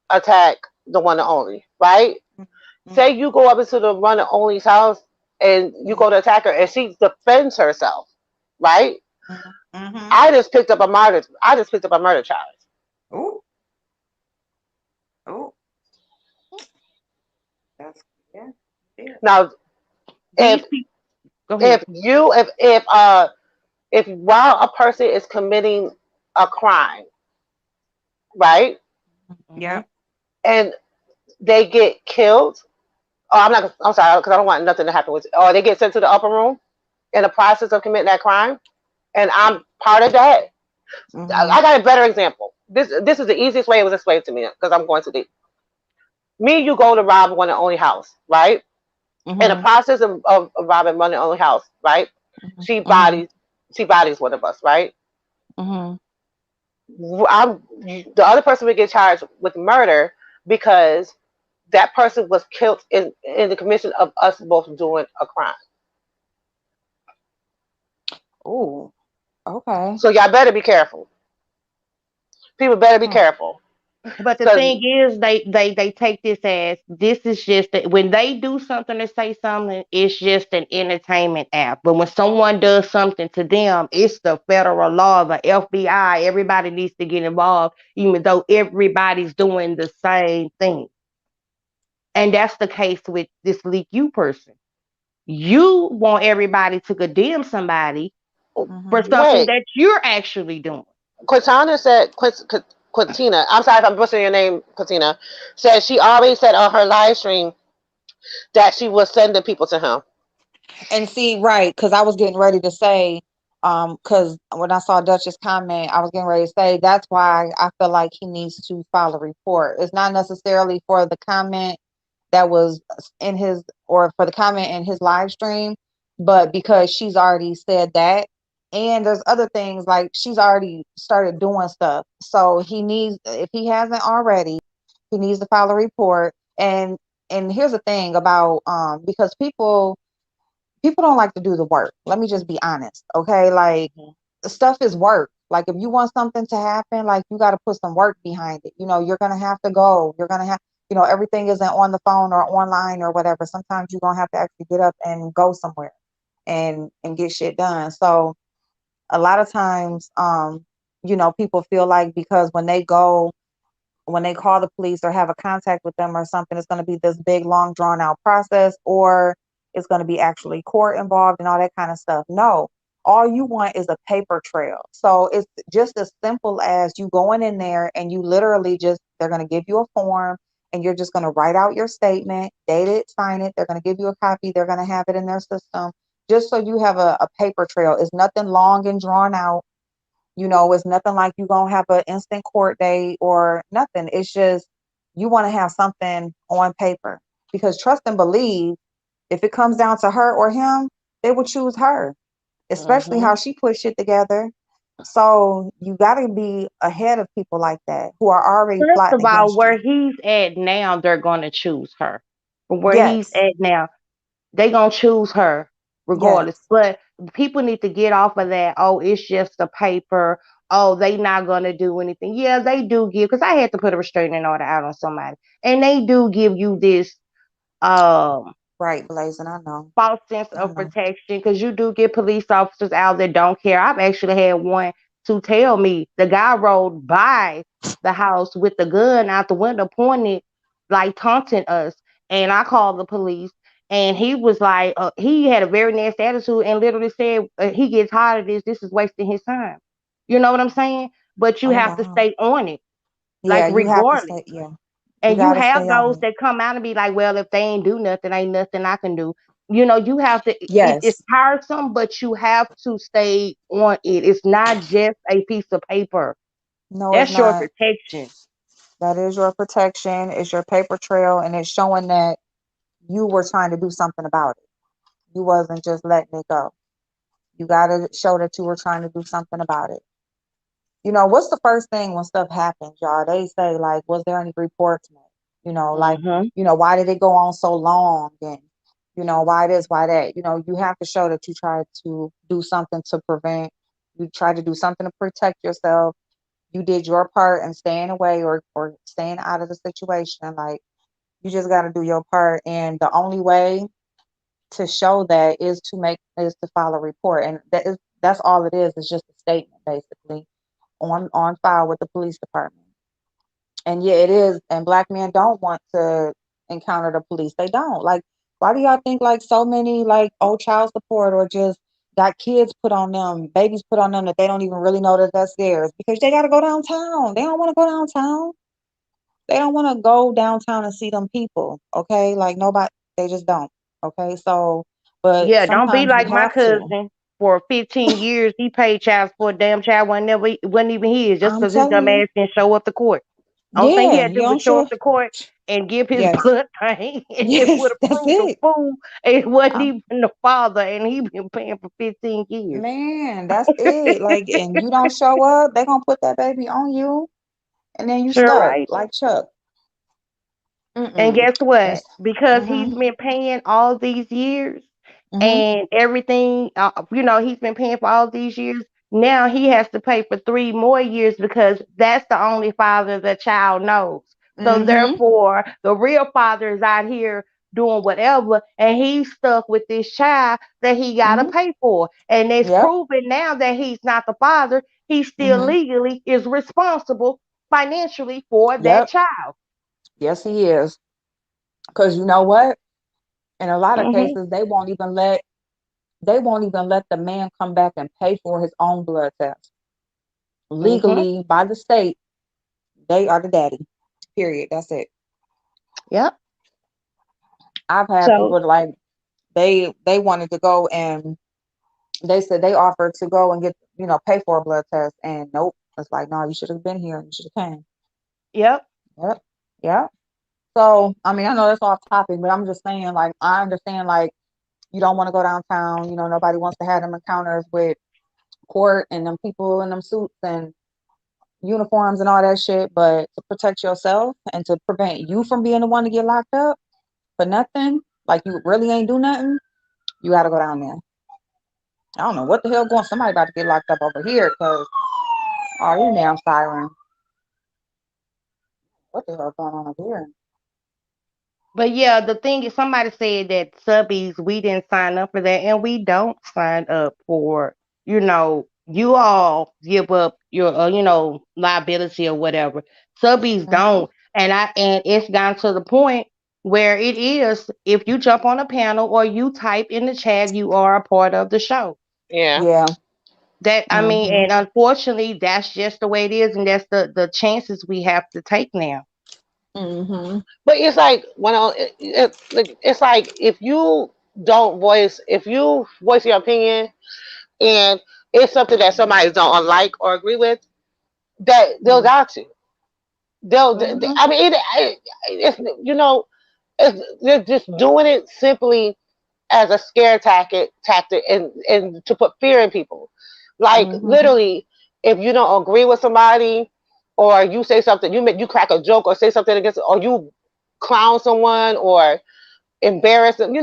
attack the one and only, right? Mhm. Say you go up into the one and only's house and you Mhm. go to attack her and she defends herself, right? Mhm. Mhm. I just picked up a murder. I just picked up a murder charge. Ooh. Ooh. That's yeah. Yeah. Now, if These people, go ahead. if you if while a person is committing a crime, right, Hmm. Yep. and they get killed, oh, I'm not. I'm sorry, because I don't want nothing to happen with. Or they get sent to the upper room in the process of committing that crime, and I'm part of that. Mhm. I got a better example. This is the easiest way it was explained to me because I'm going to deep. Me, you go to rob one and only house, right? In the Mhm. process of robbing one and only house, right? Mhm. She Mhm. bodies she bodies one of us, right? Mhm. I'm the other person would get charged with murder because that person was killed in the commission of us both doing a crime. Ooh. Okay. So y'all better be careful. People better be Hmm. careful But the because thing is, they take this as this is just when they do something or say something, it's just an entertainment app. But when someone does something to them, it's the federal law, the FBI. Everybody needs to get involved, even though everybody's doing the same thing. And that's the case with this Leakyou person. You want everybody to condemn somebody for Mhm. something wait, that you're actually doing. Quintana said Quintina. I'm sorry if I'm butchering your name, Quintina. Said she already said on her live stream that she was sending people to him. And see, right, because I was getting ready to say, because when I saw Dutch's comment, I was getting ready to say that's why I feel like he needs to file a report. It's not necessarily for the comment that was in his or for the comment in his live stream, but because she's already said that. And there's other things like she's already started doing stuff. So he needs, if he hasn't already, he needs to file a report. And here's the thing about because people don't like to do the work. Let me just be honest. Okay. Like stuff is work. Like if you want something to happen, like you got to put some work behind it. You know, you're going to have to go. You're going to have, everything isn't on the phone or online or whatever. Sometimes you're going to have to actually get up and go somewhere and get shit done. So a lot of times, people feel like because when they call the police or have a contact with them or something, it's going to be this big, long, drawn out process, or it's going to be actually court involved and all that kind of stuff. No, all you want is a paper trail. So it's just as simple as you going in there and you literally just, they're going to give you a form and you're just going to write out your statement, date it, sign it. They're going to give you a copy. They're going to have it in their system just so you have a paper trail. It's nothing long and drawn out. It's nothing like you going to have an instant court date or nothing. It's just you want to have something on paper because trust and believe if it comes down to her or him, they will choose her, especially Mm-hmm. how she put shit together. So you got to be ahead of people like that who are already First plotting of all, against where you. he's at now, they're gonna choose her. Where he's Yes, at now, they gonna choose her regardless. yes, But people need to get off of that. Oh, it's just a paper. Oh, they not gonna do anything. Yeah, they do give because I had to put a restraining order out on somebody, and they do give you this um right, Blazing. I know, false sense I of know. protection because you do get police officers out that don't care. I've actually had one to tell me the guy rode by the house with the gun out the window pointed, like taunting us. And I called the police and he was like, he had a very nasty attitude and literally said, he gets tired of this. This is wasting his time. You know what I'm saying? But you Oh have to wow. stay on it, like Yeah, you have to regardless. stay. Yeah, you And you got to have stay on those it. that come out and be like, well, if they ain't do nothing, ain't nothing I can do. You have to, it's Yes. tiresome, but you have to stay on it. It's not just a piece of paper. No, it's That's your not. protection. That is your protection. It's your paper trail, and it's showing that you were trying to do something about it. You wasn't just letting it go. You got to show that you were trying to do something about it. What's the first thing when stuff happens, y'all? They say, like, was there any reports made? Like, Hmm. why did it go on so long? And, why this, why that? You have to show that you tried to do something to prevent, you tried to do something to protect yourself. You did your part in staying away or staying out of the situation. Like, you just got to do your part. And the only way to show that is to file a report. And that's all it is. It's just a statement, basically on file with the police department. And yeah, it is. And black men don't want to encounter the police. They don't. Like, why do y'all think like so many like old child support or just got kids put on them, babies put on them that they don't even really know that that's theirs because they got to go downtown. They don't want to go downtown. They don't want to go downtown and see them people. Okay, like nobody. They just don't. Okay, so but Yeah, don't be sometimes you like my have to. cousin. For 15 years, he paid child support. Damn child wasn't even his, just I'm because his telling dumb you. ass didn't show up to court. Only thing he Yeah, had to you do was don't show up show. to court and give his Yes, blood thing, and it would yes, have that's proved the it. fool. It wasn't Um, even the father, and he been paying for 15 years. Man, that's it. Like, and you don't show up, they gonna put that baby on you, and then you Sure, stuck right. like Chuck. And Mm-mm. guess what? It's Because he's mm-hmm, been paying all these years mm-hmm, and everything, he's been paying for all these years. Now he has to pay for 3 more years because that's the only father the child knows. So mm-hmm, therefore, the real father is out here doing whatever, and he's stuck with this child that he got to mm-hmm. pay for. And it's Yep. proven now that he's not the father. He still Mm-hmm. legally is responsible financially for that Yep. child. Yes, he is. Because you know what? In a lot of Hmm. cases, they won't even let the man come back and pay for his own blood test. Hmm. Legally, by the state, they are the daddy. Period. That's it. Yep. I've had So, people like they wanted to go and they said they offered to go and get, pay for a blood test. And nope. It's like, no, you should have been here. You should have came. yep. Yep. Yep. So, I mean, I know that's off topic, but I'm just saying, like, I understand, like, you don't want to go downtown. Nobody wants to have them encounters with court and them people in them suits and uniforms and all that shit. But to protect yourself and to prevent you from being the one to get locked up for nothing, like you really ain't do nothing, you got to go down there. I don't know what the hell going. Somebody about to get locked up over here because oh, you damn siren. What the hell going on over here? But yeah, the thing is, somebody said that subbies, we didn't sign up for that, and we don't sign up for, you all give up your, liability or whatever. Subbies Mm-hmm. don't. And it's gotten to the point where it is, if you jump on a panel or you type in the chat, you are a part of the show. Yeah. Yeah. That I mean, Mhm. and unfortunately, that's just the way it is, and that's the chances we have to take now. Mhm. But it's like it's like if you voice your opinion and it's something that somebody don't like or agree with, that they'll Mhm. doubt you. Mhm. I mean, it's they're just doing it simply as a scare tactic and to put fear in people. Like Mhm. literally, if you don't agree with somebody, or you say something, you crack a joke or say something against, or you clown someone or embarrass them,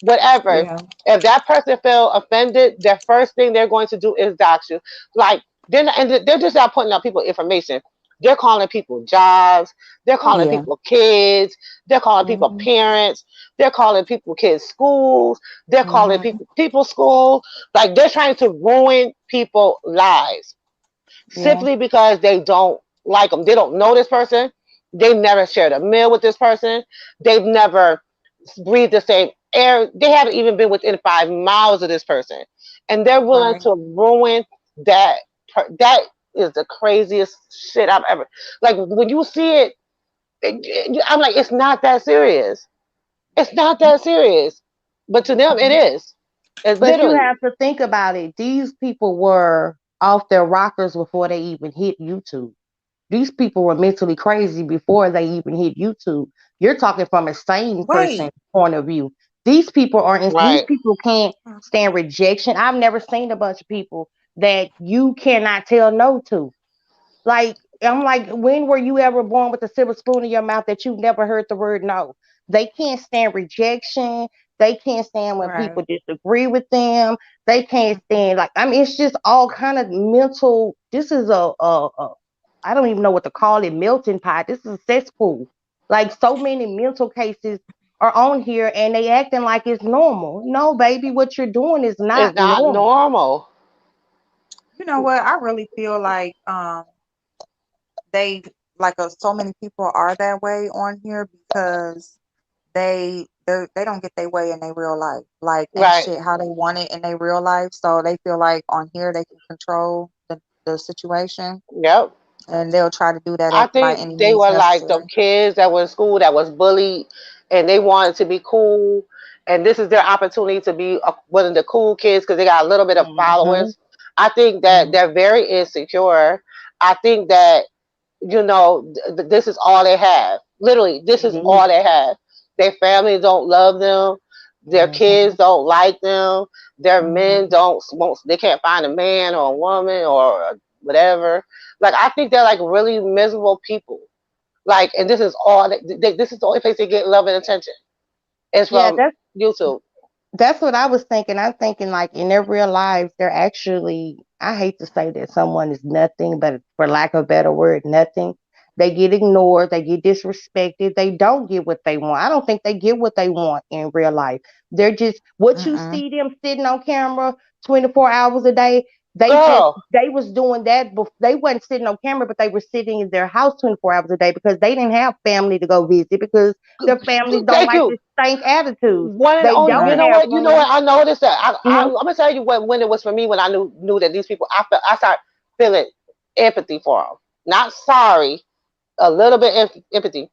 whatever. Yeah. If that person feel offended, the first thing they're going to do is dox you. Like they're just not putting out people information. They're calling people jobs. They're calling Yeah. people kids. They're calling people Mhm. parents. They're calling people kids schools. They're calling Mhm. people school. Like they're trying to ruin people's lives Yeah. simply because they don't like them. They don't know this person. They've never shared a meal with this person. They've never breathed the same air. They haven't even been within 5 miles of this person, and they're willing Right. to ruin that. That is the craziest shit I've ever. Like when you see it, I'm like, it's not that serious. It's not that serious, but to them, it Mhm. is. It's But you literally have to think about it. These people were off their rockers before they even hit YouTube. These people were mentally crazy before they even hit YouTube. You're talking from a sane person Wait. point of view. These right. people can't stand rejection. I've never seen a bunch of people that you cannot tell no to. Like, I'm like, when were you ever born with a silver spoon in your mouth that you never heard the word no? They can't stand rejection. They can't stand when Right. people disagree with them. They can't stand, like, I mean, it's just all kind of mental. This is a I don't even know what to call it, melting pot. This is a cesspool. Like, so many mental cases are on here and they acting like it's normal. No, baby, what you're doing is It's not not normal. normal. You know what? I really feel like they so many people are that way on here because they don't get their way in their real life, like, and Right. shit how they want it in their real life. So they feel like on here they can control the situation, Yep. and they'll try to do that I by think any they means were like the necessary. kids that were in school that was bullied, and they wanted to be cool, and this is their opportunity to be one of the cool kids because they got a little bit of Hmm. followers. I think that Mm-hmm. they're very insecure. I think that this is all they have. Literally, this is Hmm. all they have. Their family don't love them. Their Mm-hmm. kids don't like them. Their men Mm-hmm. don't won't. They can't find a man or a woman or whatever. Like I think they're like really miserable people. Like, and this is all. This is the only place they get love and attention. It's Yeah, from YouTube. that's what I was thinking. I'm thinking like in their real lives, they're actually, I hate to say that someone is nothing, but for lack of a better word, nothing. They get ignored, they get disrespected, they don't get what they want. I don't think they get what they want in real life. They're just what you Mm-mm. see them sitting on camera 24 hours a day. Girl, They was doing that they wasn't sitting on camera, but they were sitting in their house 24 hours a day because they didn't have family to go visit because their families don't thank like you. this stank attitudes. One and They only, don't Right. have you know what, friends. I noticed that. I'm Hmm. gonna tell you when it was for me when I knew that these people, I started feeling empathy for them. Not sorry, a little bit empathy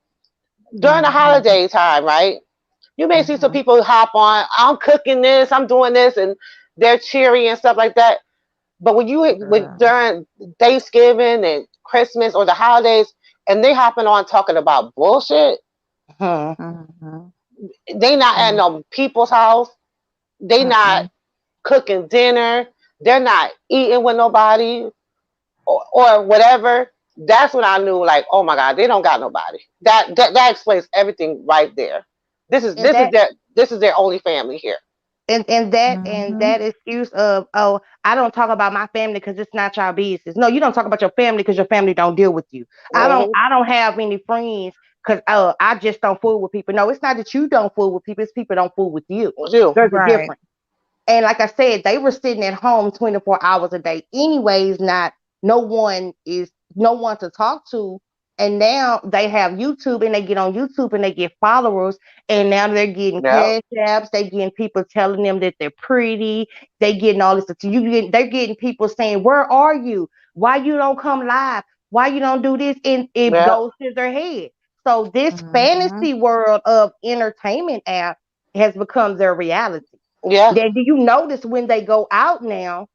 during the Mm-hmm. holiday time, right? You may see some Mm-hmm. people hop on. I'm cooking this, I'm doing this, and they're cheery and stuff like that. But when Girl. during Thanksgiving and Christmas or the holidays, and they hopping on talking about bullshit, Hmm. Mm-hmm. they not at Mm-hmm. no people's house. They not Mm-mm. cooking dinner. They're not eating with nobody or whatever. That's when I knew, like, oh my God, they don't got nobody. That explains everything right there. This is And this is that their this is their only family here. and Mm-hmm. that excuse of, oh, I don't talk about my family because it's not your business. No, you don't talk about your family because your family don't deal with you. Hmm. I don't have any friends because I just don't fool with people. No, it's not that you don't fool with people, it's people don't fool with you. Was you? There's a Right. difference. And like I said, they were sitting at home 24 hours a day anyways, not no one to talk to. And now they have YouTube and they get on YouTube and they get followers. And now they're getting Yep. cash apps. They getting people telling them that they're pretty. They getting all this. They're getting people saying, "Where are you? Why you don't come live? Why you don't do this?" And it Yep. goes to their head. So this Mm-hmm. fantasy world of entertainment app has become their reality. Yeah. Then do you notice when they go out now,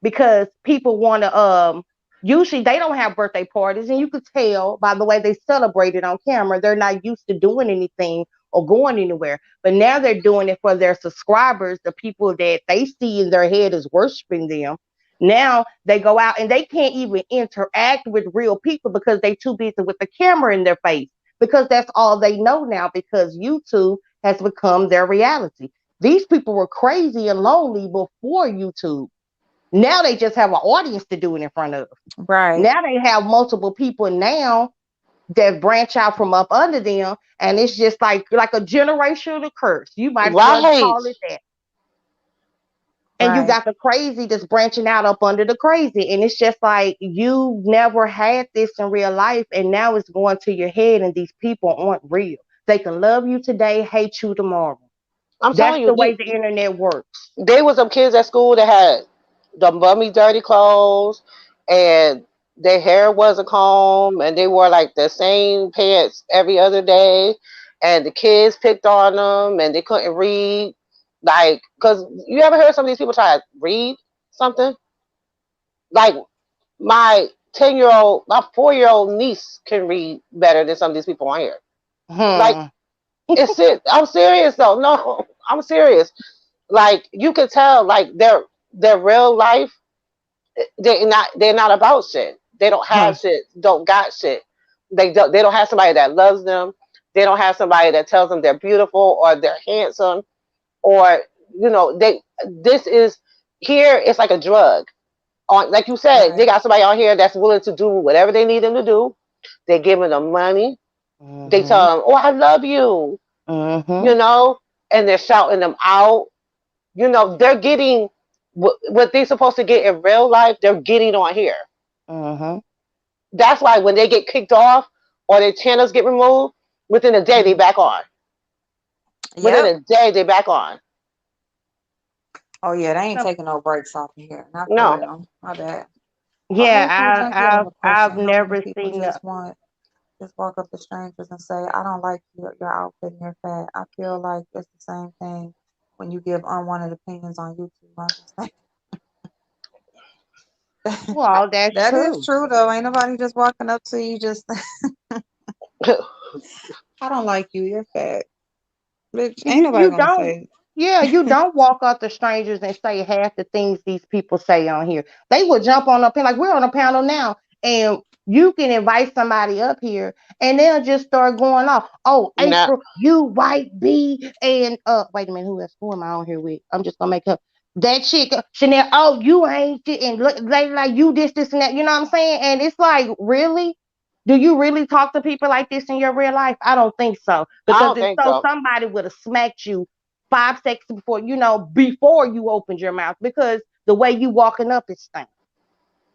because people want to usually they don't have birthday parties, and you could tell by the way they celebrate it on camera. They're not used to doing anything or going anywhere. But now they're doing it for their subscribers, the people that they see in their head is worshiping them. Now they go out and they can't even interact with real people because they too busy with the camera in their face, because that's all they know now, because YouTube has become their reality. These people were crazy and lonely before YouTube. Now they just have an audience to do it in front of. Right. Now they have multiple people now that branch out from up under them, and it's just like a generational curse. You might as well Right. call it that. And you Right. got the crazy that's branching out up under the crazy, and it's just like you never had this in real life, and now it's going to your head, and these people aren't real. They can love you today, hate you tomorrow. I'm That's telling you, the way the internet works. they was some kids at school that had the bummy dirty clothes and their hair wasn't combed and they wore like the same pants every other day and the kids picked on them and they couldn't read, like, because you ever heard some of these people try to read something, like my 10-year old, my 4-year-old niece can read better than some of these people on here. Like, Hmm. it's it, I'm serious though. No, I'm serious. Like you could tell, like their real life, they're not about shit. They don't Hmm. have shit. Don't got shit. They don't have somebody that loves them. They don't have somebody that tells them they're beautiful or they're handsome or they. This is here. It's like a drug. On, like you said, they Right. got somebody on here that's willing to do whatever they need them to do. They're giving them money. They Hmm. tell them, "Oh, I love you," Hmm. you know, and they're shouting them out. They're getting what they're supposed to get in real life, they're getting on here. Hmm. That's why when they get kicked off or their channels get removed, within a day they Mhm. back on. Within Yep. a day they back on. Oh yeah, they ain't taking no breaks off of here. Not for No. real. My bad. Yeah, Okay, so Junkie, I have a I've question. How many never people seen the. just walk up to strangers and say, I don't like your outfit and your fat. I feel like it's the same thing when you give unwanted opinions on YouTube. I'm just saying. Well, that's That is true. true though. Ain't nobody just walking up to you just I don't like you, you're fat. Bitch, ain't nobody You gonna don't. say Yeah, you don't walk up to strangers and say half the things these people say on here. They will jump on up here like we're on a panel now, and you can invite somebody up here, and they'll just start going off. Oh, Nah. April, you white bee, and wait a minute, who else? Who am I on here with? I'm just gonna make up that chick, Chanel. Oh, you ain't shit, and look, they like you this, and that. You know what I'm saying? And it's like, really? Do you really talk to people like this in your real life? I don't think so. I Because don't if think so, so. somebody would have smacked you 5 seconds before, before you opened your mouth, because the way you walking up is stinking.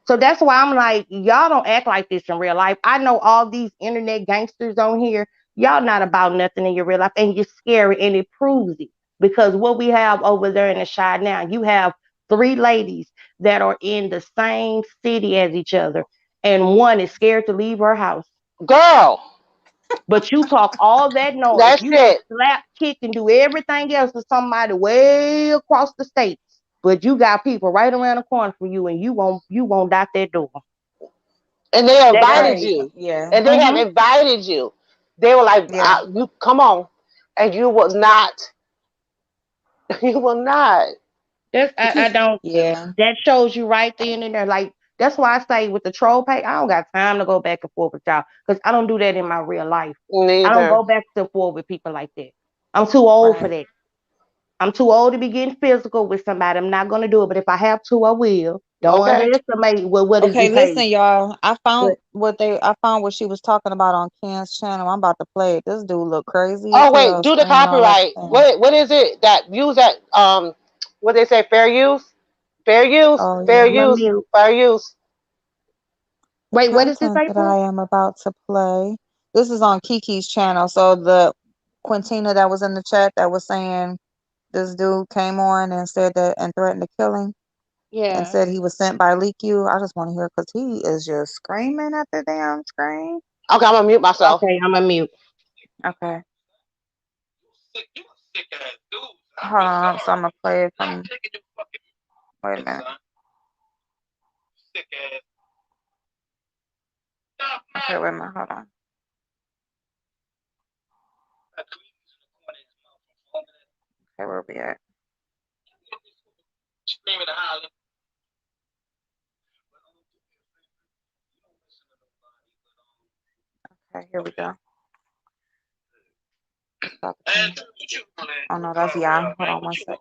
So that's why I'm like, y'all don't act like this in real life. I know all these internet gangsters on here, y'all not about nothing in your real life, and you're scary, and it proves it. Because what we have over there in the shy now, you have three ladies that are in the same city as each other, and one is scared to leave her house. Girl, But you talk all that noise. that's You can it. slap, kick, and do everything else to somebody way across the state. But you got people right around the corner from you, and you won't out that door. And they That invited right. you. Yeah. And they have mm-hmm. invited you. They were like, Yeah. you come on. And you will not. You will not. That's I don't. Yeah. That shows you right then and there. Like that's why I say with the troll pay, I don't got time to go back and forth with y'all because I don't do that in my real life. I don't Neither. go back and forth with people like that. I'm too old for Right. that. I'm too old to be getting physical with somebody. I'm not gonna do it. But if I have to, I will. Don't Okay. underestimate what is Okay, behaved. listen, y'all. But I found what she was talking about on Ken's channel. I'm about to play it. This dude look crazy as Oh wait, hell, do the screaming all at the copyright. same. What is it that use that what they say, fair use? Fair use? Oh Fair yeah. I'm a use. mute. Fair use. The Wait, what is this, content that April? I am about to play. This is on Kiki's channel. So the Quintina that was in the chat that was saying this dude came on and said that and threatened to kill him and Yeah. said he was sent by Leakyou. I just want to hear because he is just screaming at the damn screen. Okay, I'm gonna mute myself. Okay, I'm a mute. Okay. Hold on, so I'm gonna play it from. Wait a minute. Okay, wait a minute. Hold on. Okay, where we at? Okay, here we go. Stop it. Oh no, that's Jan. Hold on one second.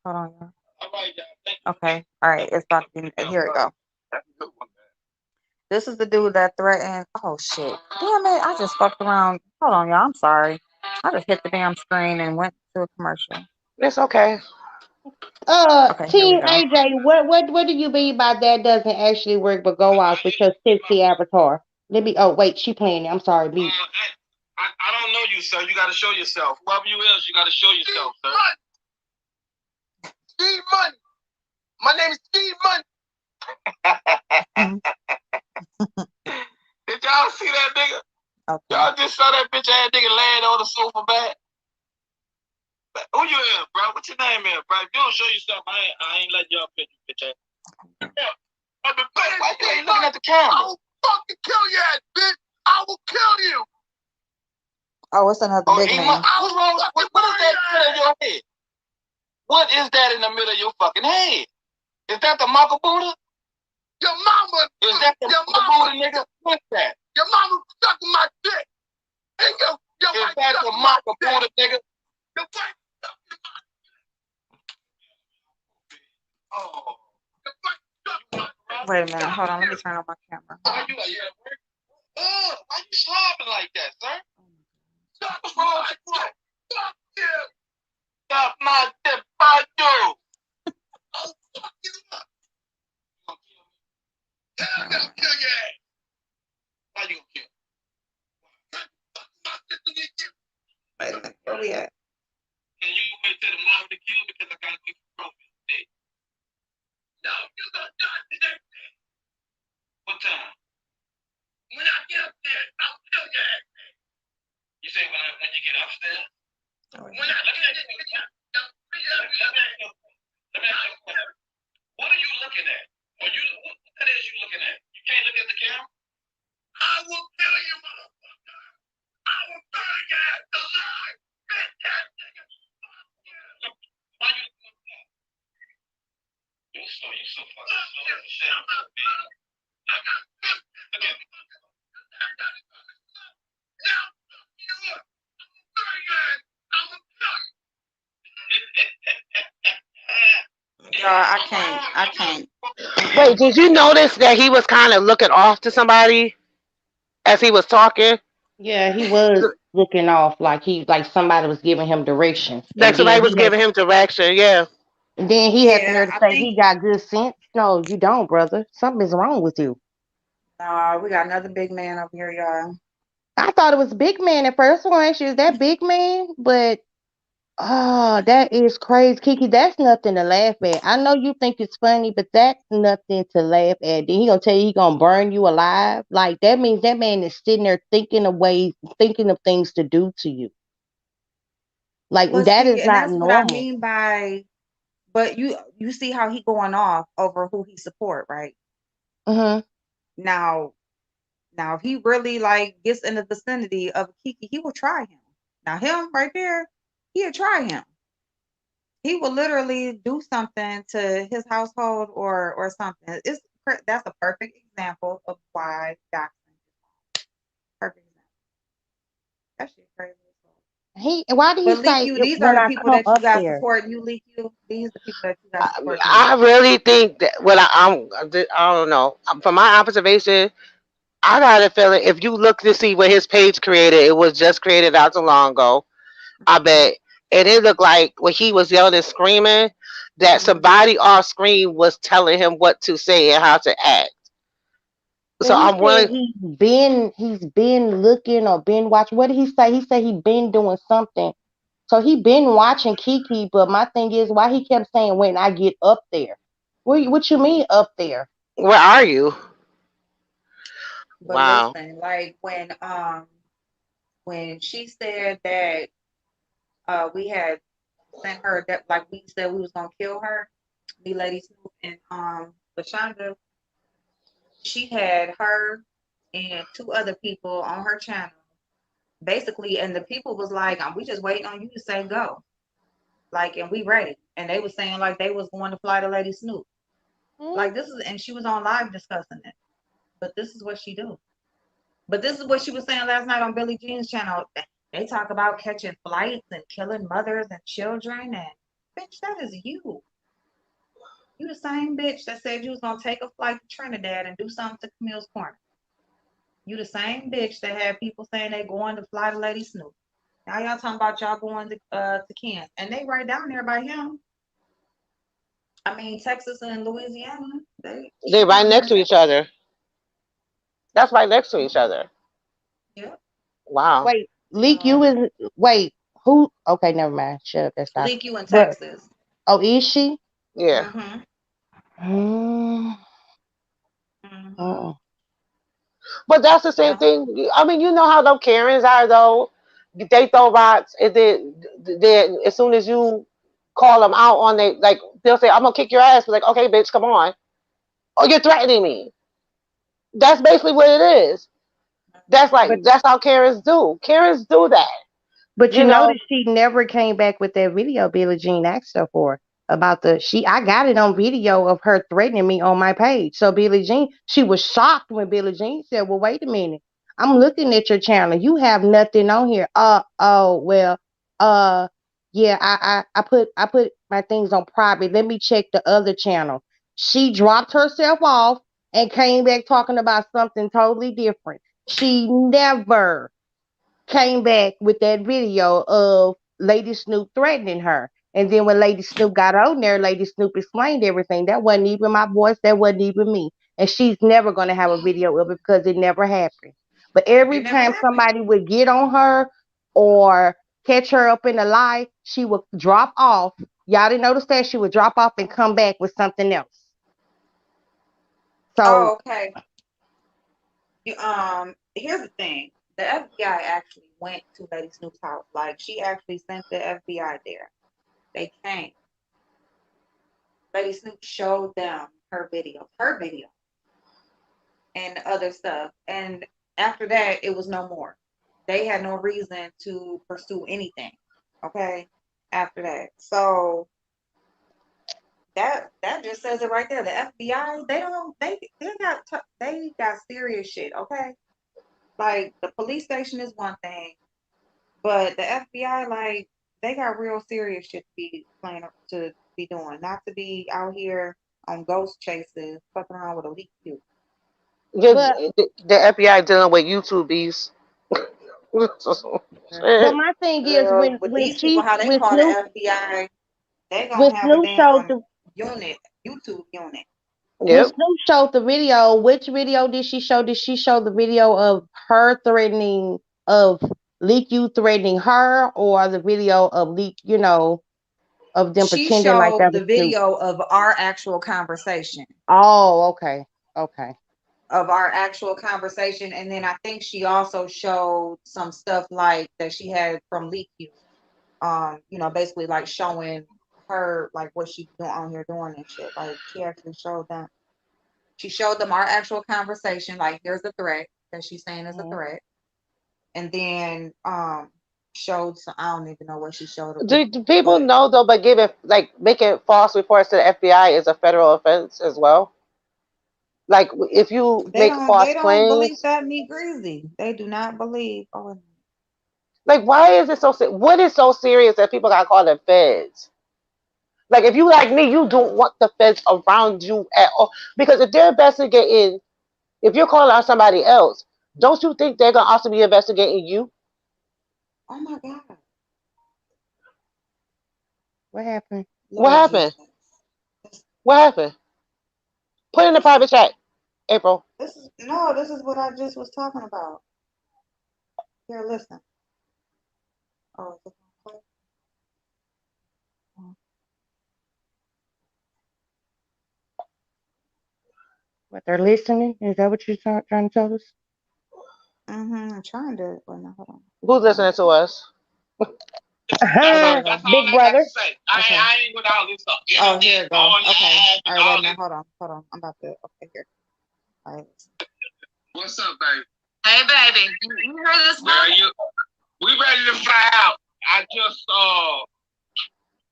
Hold on, y'all. Okay, all right, it's about to be. Here we go. This is the dude that threatened. Oh shit! Damn it! I just fucked around. Hold on, y'all. I'm sorry. I just hit the damn screen and went to a commercial. It's okay. Okay, here we Team go. AJ, what do you mean by that doesn't actually work but go off with your sexy avatar? Let me. Oh wait, she playing it. I'm sorry, mute. I don't know you, sir. You got to show yourself. Whoever you is, you got to show yourself, sir. Steve Money. My name is Steve Money. Did y'all see that nigga? Okay. Y'all just saw that bitch ass nigga laying on the sofa back. Who you is, bro? What's your name is, bro? If you don't show yourself, I ain't letting y'all pitch you, bitch ass. Yeah. Why you ain't looking at the camera? I will fucking kill your ass, bitch. I will kill you. Oh, it's another big man. What's wrong? What is that in the middle of your head? What is that in the middle of your fucking head? Is that the Maka Buddha? Your mama. Is that the Buddha, nigga? What's that? Your mama sucking my dick. And your is that the Maka Buddha, nigga? Your wife sucking my dick. Oh. Your wife sucking my dick. Wait a minute. Hold on. Let me turn on my camera. Why you at work? Why you slobbing like that, sir? What's wrong with you? Fuck you. Stop my dick, fuck you. I'll fuck you up. Yeah, I'm gonna kill your ass. Why you gonna kill? Wait a minute. Where we at? And you went to the mom to kill because I got a big trophy today. No, you're gonna die today. What time? When I get up there, I'll kill your ass. You say when you get upstairs? When I let me ask you. What are you looking at? What is you looking at? You can't look at the camera? I will kill you, motherfucker. I will burn your ass alive. Bitch ass nigga. Why you doing that? You so fucking slow as shit. I got look at me. Now fuck you up. I'm gonna burn your ass. I'm gonna kill you. Y'all, I can't. Wait, did you notice that he was kind of looking off to somebody as he was talking? Yeah, he was looking off like somebody was giving him directions, Like somebody was giving him direction. Yeah. and then he had the Yeah, nerve to I say think. he got good sense. No, you don't, brother. Something's wrong with you. We got another big man up here, y'all. I thought it was Big Man at first. One actually is that Big Man, but oh, that is crazy, Kiki. That's nothing to laugh at. I know you think it's funny, but that's nothing to laugh at. Then he gonna tell you he gonna burn you alive. Like that means that man is sitting there thinking of ways, thinking of things to do to you. Like But that see, is and not that's what I normal. mean by. But you see how he going off over who he support, right? Hmm. Now, if he really like gets in the vicinity of Kiki, he will try him. Now him right there, he'll try him. He will literally do something to his household or something. That's a perfect example of why doxing is wrong. Perfect example. That shit crazy as fuck. Why did he But say Leakyou, these are when the I people come that you up got there? supporting you, Leakyou. These are the people that you got I, supporting you. I really think that I don't know. From my observation, I got a feeling if you look to see what his page created, it was just created not too long ago. I bet and it looked like when he was yelling and screaming that Mhm. somebody off screen was telling him what to say and how to act. So Well, he I'm said willing. he's been looking or been watching. What did he say? He said he been doing something. So he been watching Kiki, but my thing is why he kept saying when I get up there. What you mean up there? Where are you? But Wow. listen, like when she said that we had sent her that like we said we was gonna kill her, me Lady Snoop and Lashonda, she had her and two other people on her channel basically, and the people was like, we just waiting on you to say go. Like, and we ready. And they was saying like they was going to fly to Lady Snoop. Hmm? Like this is, and she was on live discussing it. But this is what she do. But this is what she was saying last night on Billie Jean's channel. They talk about catching flights and killing mothers and children, and bitch, that is you. You the same bitch that said you was gonna take a flight to Trinidad and do something to Camille's Corner. You the same bitch that had people saying they going to fly to Lady Snoop. Now y'all talking about y'all going to Kent, and they right down there by him. I mean, Texas and Louisiana, They she right down there next in to each Texas. other. That's right next to each other. Yeah. Wow. Wait, leak So you is wait who? Okay, never mind. Shut up. That's not. Leakyou in But Texas. oh, is she? Yeah. Mm-hmm. Mm, Mm-hmm. uh-uh. But that's the same Yeah. thing. I mean, you know how them Karens are though. They throw rocks, and then as soon as you call them out on they like, they'll say, "I'm gonna kick your ass." But like, okay, bitch, come on. Oh, you're threatening me. That's basically what it is. That's like But that's how Karens do. Karens do that. But you You know, notice she never came back with that video Billie Jean asked her for about the she I got it on video of her threatening me on my page. So Billie Jean, she was shocked when Billie Jean said, well, wait a minute. I'm looking at your channel. You have nothing on here. Oh well, uh yeah, I put my things on private. Let me check the other channel. She dropped herself off and came back talking about something totally different. She never came back with that video of Lady Snoop threatening her. And then when Lady Snoop got on there, Lady Snoop explained everything. That wasn't even my voice. That wasn't even me. And she's never going to have a video of it because it never happened. But every It never time happened. somebody would get on her or catch her up in a lie, she would drop off. Y'all didn't notice that? She would drop off and come back with something else. Oh, So, okay. Here's the thing. The FBI actually went to Lady Snoop's house. Like she actually sent the FBI there. They came. Lady Snoop showed them her video, and other stuff. And after that, it was no more. They had no reason to pursue anything. Okay. After that, so that just says it right there. The FBI, they don't they got serious shit. Okay, like the police station is one thing, but the FBI, like they got real serious shit to be playing to be doing, not to be out here on ghost chases, fucking around with a leak cube. but the FBI dealing with YouTube beefs. but Shit. my thing is Girl, with these people, how they when call the FBI, they When gonna have a Snoop showed damn unit, YouTube unit. when Yep. Snoop showed the video, which video did she show? Did she show the video of her threatening of Leakyou threatening her, or the video of of them She pretending like showed that was the Snoop? video of our actual conversation, Oh, okay, okay. and then I think she also showed some stuff like that she had from Leakyou. Basically like showing her like what she doing on here doing and shit. Like she actually showed them. She showed them our actual conversation. Like here's the threat that she's saying is a Mhm. threat, and then showed some. I don't even know what she showed of Do Leakyou, people but know though? But giving like making false reports to the FBI is a federal offense as well. Like if you they make don't false they don't believe claims, that me greasy. They do not believe. Oh, like why is it so? What is so serious that people got called the feds? Like if you like me, you don't want the feds around you at all because if they're investigating, if you're calling out somebody else, don't you think they're gonna also be investigating you? oh my god. What happened? What Lord happened? Jesus. What happened? Put in the This is private chat, April. this is no, this is what I just was talking about. Here, listen. Oh, is it gonna play? What they're listening? Is that what you're trying to tell us? I'm trying to. Wait, no, hold on. Who's Hold on. listening to us? That's Here all, we go. that's all Big I got to brother. say. Okay. I ain't with all this Oh, here internet we go. going Okay. live All and right, wait all a minute. this. Hold on. Hold on. I'm about to. Okay, here. All right. What's up, baby? Hey, baby. You heard this? Girl, we ready to fly out. I just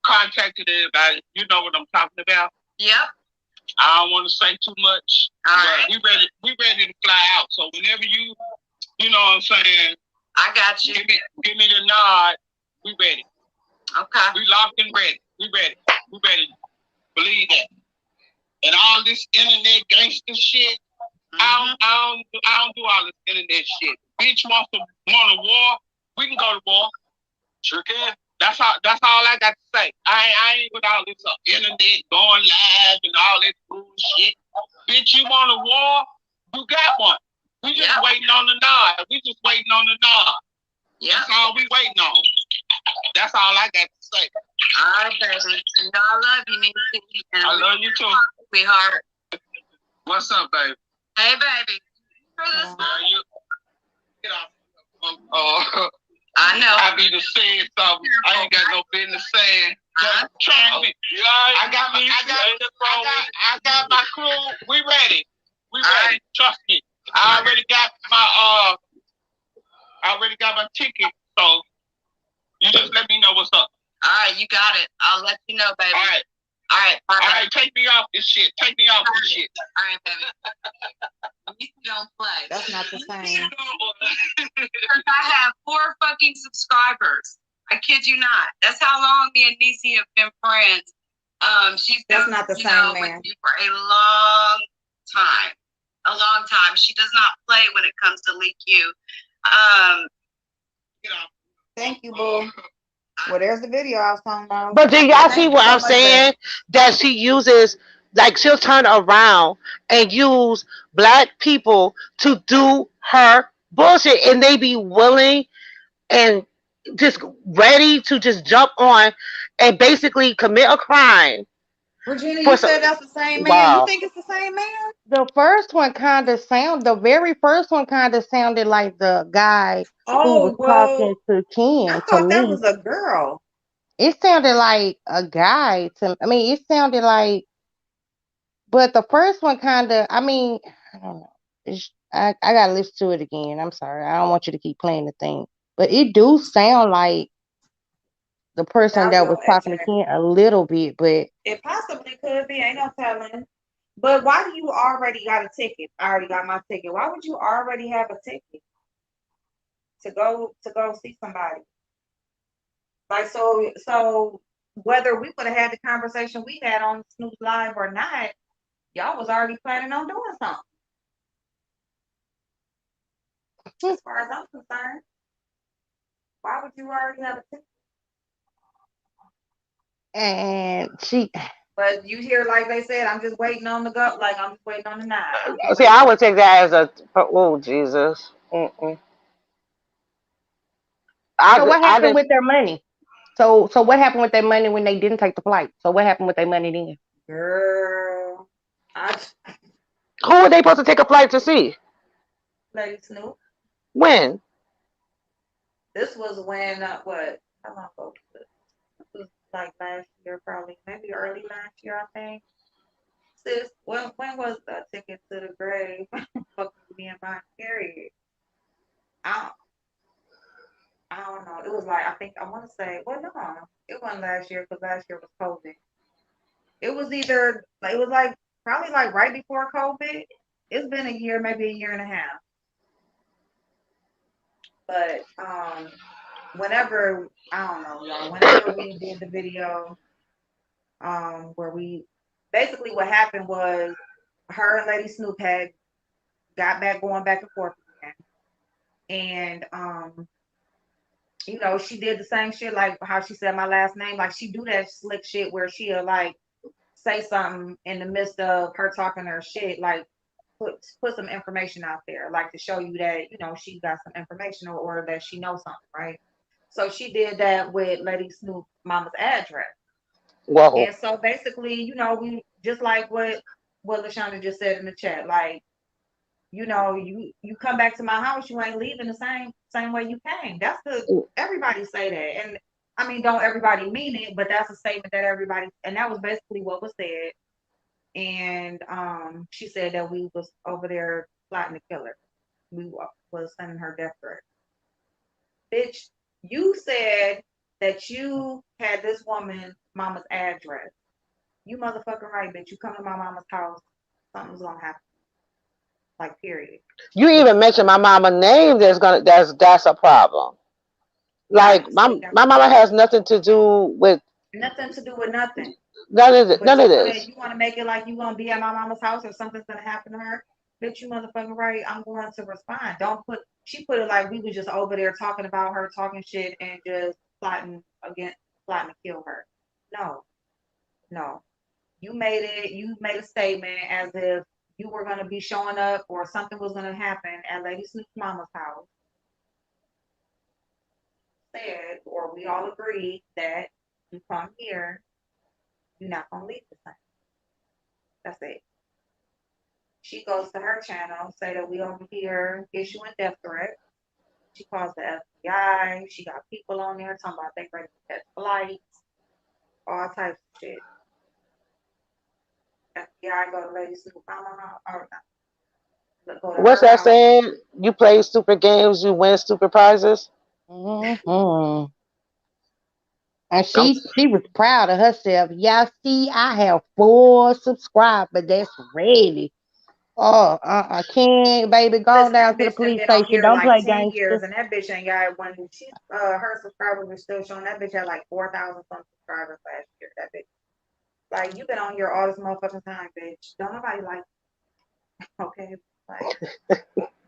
contacted everybody. You know what I'm talking about. Yep. I don't want to say too much. All right. We ready to fly out. So whenever you know what I'm saying. I got you. Give me the nod. We ready. Okay. We locked and ready. We ready. We ready. Believe that. And all this internet gangster shit. I don't do all this internet shit. Bitch want a war. We can go to war. Sure can. That's all I got to say. I ain't with all this internet going live and all that bullshit. Bitch, you want a war? You got one. We just waiting on the nod. We just waiting on the nod. Yeah. That's all we waiting on. That's all I got to say. All right, baby. You know I love you, Niecy. I love you too. Sweetheart. What's up, baby? Hey, baby. You get off. I know. I be to saying something. I ain't got no business saying. Trust me. I got my crew. We ready. We ready. Right. Trust me. I already got my ticket. So you just let me know what's up. All right, you got it. I'll let you know, baby. All right. All right. Bye. All right, take me off this shit. Take me off this shit. All right, baby. You don't play. That's not the same. Because I have 4 fucking subscribers. I kid you not. That's how long me and Niecy have been friends. She's That's been, not the same, man. with me for a long time. A long time. She does not play when it comes to Leakyou. Thank you, boo. Well, there's the video I was talking about. But do y'all see Thank you what so I'm much, saying? babe. That she uses, like, she'll turn around and use black people to do her bullshit, and they be willing and just ready to just jump on and basically commit a crime. Regina, For you some, said that's the same man. You wow. think it's the same man? The very first one kind of sounded like the guy who was Oh, talking well, to I Ken. To thought that me, was a girl. it sounded like a guy. It sounded like, but the first one kind of, I don't know. I gotta listen to it again. I'm sorry. I don't want you to keep playing the thing, but it do sound like the person I that was will talking to admit. Ken a little bit, but It possibly could be. Ain't no telling. But why do you already got a ticket? I already got my ticket. Why would you already have a ticket to go see somebody? Like so whether we would have had the conversation we had on Snoop Live or not, y'all was already planning on doing something. As far as I'm concerned, why would you already have a ticket? and she. But you hear, like they said, I'm just waiting on the go. Like I'm just waiting on the nine. I'm just See, waiting I on. would take that as a, oh, Jesus. So what I happened just, with their money? So what happened with their money when they didn't take the flight? So what happened with their money then? Girl, I who were they supposed to take a flight to see? Lady Snoop. When? This was when what? How long ago was this? This was like last year, probably maybe early last year, I think. Sis, when was the ticket to the grave? Fuck with me and my period. I I don't know. It was like I think I want to say. Well, no, it wasn't last year because last year was COVID. It was either like it was like probably like right before COVID. It's been a year, maybe a year and a half. But whenever I don't know, y'all. Whenever we did the video, where we basically what happened was her and Lady Snoop had got back going back and forth again, and She did the same shit like how she said my last name. Like she do that slick shit where she'll like say something in the midst of her talking her shit, like put some information out there, like to show you that she got some information or that she knows something, right? So she did that with Lady Snoop mama's address. Whoa. And so basically, we just like what Lashonda just said in the chat, like, you come back to my house, you ain't leaving the same way you came. Everybody say that. And I mean, don't everybody mean it, but that's a statement that everybody, and that was basically what was said. And she said that we was over there plotting to kill her. We was sending her death threat. Bitch, you said that you had this woman mama's address. You motherfucking right, bitch. You come to my mama's house, something's gonna happen. Like, period. You even mentioned my mama name. That's a problem. Like Right. So my mama has nothing to do with nothing to do with nothing. none of it. But None you of wanna this. you wanna make it like you gonna be at my mama's house or something's gonna happen to her. Bitch, you motherfucking right. I'm going to respond. Don't put She put it like we was just over there talking about her, talking shit and just plotting to kill her. No, no. You made a statement as if you were gonna be showing up or something was gonna happen at Lady Snoop's mama's house. Said, or we all agreed that you come here, you're not gonna leave the same. That's it. She goes to her channel, say that we over here issuing death threats. She calls the FBI. She got people on there talking about they ready to catch flights, all types of shit. FBI go to Lady Snoop Mama house, or not, go to What's her that house. saying? You play stupid games, you win stupid prizes. Hmm. And I'm, she was proud of herself. Y'all see, I have 4 subscribers. That's ready. Oh, I can't, baby. Go Listen, down that to the bitch done police been on station. here Don't like play 10 years, gangster. and that bitch ain't got when she her subscribers were still showing. That bitch had like 4,000 some subscribers last year. That bitch, like, you been on here all this motherfucking time, bitch. Don't nobody like you, okay? Like,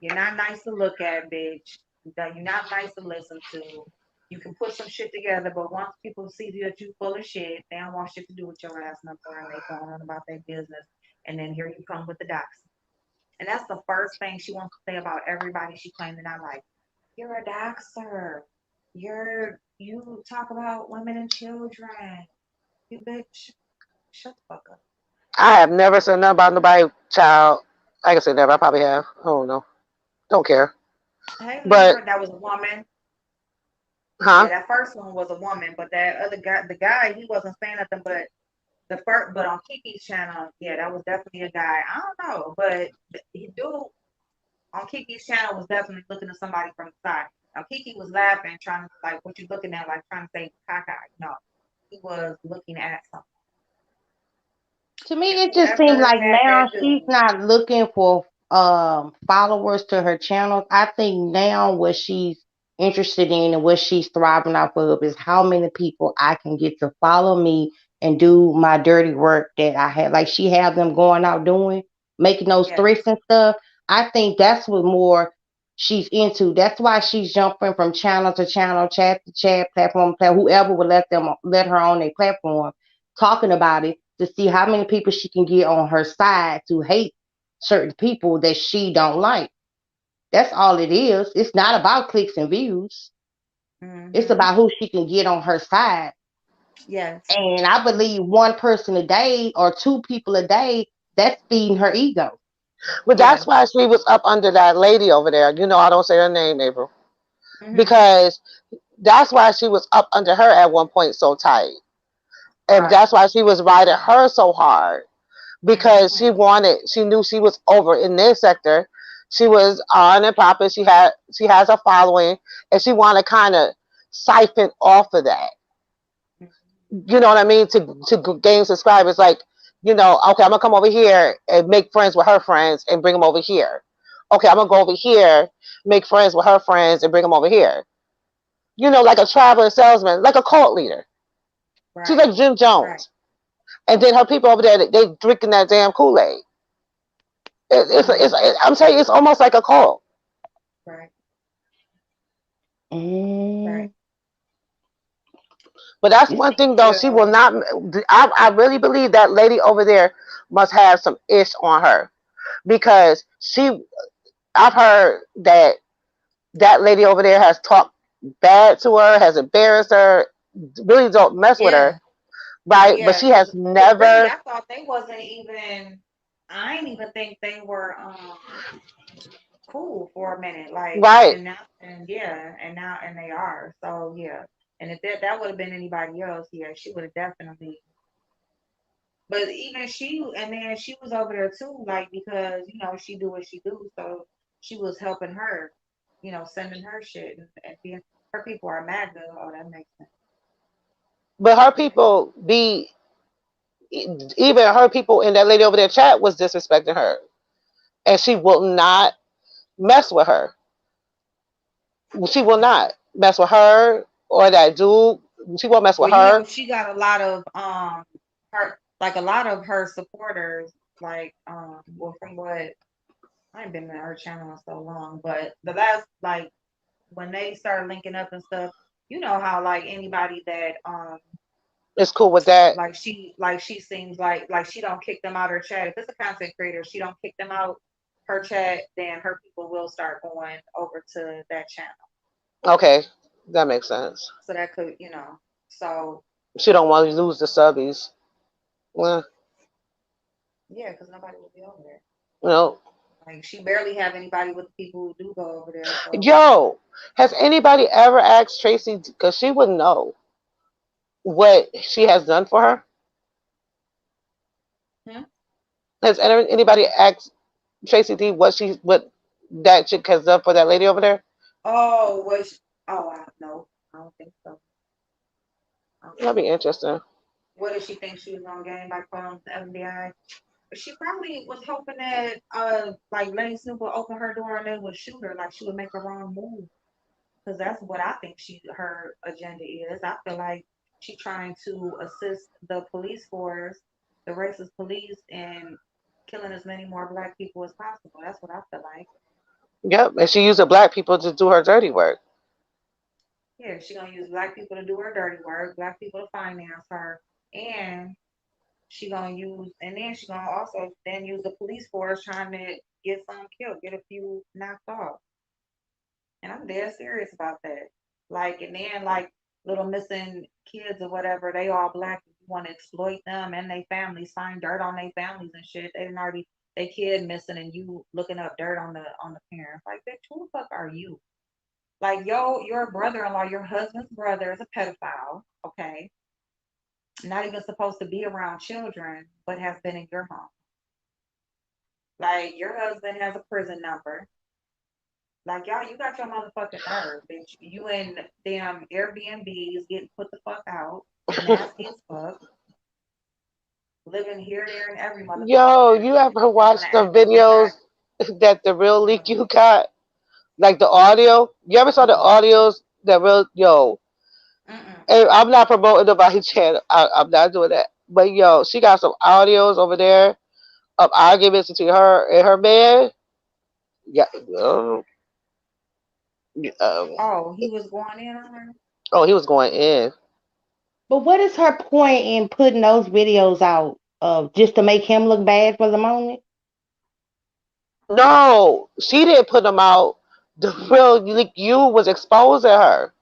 you're not nice to look at, bitch. You're not nice to listen to. You can put some shit together, but once people see that you full of shit, they don't want shit to do with your ass no more, and they going on about their business. And then here you come with the docs. And that's the first thing she wants to say about everybody she claimed that I like. You're a doxer. You talk about women and children. You bitch. Shut the fuck up. I have never said nothing about nobody child. I can say never. I probably have. I don't know. Don't care. Hey But Libra, that was a woman. Yeah, huh? that first one was a woman, but that other guy, the guy, he wasn't saying nothing. But the first, but on Kiki's channel, yeah, that was definitely a guy. I don't know, but he do on Kiki's channel was definitely looking at somebody from the side. Now Kiki was laughing, trying to like, what you looking at, like trying to say caca. No, he was looking at something. To me, And it just seems whoever like had now that she's dude, not looking for followers to her channel. I think now what she's interested in and what she's thriving off of is how many people I can get to follow me and do my dirty work that I had. Like she have them going out doing, making those yes, threats and stuff. I think that's what more she's into. That's why she's jumping from channel to channel, chat to chat, platform to platform, whoever would let her on their platform talking about it to see how many people she can get on her side to hate certain people that she don't like. That's all it is. It's not about clicks and views. It's mm-hmm, about who she can get on her side. yes, And I believe one person a day or 2 people a day, that's feeding her ego. But that's yes, why she was up under that lady over there. You know, I don't say her name, April, mm-hmm, because that's why she was up under her at one point so tight, and right, that's why she was riding her so hard because mm-hmm, she knew she was over in this sector. She was on and popping. She has a following, and she wanted to kind of siphon off of that. You know what I mean? To gain subscribers, like, okay, I'm gonna come over here and make friends with her friends and bring them over here. Okay, I'm gonna go over here, make friends with her friends and bring them over here. Like a traveling salesman, like a cult leader. She's right, like Jim right, Jones, and then her people over there, they drinking that damn Kool Aid. mm-hmm, I'm telling you, it's almost like a cult. right, Mm. right. But that's one thing though. She will Yeah. not. I really believe that lady over there must have some ish on her because she. I've heard that that lady over there has talked bad to her, has embarrassed her. Really don't mess with her, Yeah. right? But Yeah. she has Cause really, never. I thought they wasn't even. I didn't even think they were cool for a minute. Like, Right. and now, and yeah, and they are. So yeah. And if that would have been anybody else, yeah, she would have definitely. But even she, and then she was over there too, like because she do what she do, so she was helping her, sending her shit, and being her people are MAGA. Oh, that makes sense. But her people be even her people in that lady over there chat was disrespecting her, and she will not mess with her. She will not mess with her or that dude. She won't mess with Well, her. she got a lot of her like a lot of her supporters, like well from what I ain't been in her channel in so long, but the last like when they started linking up and stuff, you know how like anybody that It's cool with that. like she seems like she don't kick them out her chat. If it's a content creator, she don't kick them out her chat, then her people will start going over to that channel. Okay, that makes sense. So that could, so She don't want to lose the subbies. Well, yeah, because nobody will be over there. you know, Like she barely have anybody with the people who do go over there. So yo, has anybody ever asked Tracy because she would know what she has done for her? hmm? Has anybody asked Tracy D what that chick has done for that lady over there? oh, oh, no, I don't think so. I don't That'd think be so. interesting. What did she think she was gonna gain by calling the FBI? She probably was hoping that like Lenny Snoop would open her door and then would shoot her, like she would make a wrong move. Because that's what I think her agenda is. I feel like she's trying to assist the police force, the racist police, in killing as many more black people as possible. That's what I feel like. Yep, and she used the black people to do her dirty work. Yeah, she gonna use black people to do her dirty work, black people to finance her, and she gonna also then use the police force trying to get some killed, get a few knocked off. And I'm dead serious about that. Like, and then like little missing kids or whatever, they all black. You want to exploit them and their families, find dirt on their families and shit. They didn't already they kid missing and you looking up dirt on the parents. Like, bitch, who the fuck are you? Like, your brother-in-law, your husband's brother is a pedophile. Okay, not even supposed to be around children, but has been in your home. Like, your husband has a prison number. Like y'all, you got your motherfucking nerve, bitch. You in damn Airbnbs getting put the fuck out, nasty as fuck, living here, there, and every motherfucking Yo, where. you ever And want to watched the act like you videos got that the real uh, Leakyou got? Like the audio? You ever saw the mm-mm, audios that real yo? mm-mm. And I'm not promoting nobody's channel. I'm not doing that. But yo, she got some audios over there of arguments between her and her man. Yeah. Um, Oh, he was going in on her. oh, he was going in. But what is her point in putting those videos out of just to make him look bad for the moment? No, she didn't put them out. The real Leakyou was exposing her,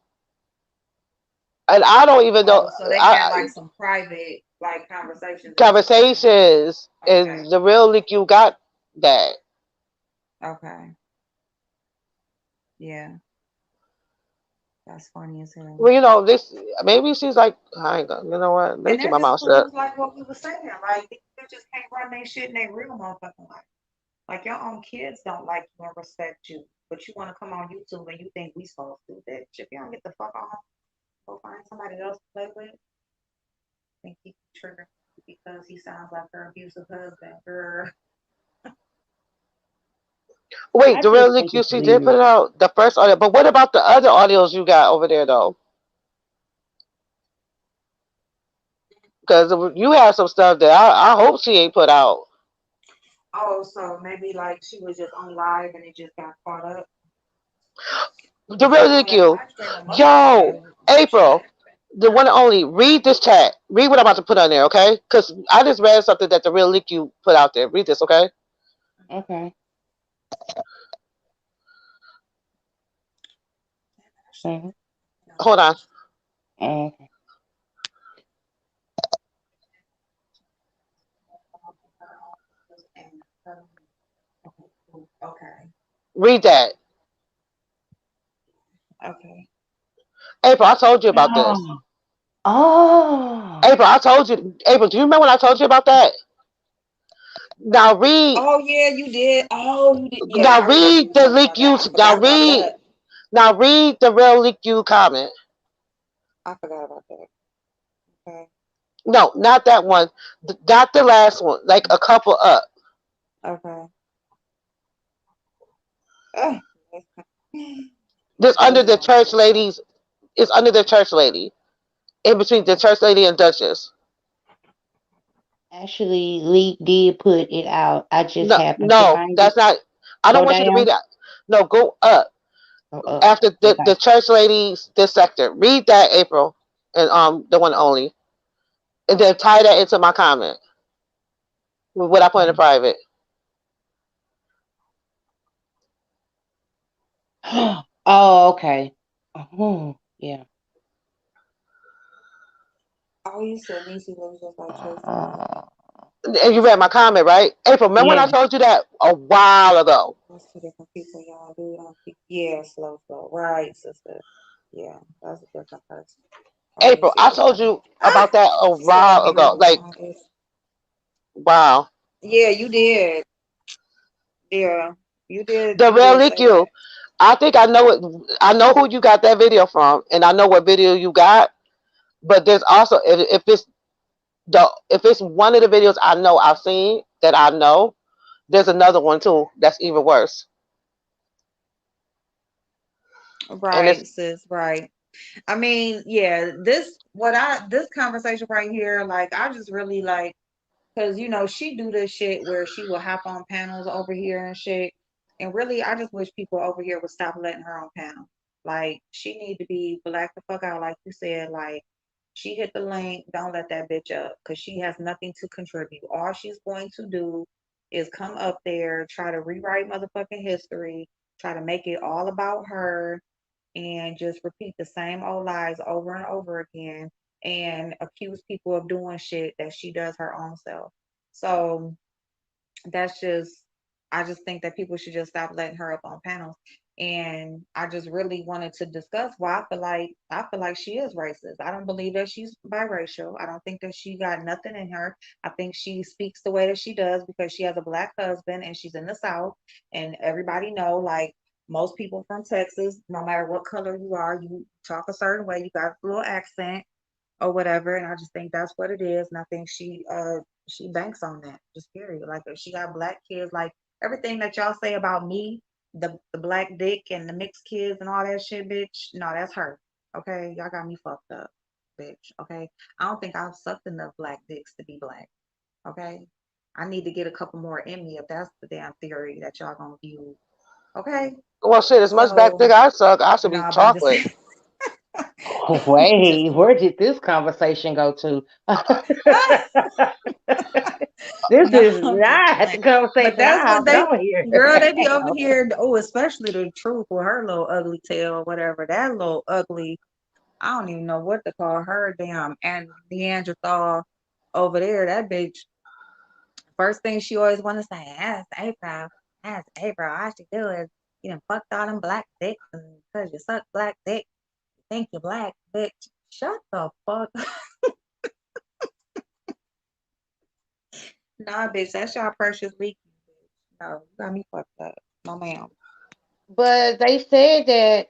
and I don't even know. Oh, so they had I like some private like conversations in between. conversations, Okay, and the real Leakyou got that. okay, yeah, that's funny as hell. Well, you know, this maybe she's like, I ain't gonna, you know what? Let me And keep that my just mouth shut. proves like what we were saying, like these bitches can't run their shit in their real motherfucking life. Like your own kids don't like you and respect you, but you want to come on YouTube and you think we supposed to do that. If you don't get the fuck on, go find somebody else to play with. Think he can trigger because he sounds like her abusive husband. Girl, Wait, I the just real think Leakyou, it's she did put weird. it out the first audio, but what about the other audios you got over there though? Because you have some stuff that I hope she ain't put out. oh, so maybe like she was just on live and it just got caught up. The Cause you real know that Leakyou, live stream a yo, motherfucking shit April, happened. The one and only. Read this chat. Read what I'm about to put on there, okay? Because I just read something that the real Leakyou put out there. Read this, okay? Okay. Mm-hmm. Hold on. Okay. Okay. Read that. Okay. April, I told you about this. Oh. Oh. April, I told you. April, do you remember when I told you about that? Now read. Oh yeah, you did. Oh, you did. Yeah, Now I remember read you the talking about that. I Leakyou. Now forgot about read. that. Now read the real Leakyou comment. I forgot about that. Okay. No, not that one. Not the last one. Like a couple up. Okay. Ugh. This under This the gonna church be fun. ladies. It's under the church lady. In between the church lady and Duchess. Actually, Leak did put it out. I just No, happened to no, find it. that's not. I don't Go want you to read down. it. No, go up Go up. after the Okay. church ladies. This sector. Read that, April, and the one only, and then tie that into my comment with what I put in the Okay. private. Oh, okay. Oh, yeah. Oh, you said Niecy looks just like Tracy Uh, Morgan. And you read my comment, right, April? Remember when I yeah. told you that a while ago? That's two different people, y'all. Do it on yeah, slow, slow. Right, sister. Yeah, that's a different person. Oh, April, Niecy I looks told like you ah. about that a She still got while me ago. reading Like, all this. wow. Yeah, you did. Yeah, you did. The You real did say Leakyou. that. I think I know it. I know who you got that video from, and I know what video you got. But there's also if it's one of the videos I know I've seen that I know, there's another one too that's even worse. And it's Right, sis. Right. I mean, yeah, this conversation right here, like I just really like because she do this shit where she will hop on panels over here and shit. And really I just wish people over here would stop letting her on panel. Like she need to be black the fuck out, like you said, like she hit the link, don't let that bitch up because she has nothing to contribute. All she's going to do is come up there, try to rewrite motherfucking history, try to make it all about her and just repeat the same old lies over and over again and accuse people of doing shit that she does her own self. So that's just I just think that people should just stop letting her up on panels. And I just really wanted to discuss why I feel like she is racist. I don't believe that she's biracial. I don't think that she got nothing in her. I think she speaks the way that she does because she has a black husband and she's in the South and everybody know like most people from Texas, no matter what color you are, you talk a certain way, you got a little accent or whatever. And I just think that's what it is. And I think she banks on that. Just period. Like if she got black kids, like everything that y'all say about me, the black dick and the mixed kids and all that shit, bitch. No, that's her. Okay. Y'all got me fucked up, bitch. Okay. I don't think I've sucked enough black dicks to be black. Okay. I need to get a couple more in me if that's the damn theory that y'all gonna use. Okay. well, shit. As much back So dick I suck, I should be no, but I'm just chocolate. saying just Wait, where did this conversation go to? This no, is I'm just not the playing. But conversation that's I what hopped they, on here. girl, they be over here. Oh, especially the truth with her little ugly tail or whatever. That little ugly, I don't even know what to call her. Damn, and Neanderthal over there. That bitch. First thing she always want to say, ask April, ask April. All she do is, fucked all them black dicks, and because you suck black dick, you think you're black, bitch. Shut the fuck. Nah, bitch, that's y'all precious leaky, bitch. No, you got me fucked up. No, ma'am. But they said that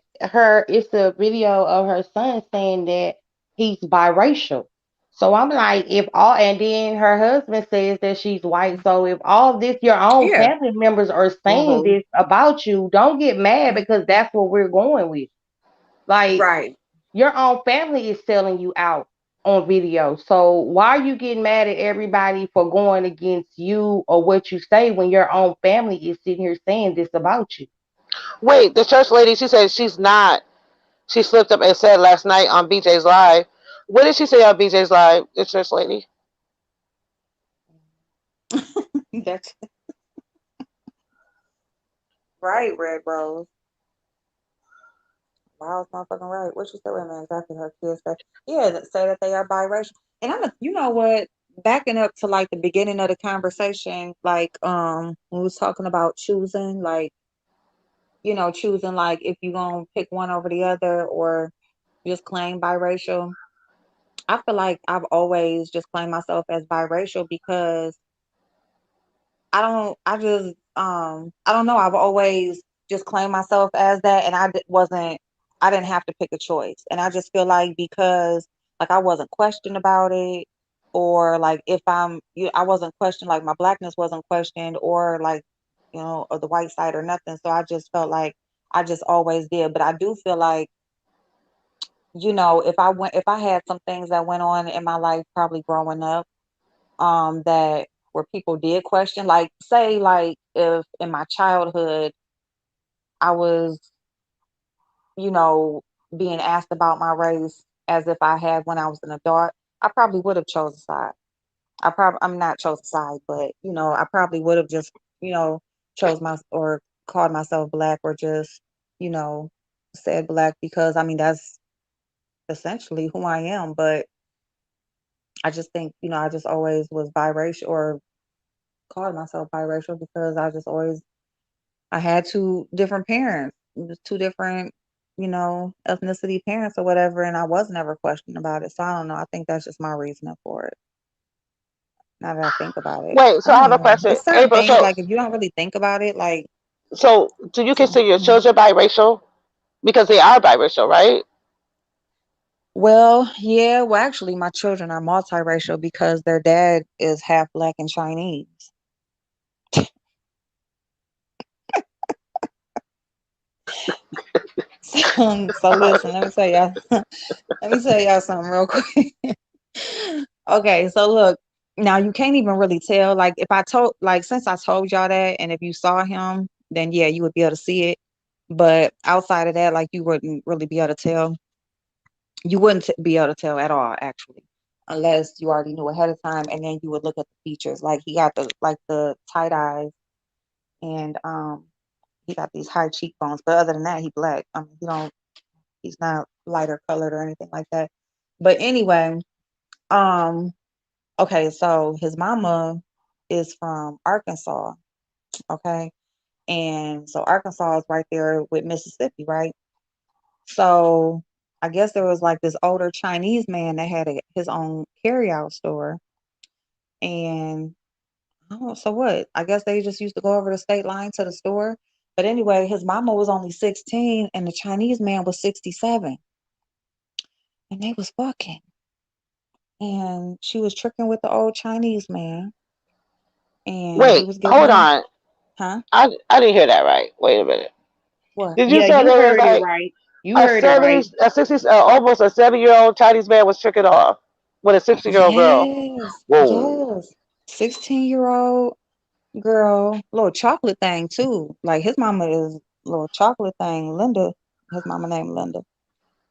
it's a video of her son saying that he's biracial. So I'm like, if all, and then her husband says that she's white. So if all this, your own Yeah. family members are saying Mm-hmm. this about you, don't get mad because that's what we're going with. Like, Right. your own family is selling you out on video. So why are you getting mad at everybody for going against you or what you say when your own family is sitting here saying this about you? Wait, the church lady. She said she's not. She slipped up and said last night on BJ's live. What did she say on BJ's live? The church lady. That's right, Red Rose. Wow, it's motherfucking right. What you said, wait a minute, exactly her kids say. Yeah, that say that they are biracial. And you know what? Backing up to like the beginning of the conversation, like when we was talking about choosing, like, choosing like if you gonna pick one over the other or just claim biracial. I feel like I've always just claimed myself as biracial because I don't know. I've always just claimed myself as that, and I didn't have to pick a choice. And I just feel like because like I wasn't questioned about it, or like if I wasn't questioned, like my blackness wasn't questioned, or like, or the white side or nothing. So I just felt like I just always did. But I do feel like, if I had some things that went on in my life, probably growing up, that where people did question, like say like if in my childhood I was, you know being asked about my race as if I had when I was an adult, I probably would have chose a side. I'm not chose a side, but I probably would have just, chose my or called myself black, or just, you know said black, because I mean that's essentially who I am. But I just think, I just always was biracial, or called myself biracial, because I had two different parents, two different, ethnicity parents or whatever, and I was never questioned about it. So I don't know. I think that's just my reasoning for it. Now that I think about it, Wait, so I I have don't a know. question, It's certain April. things So, like if you don't really think about it, like do you so. consider your Mhm. children biracial? Because they are biracial, right? Well, yeah. Well, actually, my children are multiracial because their dad is half black and Chinese. So listen, let me tell y'all. Let me tell y'all something real quick. Okay, so look, now you can't even really tell. Like if I told, like since I told y'all that, and if you saw him, then yeah, you would be able to see it. But outside of that, like you wouldn't really be able to tell. You wouldn't be able to tell at all, actually, unless you already knew ahead of time, and then you would look at the features. Like he got the tight eyes, and he got these high cheekbones. But other than that, he black. I mean, he's not lighter colored or anything like that. But anyway, um, okay, so his mama is from Arkansas, okay? And so Arkansas is right there with Mississippi, right? So I guess there was like this older Chinese man that had his own carryout store. And oh, so what? I guess they just used to go over the state line to the store. But anyway, his mama was only 16 and the Chinese man was 67. And they was fucking. And she was tricking with the old Chinese man. And he Wait, was giving hold her, on. huh? I didn't hear that right. Wait a minute. What? Did you Yeah, say you there was heard it like right. You a heard it 70, right. a 60, almost a 7-year old Chinese man was tricking off with a 60-year-old girl? Yes, Whoa. yes. 16-year-old girl, little chocolate thing too. Like his mama is little chocolate thing, Linda. His mama named Linda.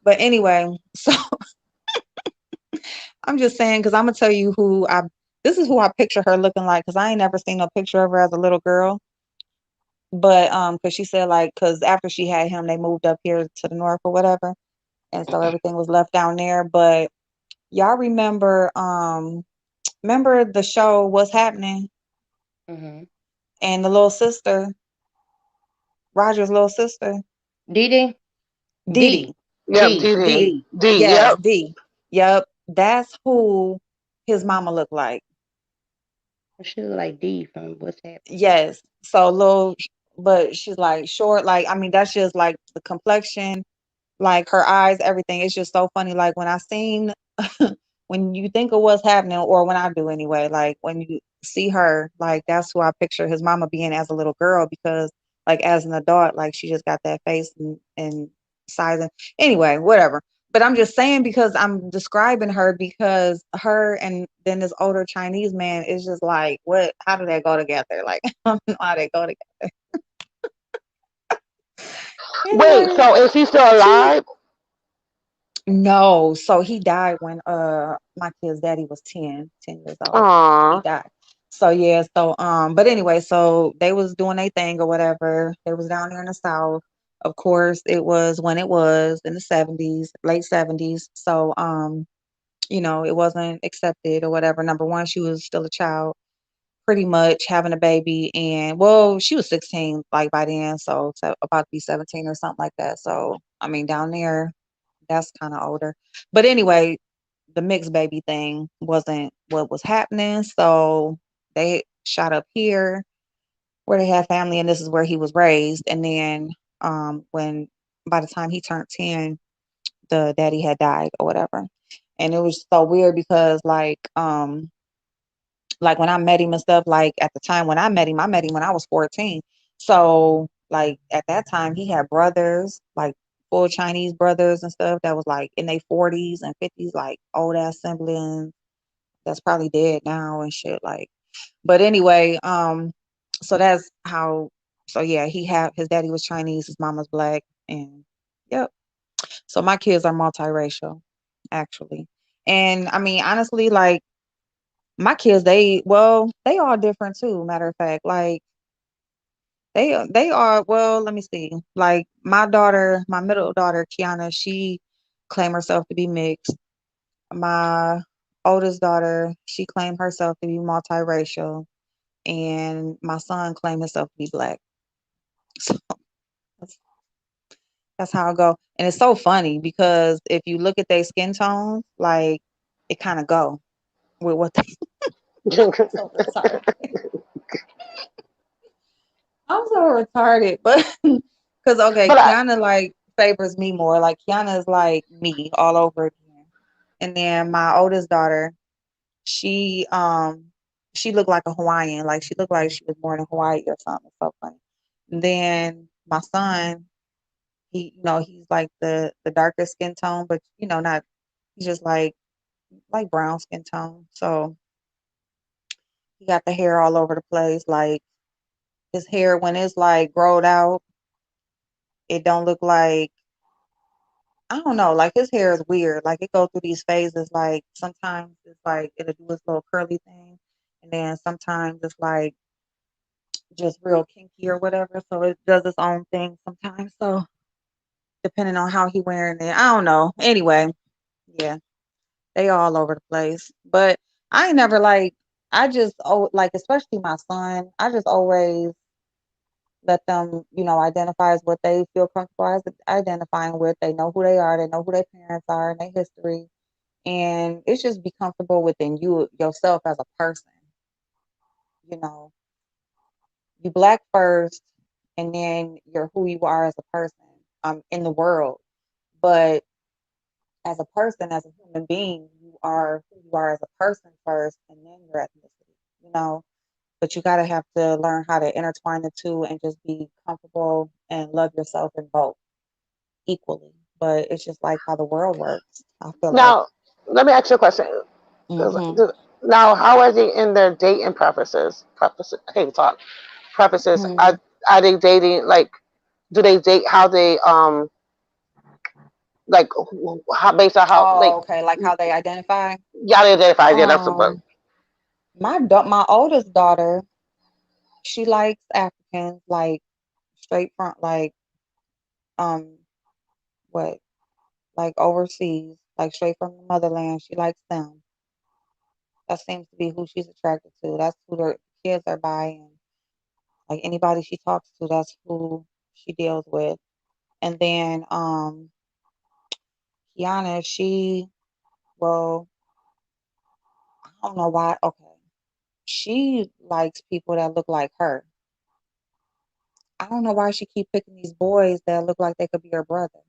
But anyway, so I'm just saying because I'm gonna tell you this is who I picture her looking like, because I ain't never seen no picture of her as a little girl. But because she said like, because after she had him, they moved up here to the north or whatever, and so everything was left down there. But y'all remember the show What's Happening, Mm-hmm. and the little sister, Roger's little sister, Didi, Dee. Didi, Yep, D, DD. Dee. D. D, Yes, yep. Dee. Yep. That's who his mama looked like. She look like D from What's Happening. Yes. So little, but she's like short. Like, I mean, that's just like the complexion, like her eyes, everything. It's just so funny. Like when I seen, when you think of What's Happening, or when I do anyway, like when you see her, like that's who I picture his mama being as a little girl, because like as an adult, like she just got that face and size. And anyway, whatever. But I'm just saying, because I'm describing her, because her and then this older Chinese man is just like, what? How do they go together? Like, I don't know how they go together. Wait, Anyway, so is he still she alive? No, so he died when my kid's daddy was 10 years old. He Aw. died. So yeah, so but anyway, so they was doing their thing or whatever. They was down there in the South. Of course, it was when it was in the 70s, late 70s. So it wasn't accepted or whatever. Number one, she was still a child, pretty much having a baby, and well, she was 16 like by then, so about to be 17 or something like that. So I mean, down there that's kind of older. But anyway, the mixed baby thing wasn't what was happening. So they shot up here where they had family, and this is where he was raised. And then when by the time he turned 10, the daddy had died or whatever. And it was so weird because like when I met him and stuff, like at the time when I met him when I was 14. So like at that time he had brothers, like full Chinese brothers and stuff that was like in their 40s and 50s, like old ass siblings that's probably dead now and shit. Like, but anyway, so that's how. So yeah, he had his daddy was Chinese, his mom was black, and yep. So my kids are multiracial, actually. And I mean, honestly, like my kids, they all different too. Matter of fact, like they are. Well, let me see. Like my daughter, my middle daughter, Kiana, she claimed herself to be mixed. My oldest daughter, she claimed herself to be multiracial, and my son claimed himself to be black. So that's, that's how I go. And it's so funny because if you look at their skin tones, like it kind of go with what they so retarded. I'm so retarded, but because okay, But I, Kiana like favors me more. Like Kiana is like me all over again. And then my oldest daughter, she she looked like a Hawaiian. Like she looked like she was born in Hawaii or something. It's so funny. And then my son, he's like the darker skin tone, but not he's just like brown skin tone. So he got the hair all over the place. Like his hair when it's like growed out, it don't look like I don't know, like his hair is weird. Like it goes through these phases. Like sometimes it's like it'll do this little curly thing, and then sometimes it's like just real kinky or whatever. So it does its own thing sometimes. So depending on how he wearing it, I don't know. Anyway, yeah, they all over the place. But I ain't never like I just like especially my son. I just always let them, identify as what they feel comfortable as identifying with. They know who they are. They know who their parents are and their history. And it's just be comfortable within you yourself as a person. You know, you black first, and then you're who you are as a person in the world. But as a person, as a human being, you are who you are as a person first, and then your ethnicity. You know, but you got to have to learn how to intertwine the two and just be comfortable and love yourself in both equally. But it's just like how the world works. I feel like. now, let me ask you a question. Hmm. Now, how are they in their dating preferences? Preferences. I can't even talk. Preferences. Hmm. Are they dating like? Do they date how they like how based on how like Oh, okay. Like how they identify. y'all identify? Yeah, that's the book. Um, my oldest daughter, she likes Africans, like straight front, like um, what, like overseas, like straight from the motherland. She likes them. That seems to be who she's attracted to. That's who her kids are by, and like anybody she talks to, that's who she deals with. And then Kiana, well, I don't know why. Okay, she likes people that look like her. I don't know why she keep picking these boys that look like they could be her brother.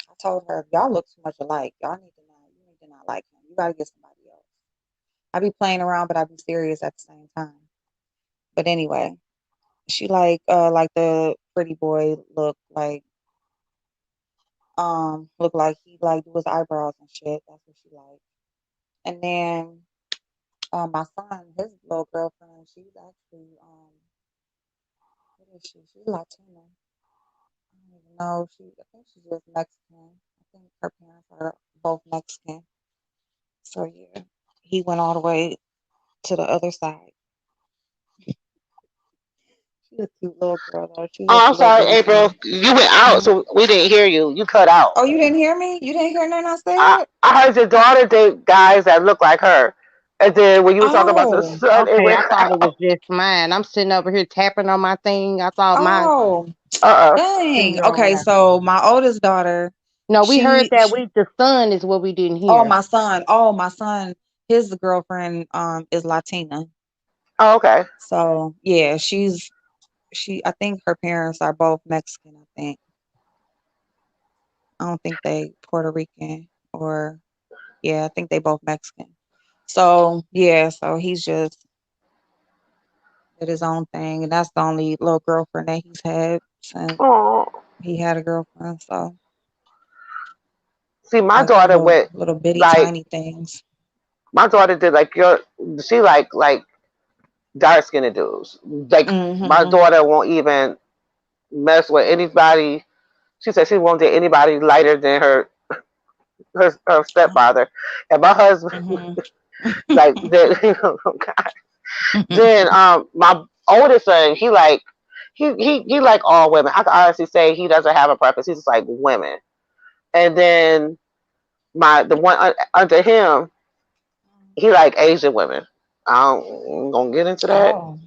I told her, y'all look too much alike. You need to not like him. You gotta get somebody else. I be playing around, but I be serious at the same time. But anyway, she like the pretty boy look like he like do his eyebrows and shit. That's what she like. And then my son, his little girlfriend, she's actually what is she? She's Latina. even know I think she's just Mexican. I think her parents are both Mexican. So yeah, he went all the way to the other side. She's a cute little girl though. She's Oh, just a I'm little sorry, bitty April. tiny. You went out, Hmm. so we didn't hear you. You cut out. Oh, you didn't hear me? You didn't hear nothing I I said? I heard your daughter date guys that look like her, and then when you were talking about the Oh, son, it Okay, went I thought it was out. just mine. I'm sitting over here tapping on my thing. I thought my oh, Uh. dang. two-year-old Okay, had. so my oldest daughter, No, we heard she, that. she We the son is what we didn't oh hear. my son, his girlfriend is Latina. Oh, okay. So yeah, I think her parents are both Mexican, I think. I don't think they Puerto Rican or yeah, I think they both Mexican. So yeah, so he's just did his own thing, and that's the only little girlfriend that he's had since Oh, he had a girlfriend. So see, my like the daughter little went little bitty like tiny things. my daughter did like your. She like dark skinned dudes. Like my Mm-hmm. daughter won't even mess with anybody. She said she won't date anybody lighter than her stepfather, and my husband Mm-hmm. like then then my oldest son he like all women. I can honestly say he doesn't have a preference. He's just like women. And then the one under him he like Asian women. I'm gonna get into that. Oh,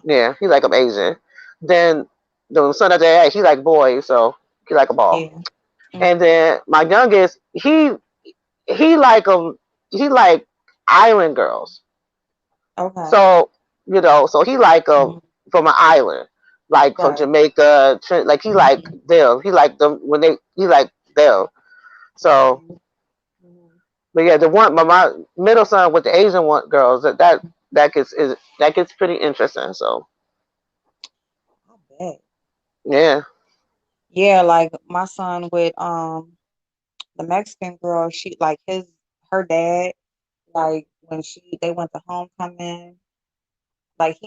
Yeah, he like them Asian. Then the son of that he like boys, so he like a ball. yeah. And Mm-hmm. then my youngest he like them he like island girls. Okay. So so he like them Mm-hmm. from an island, like from Right. Jamaica. Like he like Mm-hmm. them. He like them when he like them. So, Mm-hmm. Mm-hmm. but yeah, my middle son with the Asian one girls that gets pretty interesting. So I bet. yeah, Yeah, like my son with the Mexican girl, she like her dad, like when they went to homecoming, like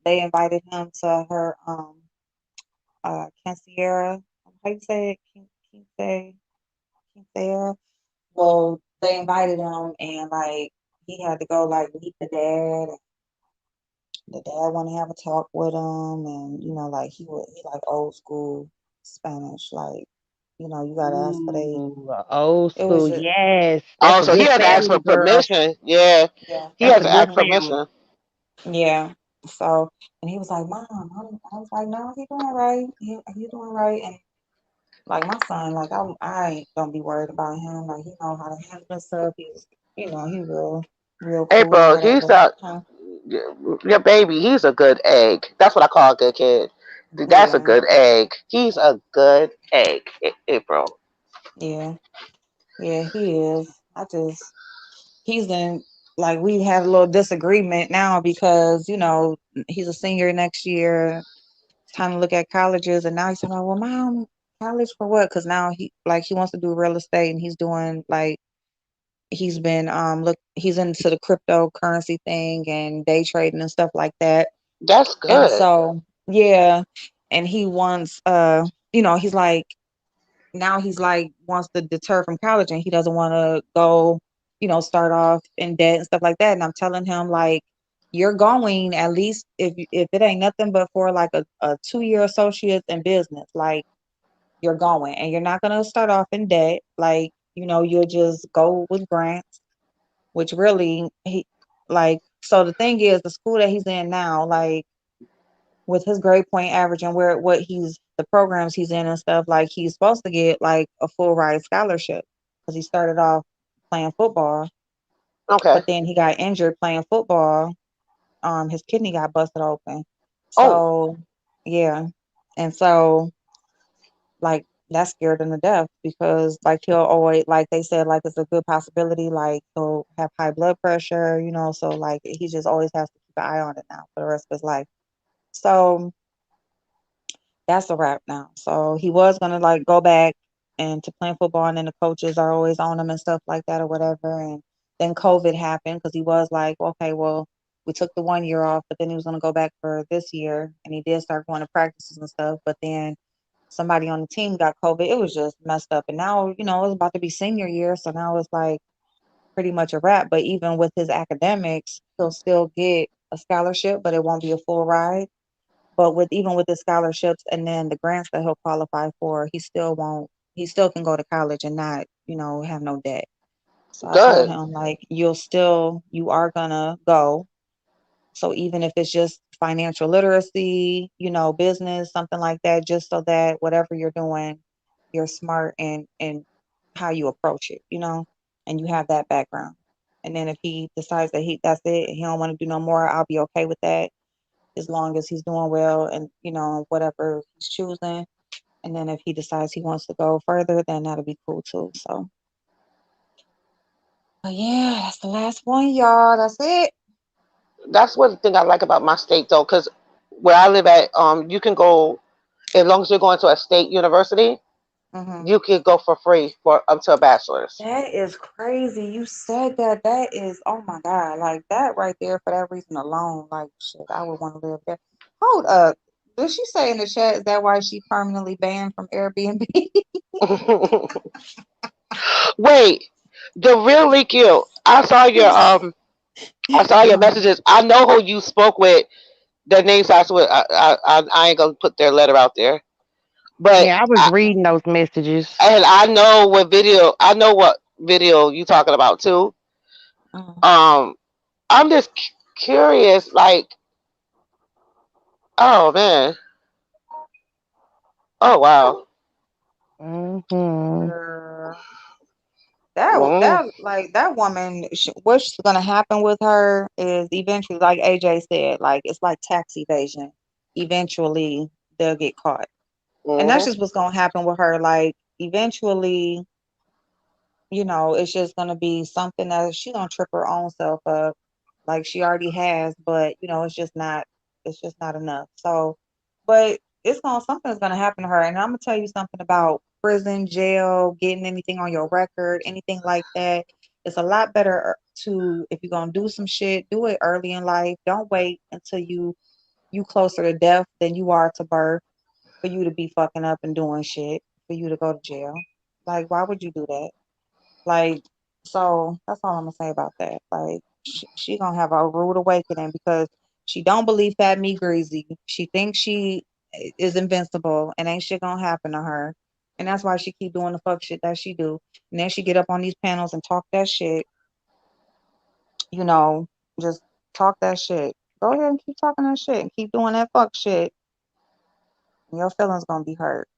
they invited him to her quinceañera. How you say it? Quinceañera. Well, they invited him and like he had to go like meet the dad. The dad want to have a talk with him, and like he like old school Spanish, like you gotta ask for they. Ooh, old It was school. just Yes, that's oh, a so he good had to ask for family, girl. permission. Yeah, yeah, he That's had a to good ask hmm family. permission. yeah. So and he was like, "Mom," I was like, "No, he doing right. He doing right." And like my son, like I ain't gonna be worried about him. Like he know how to handle himself. He's he real cool, April, he's whatever. a Huh? your baby. He's a good egg. That's what I call a good kid. That's a Yeah, good egg. He's a good egg, April. yeah, yeah. He is. He's in like we have a little disagreement now because he's a senior next year. It's time to look at colleges, and now he's saying, "Well, mom, college for what?" Because now he wants to do real estate, and he's doing like he's into the cryptocurrency thing and day trading and stuff like that. That's And good. so yeah, and he wants he's like now he's like wants to deter from college and he doesn't want to go, start off in debt and stuff like that. And I'm telling him like you're going at least if it ain't nothing but for like a 2-year associate in business, like you're going and you're not gonna start off in debt. Like, you'll just go with grants, which really he like so the thing is the school that he's in now, like with his grade point average and where what he's the programs he's in and stuff, like he's supposed to get like a full ride scholarship because he started off playing football, Okay. but then he got injured playing football. His kidney got busted open. Oh, So yeah. And so like that scared him to death because like he'll always like they said like it's a good possibility like he'll have high blood pressure, so like he just always has to keep an eye on it now for the rest of his life. So that's a wrap now. So he was gonna like go back and to playing football, and then the coaches are always on him and stuff like that or whatever. And then COVID happened because he was like, okay, well, we took the 1 year off, but then he was gonna go back for this year, and he did start going to practices and stuff. But then somebody on the team got COVID. It was just messed up. And now, it's about to be senior year, so now it's like pretty much a wrap. But even with his academics, he'll still get a scholarship, but it won't be a full ride. But even with the scholarships and then the grants that he'll qualify for, he still won't. He still can go to college and not, have no debt. So I told Good. him like, you are gonna go. So even if it's just financial literacy, business, something like that, just so that whatever you're doing, you're smart and how you approach it, and you have that background. And then if he decides that that's it, he don't want to do no more, I'll be okay with that as long as he's doing well and whatever he's choosing. And then if he decides he wants to go further, then that'll be cool too. So, but yeah, that's the last one, y'all. That's it. That's one thing I like about my state though, because where I live at, you can go as long as you're going to a state university, Hmm. you can go for free for up to a bachelor's. That is crazy. You said that. That is, oh my God, like that right there for that reason alone. Like, shit, I would want to live there. Hold up. Did she say in the chat, is that why she permanently banned from Airbnb? Wait, the real Leakyou. I saw your Uh-huh. messages. I know who you spoke with. Their name starts with. I ain't gonna put their letter out there, but Yeah, I was reading those messages. and I know what video. I know what video you talking about too. Uh-huh. Um, I'm just curious. Like, oh man, oh wow. Hmm. Girl. That Mm, like that woman, what's gonna happen with her is eventually, like AJ said, like it's like tax evasion. Eventually, they'll get caught, and that's mm-hmm. just what's gonna happen with her. Like eventually, it's just gonna be something that she gonna trip her own self up, like she already has. But it's just not enough. So, but something's gonna happen to her, and I'm gonna tell you something about prison, jail, getting anything on your record, anything like that. It's a lot better to, if you're gonna do some shit, do it early in life. Don't wait until you closer to death than you are to birth for you to be fucking up and doing shit for you to go to jail. Like, why would you do that? Like, so that's all I'm gonna say about that. Like, she gonna have a rude awakening because she don't believe fat meat greasy. She thinks she is invincible, and ain't shit gonna happen to her. And that's why she keep doing the fuck shit that she do. And then she get up on these panels and talk that shit. You know, just talk that shit. Go ahead and keep talking that shit and keep doing that fuck shit. And your feelings gonna be hurt.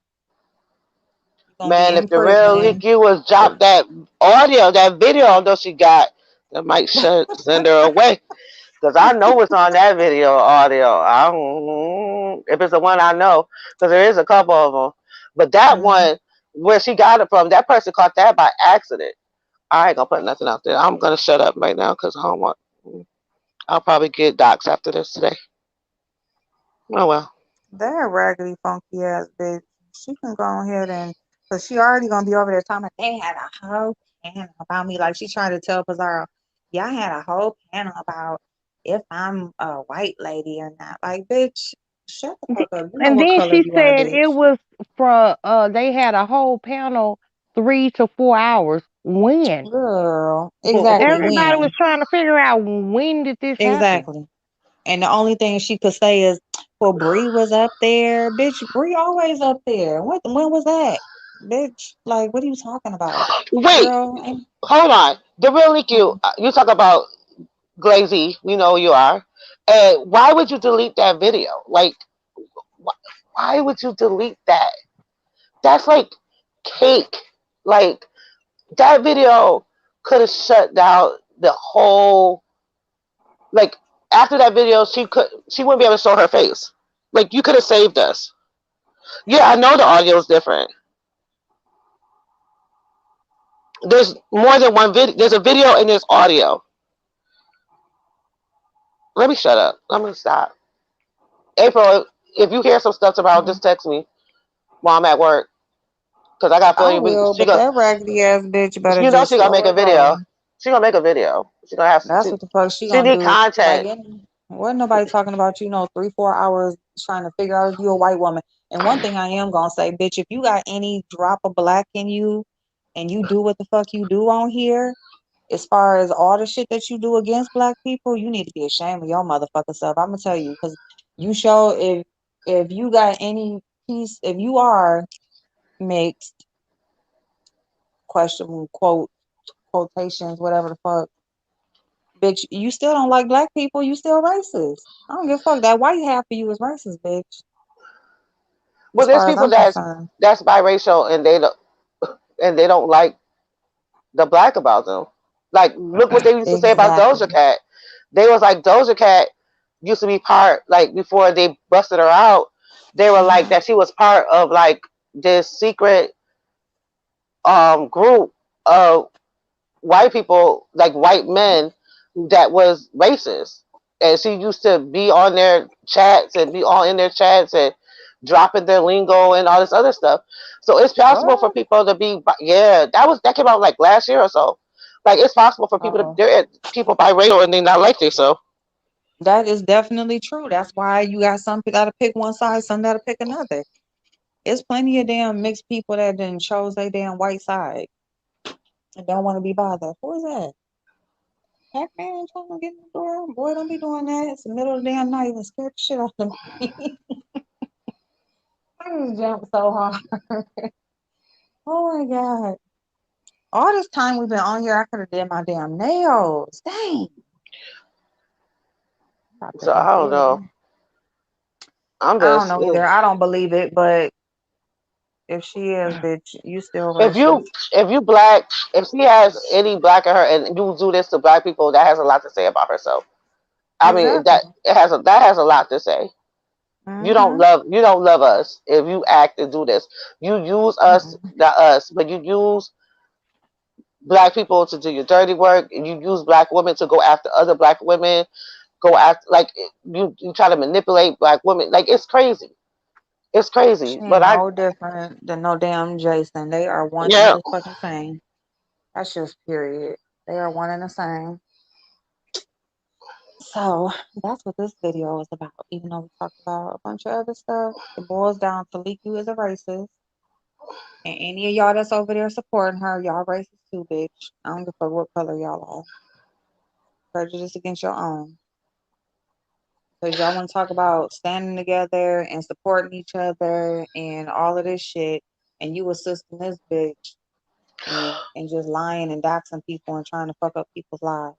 You're gonna be Man, if in the real prison. Leakyou was dropped that audio, that video, although she got, that might send her away. Because I know what's on that video audio. I don't, if it's the one I know, because there is a couple of them. But that Mhm. one, where she got it from, that person caught that by accident. I ain't gonna put nothing out there. I'm gonna shut up right now because I don't want. I'll probably get docs after this today. Oh well. That raggedy funky ass bitch. She can go ahead and, cause she already gonna be over there talking. They had a whole panel about me. Like she trying to tell Pizarro, yeah, I had a whole panel about if I'm a white lady or not. Like, bitch, shut the fuck up. You know And what then color she you are, said it bitch. was from they had a whole panel 3 to 4 hours. When? Girl, exactly Everybody was when. trying to figure out when did this happen. Exactly. And the only thing she could say is, well, Bree was up there. Bitch, Bree always up there. When was that? Bitch, like, what are you talking about? Wait, Girl, ain't. hold on. The real Leakyou, you talk about Glazy. We know who you are. And why would you delete that video? Like, why would you delete that? That's like cake. Like that video could have shut down the whole. Like after that video, she wouldn't be able to show her face. Like you could have saved us. Yeah, I know the audio is different. There's more than one video. There's a video and there's audio. Let me shut up. I'm gonna stop. April, if you hear some stuff tomorrow, Mhm. just text me while I'm at work. Cause I got a I feeling will, but that raggedy ass bitch better you know just she gonna slow make a her video. roll. She gonna make a video. She gonna have That's what the fuck she she gonna need do. Like, content. Wasn't nobody talking about, 3, 4 hours trying to figure out if you a white woman. And one thing I am gonna say, bitch, if you got any drop of black in you and you do what the fuck you do on here, as far as all the shit that you do against black people, you need to be ashamed of your motherfucking self. I'm gonna tell you, because you show if you got any piece, if you are mixed, questionable quotations, whatever the fuck, bitch, you still don't like black people, you still racist. I don't give a fuck. That white half of you is racist, bitch. Well, As there's far as people I'm concerned. that's biracial and they don't like the black about them. Like, look what they used to say about Doja Exactly. Cat. They was like Doja Cat used to be part, like, before they busted her out. They were like that she was part of like this secret group of white people, like white men, that was racist. And she used to be on their chats and be all in their chats and dropping their lingo and all this other stuff. So it's possible for What? people to be, yeah, that came out like last year or so. Like, it's possible for people to, Uh-oh. there are people biracial and they not like this. So That is definitely true. That's why you got some people gotta pick one side, some gotta pick another. There's plenty of damn mixed people that done chose their damn white side and don't want to be bothered. Who is that? Pac-Man trying to get in the door? Boy, don't be doing that. It's the middle of the damn night and scare the shit out of me. I just jumped so hard. Oh my God. All this time we've been on here, I could have did my damn nails. Dang. About to so I end don't know. here. I'm I don't just know either. I don't believe it, but if she is, bitch, you still if you racist. if you black, if she has any black in her and you do this to black people, that has a lot to say about herself. I mean, Exactly. that has a lot to say. Mm-hmm. You don't love us if you act and do this. You use us, Mm-mm. not us, but you use black people to do your dirty work. And you use black women to go after other black women. Go after, like, you try to manipulate black women. Like, it's crazy. It's She crazy. But ain't no different than no damn Jason. They are one and yeah, the fucking same. That's just period. They are one and the same. So that's what this video is about. Even though we talked about a bunch of other stuff, it boils down to Leakyou is a racist. And any of y'all that's over there supporting her, y'all racist too, bitch. I don't give a fuck what color y'all are. Prejudice against your own. Because y'all want to talk about standing together and supporting each other and all of this shit. And you assisting this bitch and just lying and doxing people and trying to fuck up people's lives.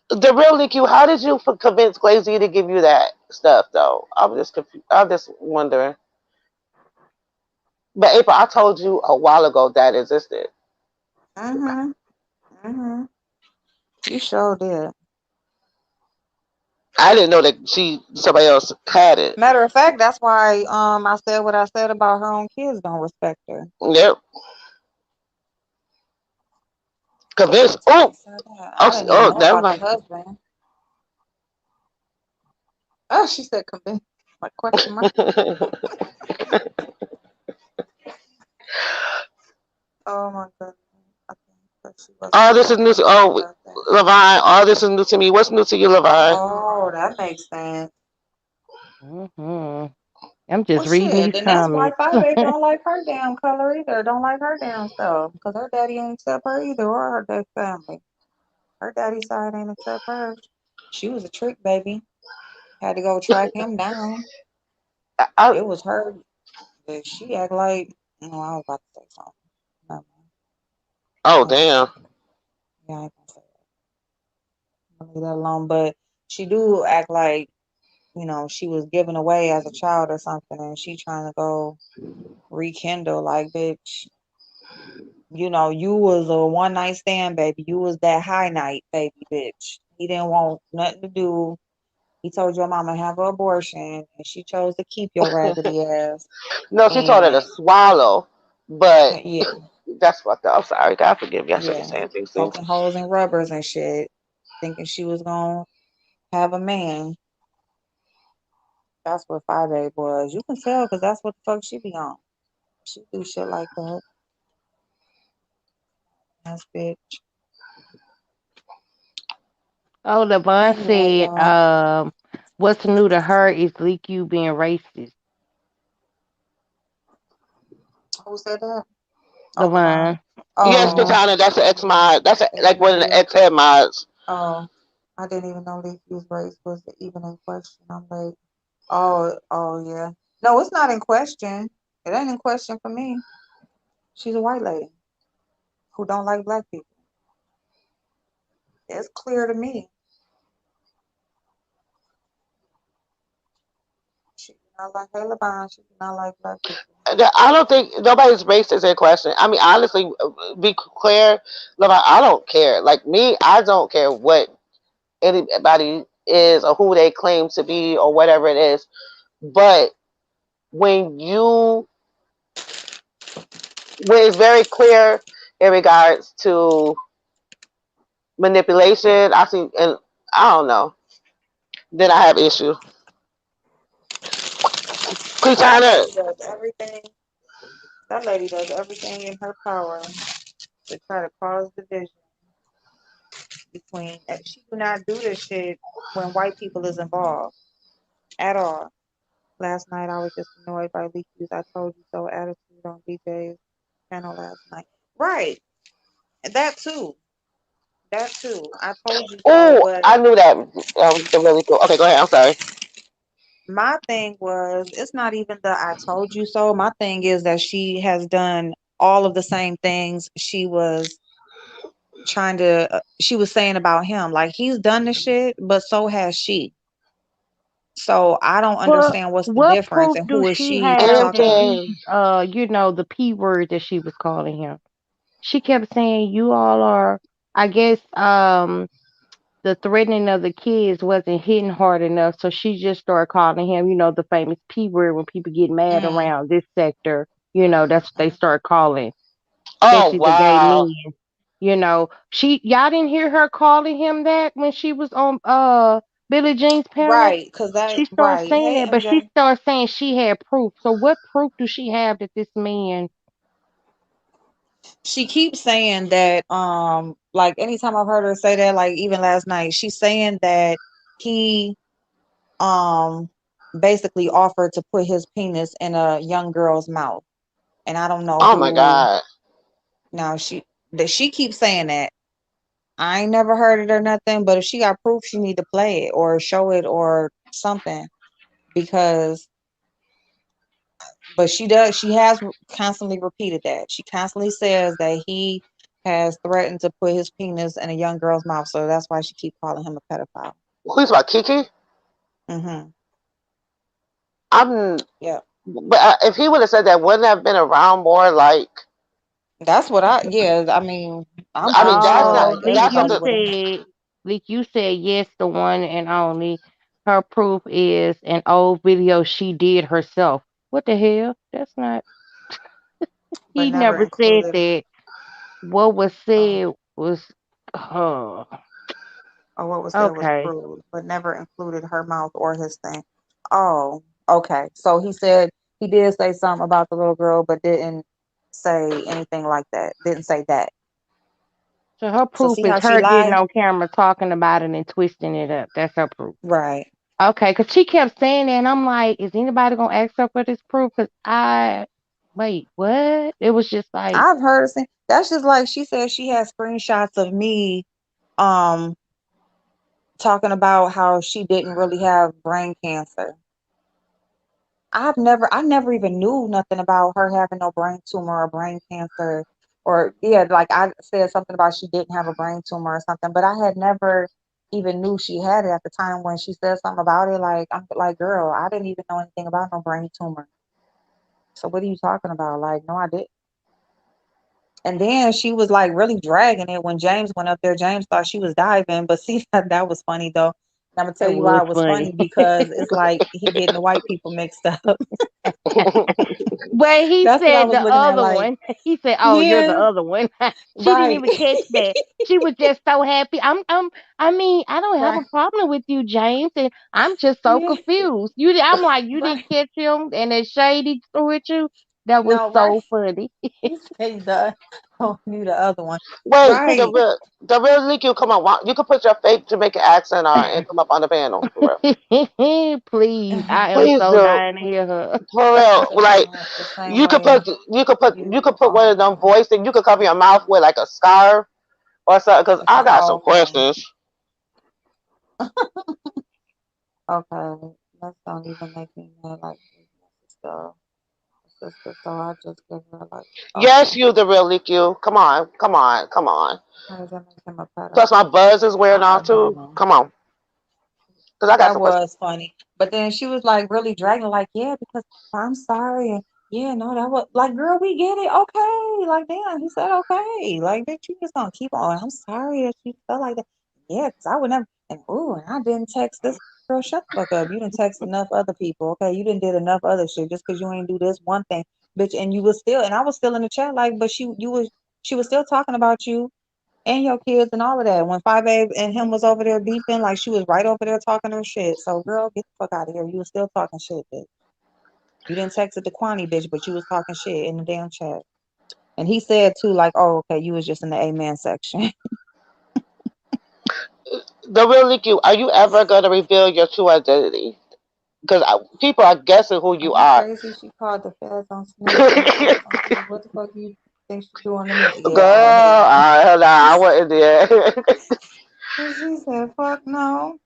the real Leakyou, how did you convince Glazy to give you that stuff though? I'm just confused. I'm just wondering. But April, I told you a while ago that existed. Mm-hmm. Mm-hmm. You sure did. I didn't know that somebody else had it. Matter of fact, that's why I said what I said about her own kids don't respect her. Yep. Who Convinced. the fuck said that? I didn't even Oh, know never about the mind. husband. Oh, she said convinced. Like question mark. Oh my goodness. I think that she wasn't All on this is her new to, husband's oh, birthday. Levine, all this is new to me. What's new to you, Levine? Oh, that makes sense. Hmm. I'm Well, just reading shit. these Then that's why comments. Five Babe don't like her damn color either. Don't like her damn self. Because her daddy ain't accept her either or her dad's family. Her daddy side ain't accept her. She was a trick baby. Had to go track him down. I, It was her. But she act like, no, I was about to say something. Never mind. oh, I ain't gonna damn. say it. Yeah, I ain't gonna say it. I'm gonna leave that alone. But she do act like, she was given away as a child or something, and she trying to go rekindle. Like, bitch, you was a one night stand, baby. You was that high night, baby, bitch. He didn't want nothing to do. He told your mama have an abortion, and she chose to keep your raggedy ass. No, she told her to And swallow, but yeah, that's fucked up. I'm sorry. God forgive me. I shouldn't be yeah, saying these things. poking holes in rubbers and shit, thinking she was gonna have a man. That's what 5'8" was. You can tell because that's what the fuck she be on. She do shit like that. That's bitch. Oh, Levon Anyway, said, y'all, what's new to her is Leakyou being racist. who said that? Oh, Levon. Levon. Yes, Oh, Mm-hmm. Katana, that's an ex mod. That's like one of the exactly. ex head mods. Oh, I didn't even know Leaky's race was even in question. I'm like, oh yeah. No, it's not in question. It ain't in question for me. She's a white lady who don't like black people. It's clear to me. She do not like Hey Levon. She do not like black people. I don't think nobody's race is in question. I mean, honestly, be clear, look, I don't care. Like me, I don't care what anybody is or who they claim to be or whatever it is. But when you, when it's very clear in regards to manipulation, I see, and I don't know, then I have issue. That Christina, lady does everything. That lady does everything in her power to try to cause division between. And she do not do this shit when white people is involved at all. Last night I was just annoyed by Leaky's "I told you so" attitude on DJ's channel last night. Right, that too. That too. I told you so, oh, but I knew that. The really cool. Okay, go ahead. I'm sorry. my thing was it's not even the "I told you so." My thing is that she has done all of the same things she was saying about him. Like he's done the shit, but so has she. So I don't understand what's the What difference proof and do who is she she to have talk that about. Anything. he's the P word that she was calling him? She kept saying you all are, I guess, the threatening of the kids wasn't hitting hard enough, so she just started calling him, the famous P word when people get mad Mm, around this sector, that's what they mm. start calling, Oh especially the gay wow. men. Y'all didn't hear her calling him that when she was on Billie Jean's panel. Right, because that She started right. saying Hey that, but she MJ. started saying she had proof. So what proof do she have that this man? She keeps saying that like anytime I've heard her say that, like even last night, she's saying that he um basically offered to put his penis in a young girl's mouth. And I don't know Oh my who god. now she keeps saying that. I ain't never heard it or nothing, but if she got proof, she need to play it or show it or something because but she has constantly repeated that. She constantly says that he has threatened to put his penis in a young girl's mouth, so that's why she keep calling him a pedophile. Who's about Kiki? Mhm. I'm. Yeah. But if he would have said that, wouldn't have been around more. Like, That's what yeah, I mean, I'm I mean, pretty sure that's Oh, like Leak, that's you everybody something. would have known. said, Leak, you said yes, the one and only. Her proof is an old video she did herself. What the hell? That's not. But He never never said included that. What was uh said was, oh, or what was said was okay. crude, but never included her mouth or his thing. Oh, okay. So he said he did say something about the little girl, but didn't say anything like that. Didn't say that. So her So proof see is how she her getting lied? on camera talking about it and twisting it up. That's her proof. Right. Okay, because she kept saying that, and I'm like, is anybody gonna ask her for this proof? Because wait, what? It was just like, I've heard her say that's just like she said she had screenshots of me um talking about how she didn't really have brain cancer. I never even knew nothing about her having no brain tumor or brain cancer. Or yeah, like I said something about she didn't have a brain tumor or something, but I had never even knew she had it at the time when she said something about it. Like I'm like, girl, I didn't even know anything about no brain tumor. So what are you talking about? Like, no, I didn't. And then she was like really dragging it when James went up there. James thought she was diving, but see that was funny though. And I'm gonna it tell you why was it was funny. funny because it's like he getting the white people mixed up. But he That's what I said was the looking at. other Like, one. He said, "Oh, you're the yeah, other one." She didn't right, even catch that. She was just so happy. I mean, I don't have right, a problem with you, James, and I'm just so yeah, confused. I'm like, you right. didn't catch him and that shade he threw at you. That was No, right? so funny. You say the oh, you the other one. Wait, for Right. the real Leakyou, come on. You can put your fake Jamaican accent on and come up on the panel. For real. Please, I am Please so do. dying to hear her. For I real. should Like, come up the same you could way put you could put you you could put one of them are. voices. You could cover your mouth with like a scarf or something. Cause It's I an got some okay. questions. Okay. Let's don't even make me mad like this. My sister, so I just give her like Yes, okay. you the real Leakyou. Come on, come on, come on. How does that make him a Plus my pedophile? buzz is wearing I off don't too. know. Come on, cause I got That some questions. was funny. But then she was like really dragging, like, yeah, because I'm sorry. And yeah, no, that was like, girl, we get it. Okay. Like, damn, he said okay. Like, bitch, you just gonna keep on. I'm sorry that you felt like that. Yeah, because I would never. And ooh, and I didn't text this girl. Shut the fuck up. You didn't text enough other people. Okay. You didn't did enough other shit just because you ain't do this one thing, bitch. And you was still, and I was still in the chat, like, but she was still talking about you and your kids and all of that. When Five A and him was over there beefing, like she was right over there talking her shit. So girl, get the fuck out of here. You was still talking shit, bitch. You didn't text it to Kwani, bitch, but you was talking shit in the damn chat. And he said too, like, oh, okay, you was just in the amen section. The real Leakyou, are you ever gonna reveal your true identity? Because people are guessing who Are you you are. crazy? She called the feds on snitch and the feds on snitch. What the fuck you think she doing to me? Girl, Yeah, oh hell no. hold on, I wasn't there. And she said, fuck no.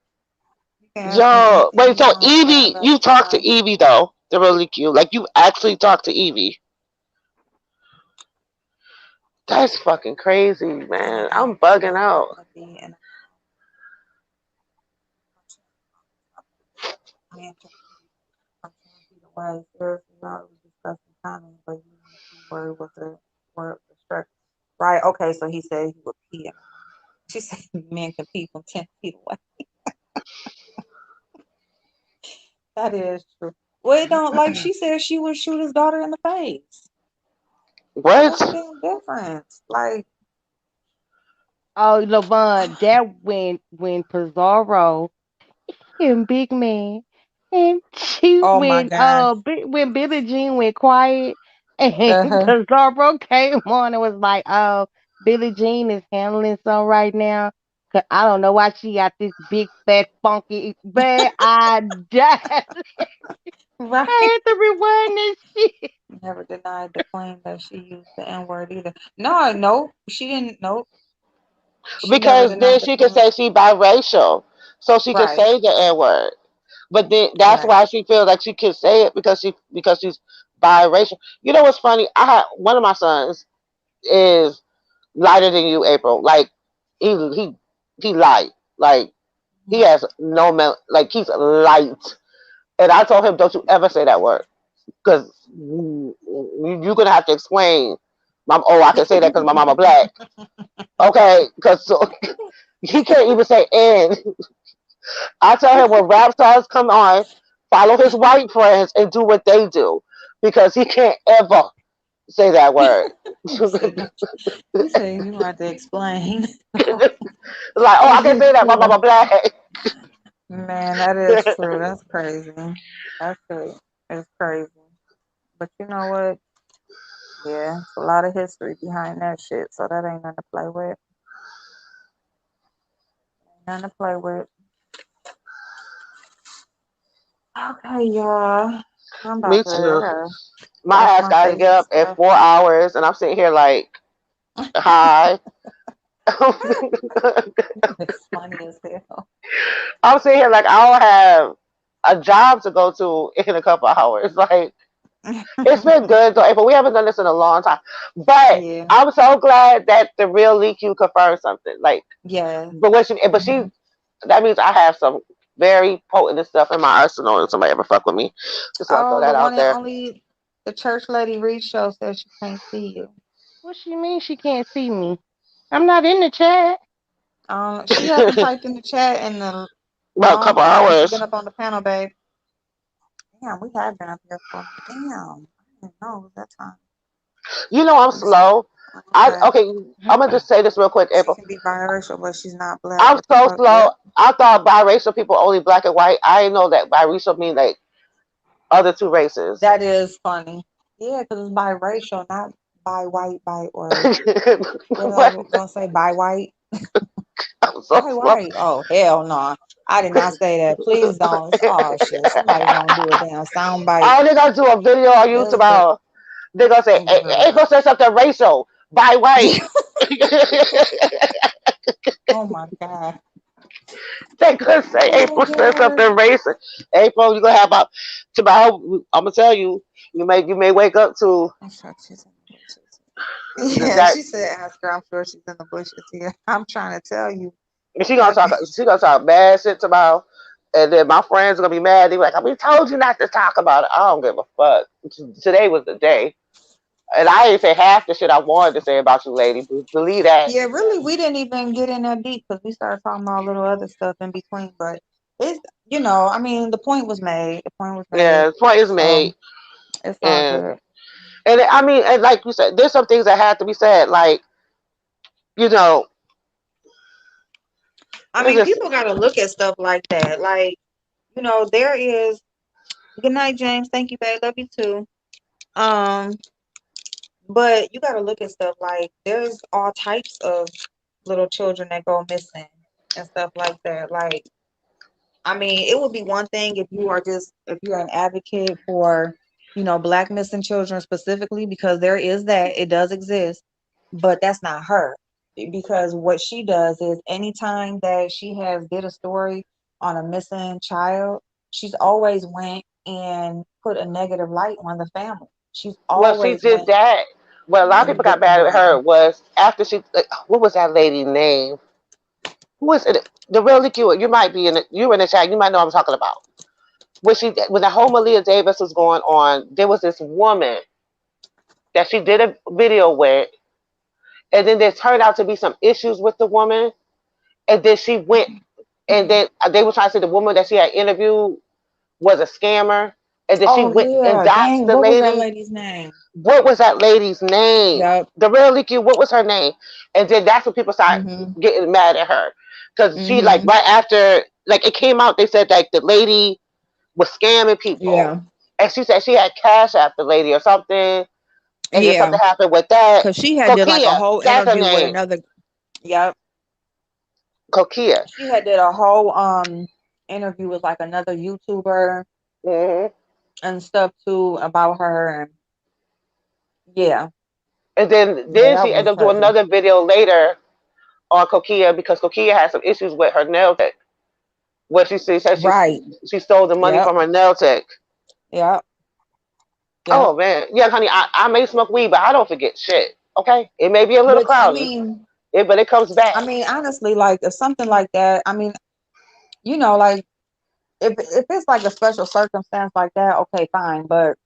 You can ask me Yo, anything wait, you so want to know Evie, about you my talked to life. Evie though, the real Leakyou. Like you actually talked to Evie. That's fucking crazy, And I man. am I'm bugging real out. empathy and I am I'm trying to why seriously y'all was discussing comments, but you know the word was a word restrict. Right, okay, so he said he would pee in her mouth. She said men can pee from 10 feet away. That is true. Well, it don't like she said she would shoot his daughter in the face. What? What's the damn difference? Like, Oh, Lavon, that when Pizarro and Big Man and she oh my God. when Billie Jean went quiet and Uh-huh. Pizarro came on and was like, oh, Billie Jean is handling some right now. 'Cause I don't know why she got this big fat funky man. I died. Right. I had to rewind this shit. Never denied the claim that she used the N-word either. No, nope. She didn't. Nope. She never Because then denied the she could claim. say she biracial, so she could Right. say the N word. But then that's Right. why she feels like she can say it because she's biracial. You know what's funny? I had one of my sons is lighter than you, April. Like he light. Like he Mhm. has no like he's light. And I told him, don't you ever say that word because you're gonna have to explain. Oh, I can say that because my mama black. Okay, because so, he can't even say "and." I tell him when rap stars come on, follow his white friends and do what they do because he can't ever say that word. You said that. You said you had to explain. Like, oh, I can't say that. My Yeah. mama black. Man, that is true. That's crazy. That's true. It's crazy. But you know what? Yeah, it's a lot of history behind that shit. So that ain't nothing to play with. Ain't nothing to play with. Okay, y'all. I'm Me about to. I too. gotta My wash ass my got to face get and up at stuff. 4 hours, and I'm sitting here like, hi. It's funny as hell. I'm sitting here like I don't have a job to go to in a couple of hours. Like it's been good though, but we haven't done this in a long time. But Yeah. I'm so glad that the real Leakyou confirmed something. Like, Yeah. but she, that means I have some very potent stuff in my arsenal. If somebody ever fuck with me, just want to throw Oh, the that one out and there. only the church lady Reed show says she can't see you. What she mean she can't see me? I'm not in the chat. She hasn't typed in the chat in a About a long couple time since you've hours. been up on the panel, babe. Damn, we have been up here for damn. I didn't know it was that time. You know I'm Let me see. slow. Okay. Okay. I'm gonna just say this real quick, She April. can be biracial, but she's not black. I'm What the so fuck? slow. Yep. I thought biracial people only black and white. I didn't know that biracial mean like other two races. That is funny. Yeah, because it's biracial, not by white, by or what I What? was gonna say, by white, I'm so by slow. white. Oh hell no, I did not say that. Please don't. Oh shit, somebody gonna do a damn sound bite. Oh, they're gonna do a video on YouTube This the about. They're gonna say, oh my April god. said something racial. By white. Oh my god. They could say Oh April said god. something racist. April, you gonna have about tomorrow. I'm gonna tell you, you may wake up to I'm sure she's in the bushes. Yeah, that. she said ask her. I'm sure she's in the bushes here. I'm trying to tell you She gonna that talk. bitch. She gonna talk bad shit tomorrow, and then my friends are gonna be mad. They be like, "We told you not to talk about it." I don't give a fuck. Today was the day, and I ain't say half the shit I wanted to say about you, lady. Believe that. Yeah, really, we didn't even get in that deep because we started talking about little other stuff in between. But it's, I mean, the point was made. The point was made. Yeah, the point is So made, it's all and good. I mean, and like you said, there's some things that have to be said. Like you know, I it's mean, just people got to look at stuff like that. Like, there is. Good night, James. Thank you, babe. Love you too. Um, but you got to look at stuff like there's all types of little children that go missing and stuff like that. Like, I mean, it would be one thing if you're an advocate for, black missing children specifically, because there is that, it does exist, but that's not her. Because what she does is anytime that she has did a story on a missing child, she's always went and put a negative light on the family. She's well, she always did went that. Well, a lot of people and got victim mad at her blaming. was after she. What was that lady name? Who was it? The real Leakyou. You might be in it. You were in the chat. You might know what I'm talking about. When the whole Malia Davis was going on, there was this woman that she did a video with, and then there turned out to be some issues with the woman, and then she went, and then they were trying to say the woman that she had interviewed was a scammer, and then she Oh went and yeah, doxed dang, the what was that lady. lady's name? What was that lady's name? Yep. The real Leakyou, what was her name? And then that's when people started Mhm. getting mad at her. Because she, like, Mhm. right after, like, it came out, they said, like, the lady was scamming people. Yeah. And she said she had cash app the lady or something. And then Yeah. something happened with that. Cause she had did like a Kokia, whole that's her interview with name. another. Yep. Kokia. She had did a whole interview with like another YouTuber Hmm. and stuff too about her. And yeah, And then, yeah, then that she was ended up doing crazy. another video later on Kokia because Kokia had some issues with her nail tech. Where said Right. she stole the money Yep. from her nail tech. Yep. Yep. Oh man, yeah, honey, I may smoke weed, but I don't forget shit. Okay, it may be a little Which cloudy, but it comes back. I mean, honestly, like if something like that, I mean, like if it's like a special circumstance like that, okay, fine. But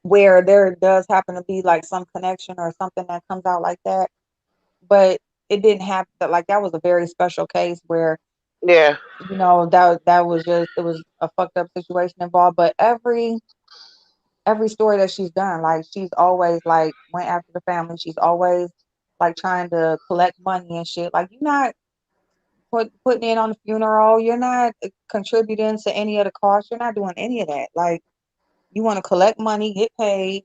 where there does happen to be like some connection or something that comes out like that, but it didn't happen. Like that was a very special case where Yeah, that was just it was a fucked up situation involved. But every story that she's done, like she's always like went after the family. She's always like trying to collect money and shit. Like you're not putting in on the funeral. You're not contributing to any of the costs. You're not doing any of that. Like you want to collect money, get paid.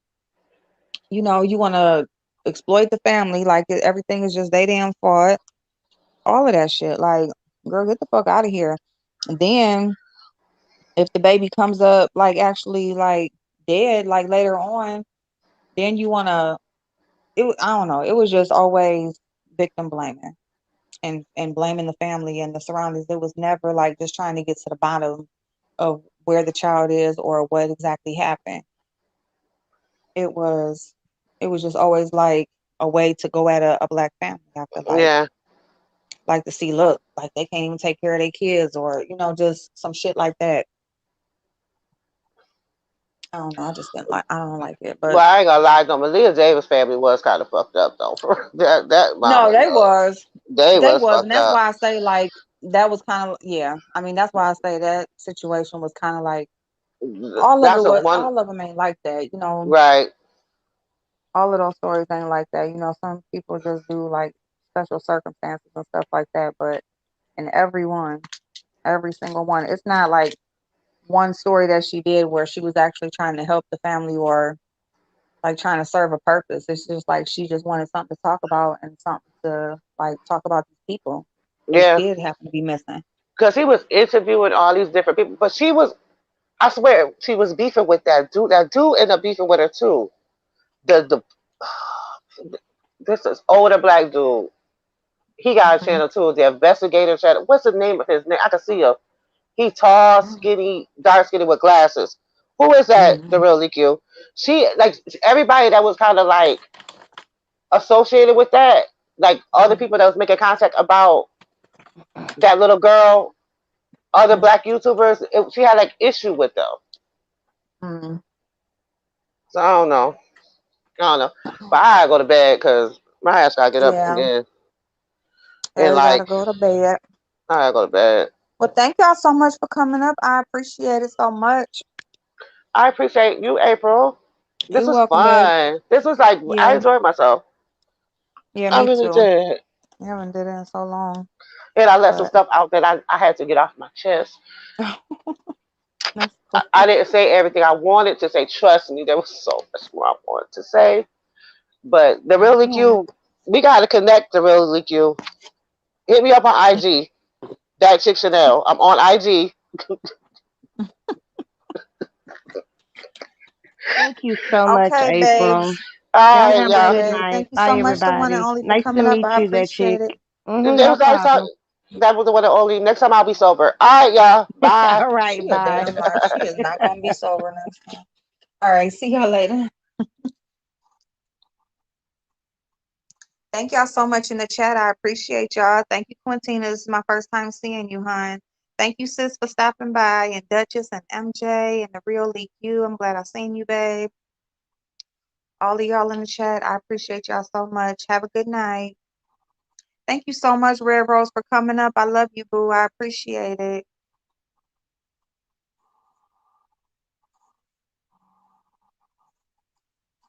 You want to exploit the family. Like everything is just they damn fault. All of that shit. Like, girl, get the fuck out of here. And then if the baby comes up like actually like dead, like later on, then you wanna I don't know. It was just always victim blaming and blaming the family and the surroundings. It was never like just trying to get to the bottom of where the child is or what exactly happened. It was it was just always like a way to go at a black family after yeah. like to see look like they can't even take care of their kids or just some shit like that. I don't know. I don't like it. Well, But I ain't gonna lie, though. Malia Davis family was kind of fucked up, though. That no, mama, they yo, was. they They was was. And fucked that's up. why I say like that was kind of yeah. I mean, that's why I say that situation was kind of like That's a one, all of them ain't like that. right? All of those stories ain't like that. Some people just do like special circumstances and stuff like that, but in every single one, it's not like one story that she did where she was actually trying to help the family or like trying to serve a purpose. It's just like she just wanted something to talk about and something to like talk about these people whose Yeah, kids happen to be missing. because he was interviewing all these different people, but she was, I swear, she was beefing with that dude. That dude ended up beefing with her too. The this is older black dude. He got a Hmm. channel too. The investigator channel. What's the name of his name? I can see him. He tall, skinny, dark skinny with glasses. Who is that? The Hmm. real Leakyou. She like everybody that was kind of like associated with that, like other people that was making contact about that little girl, other black YouTubers. She had like issue with them. Hmm. So I don't know. I don't know. But I gotta go to bed because my ass gotta get up Yeah, again. And yeah, we like gotta go to bed. I gotta go to bed. Well, thank y'all so much for coming up. I appreciate it so much. I appreciate you, April. This You're was welcome, babe. fun. This was like I Yeah, enjoyed myself. yeah, I me really too. did. I haven't did it in so long, And I let some but stuff out that I had to get off my chest. that's I cool. didn't say everything I wanted to say. Trust me, there was so much more I wanted to say. But the real Yeah. Leakyou, we gotta connect the real Leakyou. Hit me up on IG. That chick Chanel. I'm on IG. Thank you so much, Okay, April. babes. All Y'all right, have a Okay, y'all. good babe. night. Thank you so Bye, much, the one and everybody. only, for Nice to coming up. meet I you, that appreciate chick. it. It No was nice problem. talk. That was the one and only. Next time I'll be sober. All right, y'all. Bye. All right, She a bye. damn lie. She is not gonna be sober next time. All right, see y'all later. Thank y'all so much in the chat. I appreciate y'all. Thank you, Quintina. This is my first time seeing you, hon. Thank you, sis, for stopping by, and Duchess and MJ and the real Leakyou. I'm glad I seen you, babe. All of y'all in the chat, I appreciate y'all so much. Have a good night. Thank you so much, Red Rose, for coming up. I love you, boo. I appreciate it.